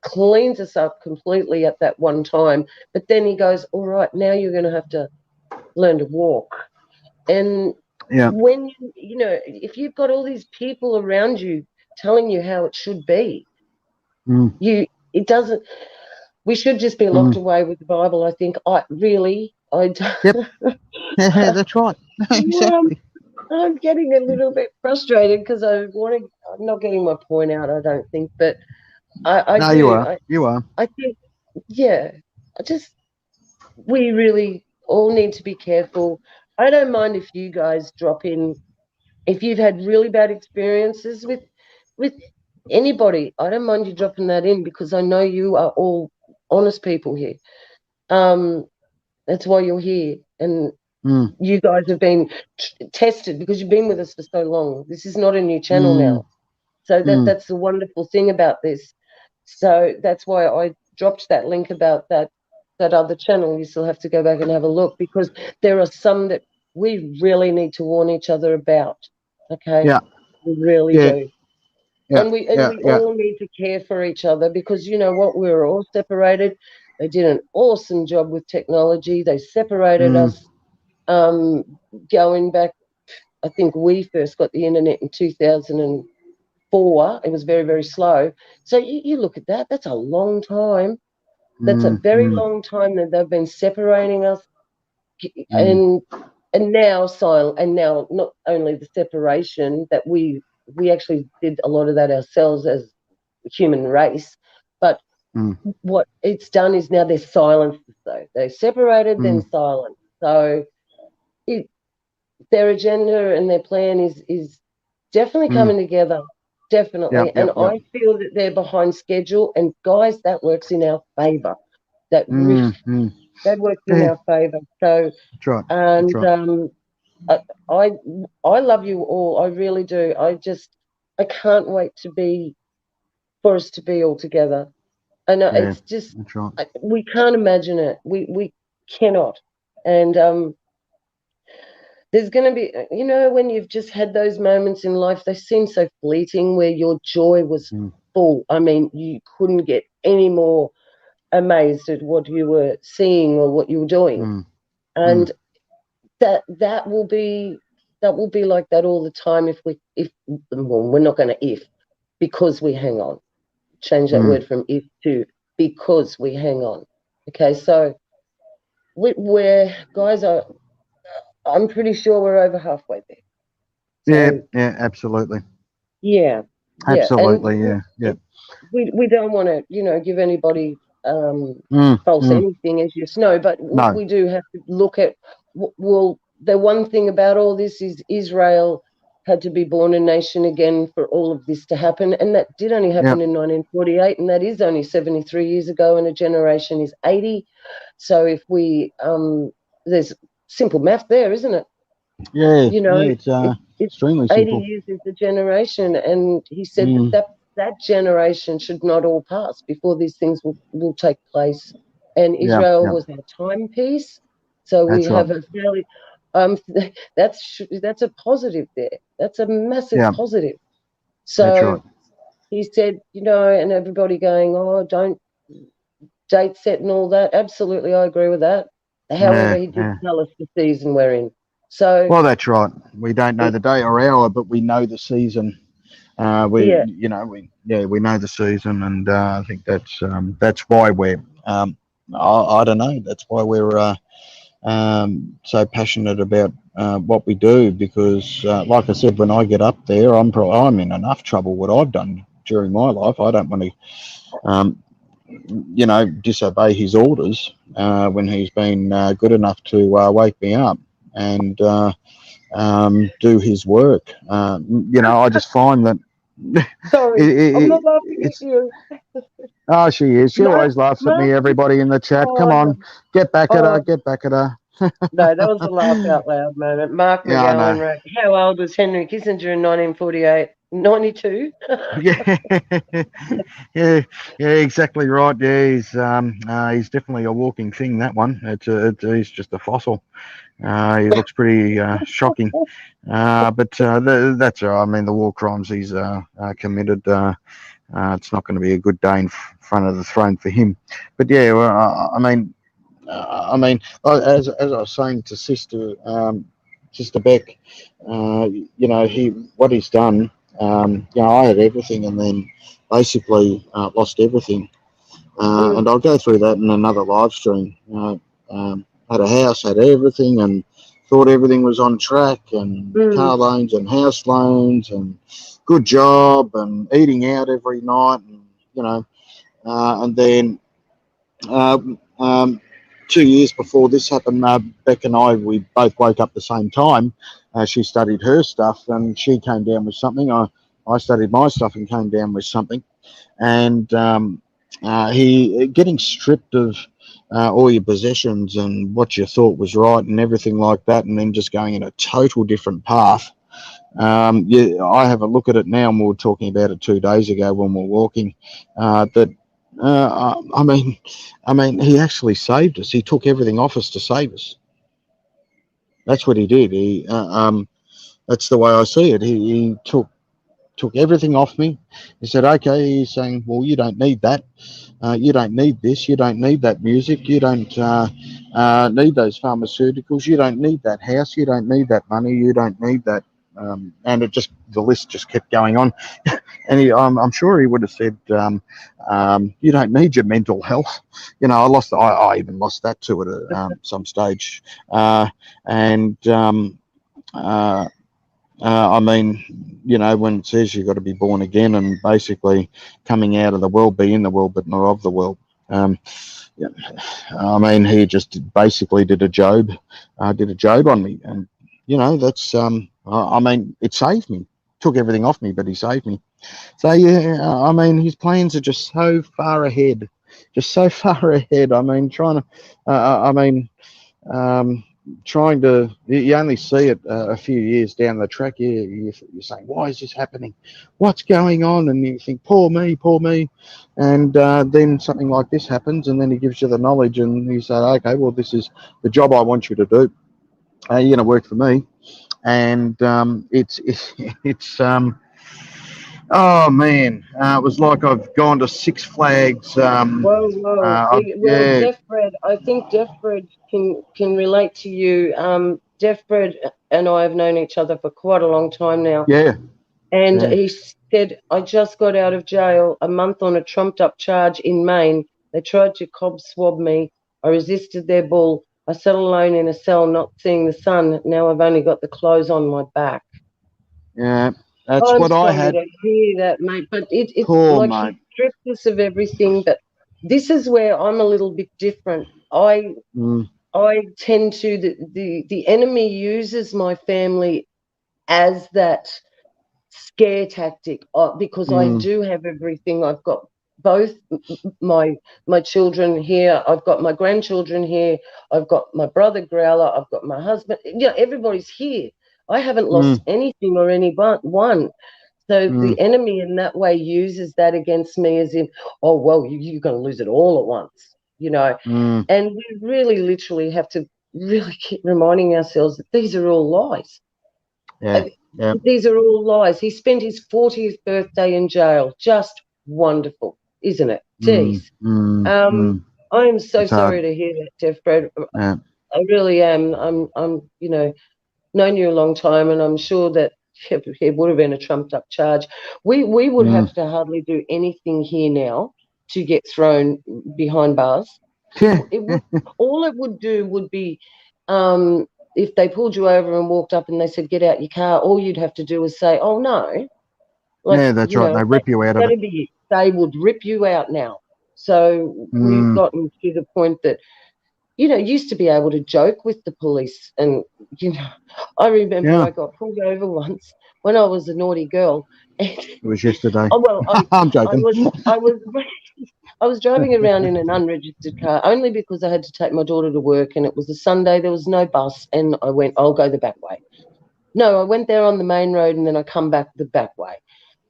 cleans us up completely at that one time, but then he goes, all right, now you're going to have to learn to walk. And Yeah. when if you've got all these people around you telling you how it should be, Mm, it doesn't. We should just be locked mm. away with the Bible. I think. I Yep. Yeah, that's right. well, Exactly. I'm getting a little bit frustrated because I'm not getting my point out, I don't think, but I No, you do. are. You are. I think, yeah, we really all need to be careful. I don't mind if you guys drop in, if you've had really bad experiences with anybody. I don't mind you dropping that in because I know you are all honest people here. Um, that's why you're here. And Mm, you guys have been tested because you've been with us for so long. This is not a new channel mm, now. So mm. that's the wonderful thing about this. So that's why I dropped that link about that other channel. You still have to go back and have a look because there are some that we really need to warn each other about. Okay, Yeah. we really Yeah. do. Yeah. And we Yeah. all need to care for each other because you know what, we were all separated. They did an awesome job with technology. They separated Mm, us, um, going back. I think we first got the internet in 2004. It was very, very slow. So you look at that, that's a long time. That's a mm, very mm, long time that they've been separating us. mm, And now not only the separation that we actually did a lot of that ourselves as human race, but mm, what it's done is now they're silenced though. They're separated, then mm, silent. So it, their agenda and their plan is definitely mm. coming together, Yep. definitely. And Yep. Yep. I feel that they're behind schedule. And guys, that works in our favour. That Mm, mm. that works in Yeah. our favour. So, That's right. That's and right. I, I I love you all. I really do. I can't wait for us to be all together. I know Yeah. it's just That's right. we can't imagine it. We cannot. And there's going to be, when you've just had those moments in life, they seem so fleeting where your joy was Mm, full. I mean, you couldn't get any more amazed at what you were seeing or what you were doing. mm, mm. And that will be like that all the time if well, we're not going to, if because we hang on. Change that Mm. word from if to because we hang on. Okay, so we're guys are I'm pretty sure we're over halfway there. Yeah. So Yeah. Absolutely. yeah, yeah, and Absolutely. Yeah. Yeah. we don't want to, give anybody Mm, false mm. anything, as you know, but No. we do have to look at. Well, the one thing about all this is Israel had to be born a nation again for all of this to happen, and that did only Yeah. happen in 1948, and that is only 73 years ago, and a generation is 80. So if there's simple math there, isn't it? Yeah. You know, Yeah. It's it's extremely 80 simple. years is the generation, and he said that Mm. that generation should not all pass before these things will take place. And Yeah. Israel Yeah. was our timepiece, so we That's right. have a fairly um that's a positive there. That's a massive Yeah. positive. That's right. So he said, and everybody going, oh, don't date set and all that. Absolutely, I agree with that. However, Yeah. he did Yeah. tell us the season we're in. So Well, that's right. We don't know it, the day or hour, but we know the season. We, Yeah. we know the season, and I think that's why we're, I don't know, that's why we're so passionate about what we do. Because, like I said, when I get up there, I'm in enough trouble what I've done during my life. I don't want to, um, disobey his orders when he's been good enough to wake me up and do his work. I just find that Sorry, I'm not laughing at it's. you. Oh, she is. She Mark, always laughs at Mark, me. Everybody in the chat, come oh, on, get back at her, oh, get back at her. no, that was a laugh out loud moment. Mark Yeah, I know. McGowan wrote, how old was Henry Kissinger in 1948? 92? Yeah, yeah, yeah, exactly right. Yeah, he's definitely a walking thing. That one. He's just a fossil. He looks pretty shocking. But that's all right. I mean, the war crimes he's committed. It's not going to be a good day in front of the throne for him. But yeah, well, as I was saying to Sister Beck, he what he's done. I had everything, and then basically lost everything. And Mm, I'll go through that in another live stream. Had a house, had everything, and thought everything was on track, and car mm, loans and house loans, and good job, and eating out every night, and and then uh, um, 2 years before this happened, Beck and I, we both woke up the same time. She studied her stuff and she came down with something. I studied my stuff and came down with something. And he getting stripped of all your possessions and what you thought was right and everything like that, and then just going in a total different path. Yeah, I have a look at it now, and we were talking about it 2 days ago when we were walking. That I mean, he actually saved us. He took everything off us to save us. That's what he did. That's the way I see it. He took everything off me. He said, "Okay." He's saying, "Well, you don't need that. You don't need this. You don't need that music. You don't need those pharmaceuticals. You don't need that house. You don't need that money. You don't need that." And the list just kept going on. And I'm sure he would have said, "You don't need your mental health." I even lost that to it at some stage. And uh, when it says you've got to be born again and basically coming out of the world, be in the world, but not of the world. Yeah, he just basically did a Job on me, and that's it saved me. Took everything off me, but he saved me. So yeah, his plans are just so far ahead, just so far ahead. Trying to, um, trying to, you only see it a few years down the track. You're saying, why is this happening? What's going on? And you think, poor me, poor me. And then something like this happens, and then he gives you the knowledge, and you say, okay, well, this is the job I want you to do. You're going to work for me. And it's oh man, it was like I've gone to Six Flags. whoa, whoa. Well, Yeah, Deaf Bread, I think Deaf Bread can relate to you. Deaf Bread and I have known each other for quite a long time now. yeah, And yeah. he said, I just got out of jail a month on a trumped up charge in Maine. They tried to cob swab me. I resisted their bull. I sat alone in a cell, not seeing the sun. Now I've only got the clothes on my back. Yeah, that's I'm what I sorry had. to hear that, mate, but it's Poor like he mate. stripped us of everything. But this is where I'm a little bit different. Mm, I tend to the enemy uses my family as that scare tactic because I mm, do have everything. I've got both my children here. I've got my grandchildren here. I've got my brother Growler. I've got my husband. Everybody's here. I haven't lost mm, anything or anyone. So mm, the enemy in that way uses that against me as in, oh, well, you're going to lose it all at once. mm. And we really literally have to really keep reminding ourselves that these are all lies. Yeah, yeah. These are all lies. He spent his 40th birthday in jail. Just wonderful, isn't it? Mm, Geez. mm, Um, mm. I am so It's hard. sorry to hear that, Jeff Brad. Yeah. I really am. I'm known you a long time, and I'm sure that it would have been a trumped up charge. We would have to hardly do anything here now to get thrown behind bars. Yeah. It would all it would do would be if they pulled you over and walked up and they said, get out your car, all you'd have to do is say, oh no. Like, Yeah, that's you right. know, They rip you out of it. that'd be it. They would rip you out now. So we've gotten to the point that, you know, used to be able to joke with the police. And, you know, I remember I got pulled over once when I was a naughty girl. And, It was yesterday. oh, well, I'm joking. I was driving around in an unregistered car only because I had to take my daughter to work and it was a Sunday. There was no bus. And I went, I'll go the back way. No, I went there on the main road and then I come back the back way.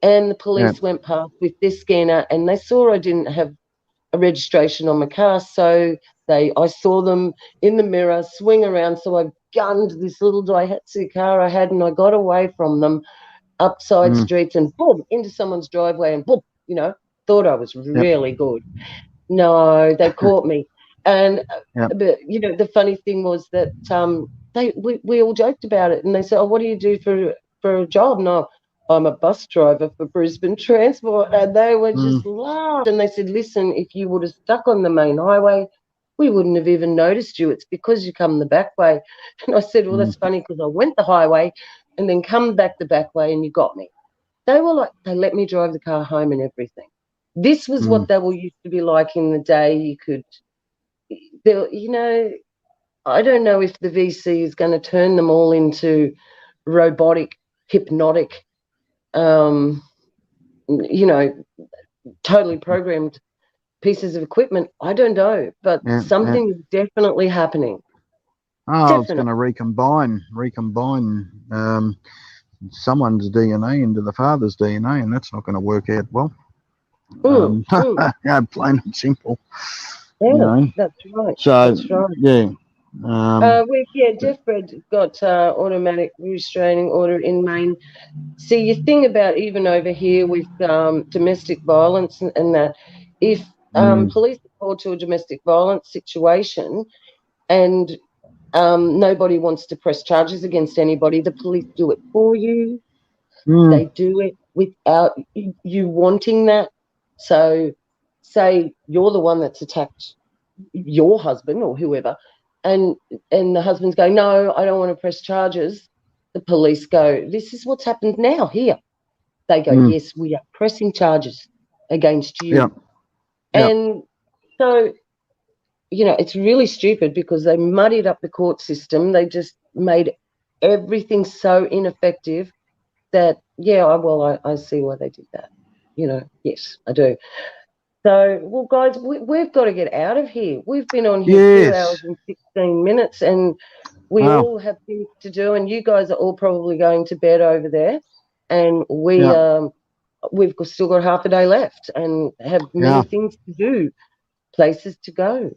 And the police went past with this scanner and they saw I didn't have a registration on my car. So I saw them in the mirror swing around. So I gunned this little Daihatsu car I had and I got away from them up side streets and boom, into someone's driveway and boom, you know, thought I was really good. No, they caught me. And, but, you know, the funny thing was that we all joked about it and they said, oh, what do you do for a job? No, I'm a bus driver for Brisbane Transport. And they were just laughed. And they said, listen, if you would have stuck on the main highway, we wouldn't have even noticed you. It's because you come the back way. And I said, well, that's funny because I went the highway and then come back the back way and you got me. They were like, they let me drive the car home and everything. This was what they were used to be like in the day. You could, you know, I don't know if the VC is going to turn them all into robotic, hypnotic, you know, totally programmed pieces of equipment. I don't know, but something is definitely happening. Oh, it's going to recombine someone's DNA into the father's DNA, and that's not going to work out well. Yeah, plain and simple. Yeah, you know? That's right. So, that's right. yeah. Jeff Fred got automatic restraining order in Maine. See, you think about even over here with domestic violence and that, if police are called to a domestic violence situation and nobody wants to press charges against anybody, the police do it for you. They do it without you wanting that. So say you're the one that's attacked your husband or whoever, and the husband's going, no, I don't want to press charges. The police go, this is what's happened now here. They go, yes, we are pressing charges against you. And so, you know, it's really stupid because they muddied up the court system. They just made everything so ineffective that, I see why they did that. You know, yes, I do. So, well, guys, we've got to get out of here. We've been on here 2 hours and 16 minutes, and we all have things to do, and you guys are all probably going to bed over there, and we've still got half a day left and have many things to do, places to go.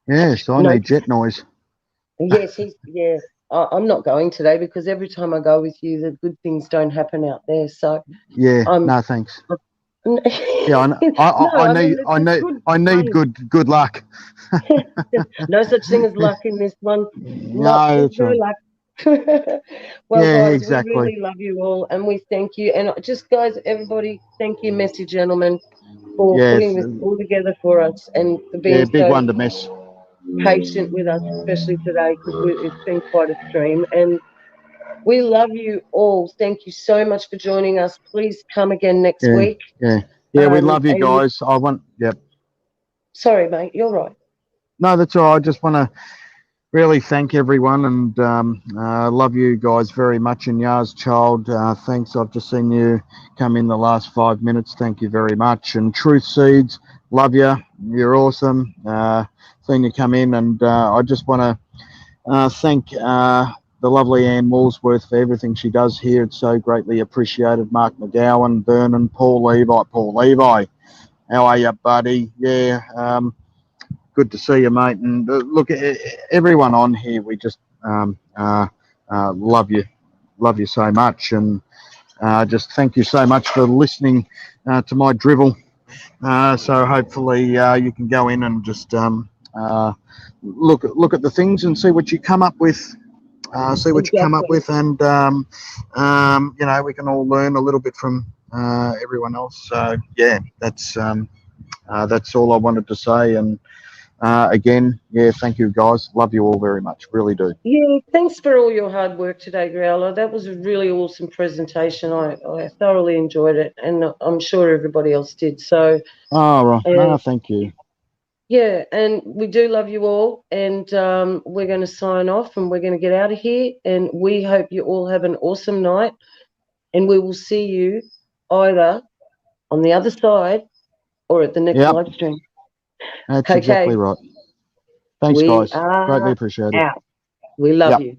Yes, I need jet noise. Yes, I'm not going today because every time I go with you, the good things don't happen out there. So no thanks. I need good luck. No such thing as luck in this one. No, that's right. Luck. Well, guys, exactly. we really love you all, and we thank you. And just, guys, everybody, thank you, Messy Gentlemen, for putting this all together for us and for being big one to miss. Patient with us, especially today, because it's been quite a stream. And we love you all. Thank you so much for joining us. Please come again next week. We love you guys. Sorry, mate, you're right. No, that's all right. I just want to really thank everyone and love you guys very much. And Yaz Child, thanks. I've just seen you come in the last 5 minutes. Thank you very much. And Truth Seeds, love you. You're awesome. Seen you come in, and I just want to thank the lovely Ann Woolsworth for everything she does here. It's so greatly appreciated. Mark McGowan, Vernon, Paul Levi, how are you, buddy? Good to see you, mate. And look, everyone on here, we just love you so much, and just thank you so much for listening to my drivel. So hopefully you can go in and just look at the things and see what you come up with. see what you come up exactly. with, and you know, we can all learn a little bit from everyone else. So yeah, that's all I wanted to say. And again, yeah, thank you guys. Love you all very much. Really do. Yeah, thanks for all your hard work today, Growler. That was a really awesome presentation. I thoroughly enjoyed it, and I'm sure everybody else did. So, Oh, right. and No, thank you. yeah, and we do love you all, and we're going to sign off, and we're going to get out of here. And we hope you all have an awesome night, and we will see you either on the other side or at the next Yep, live stream. that's exactly Okay, right. Thanks, we guys. Greatly are appreciated. out. We love Yep. you.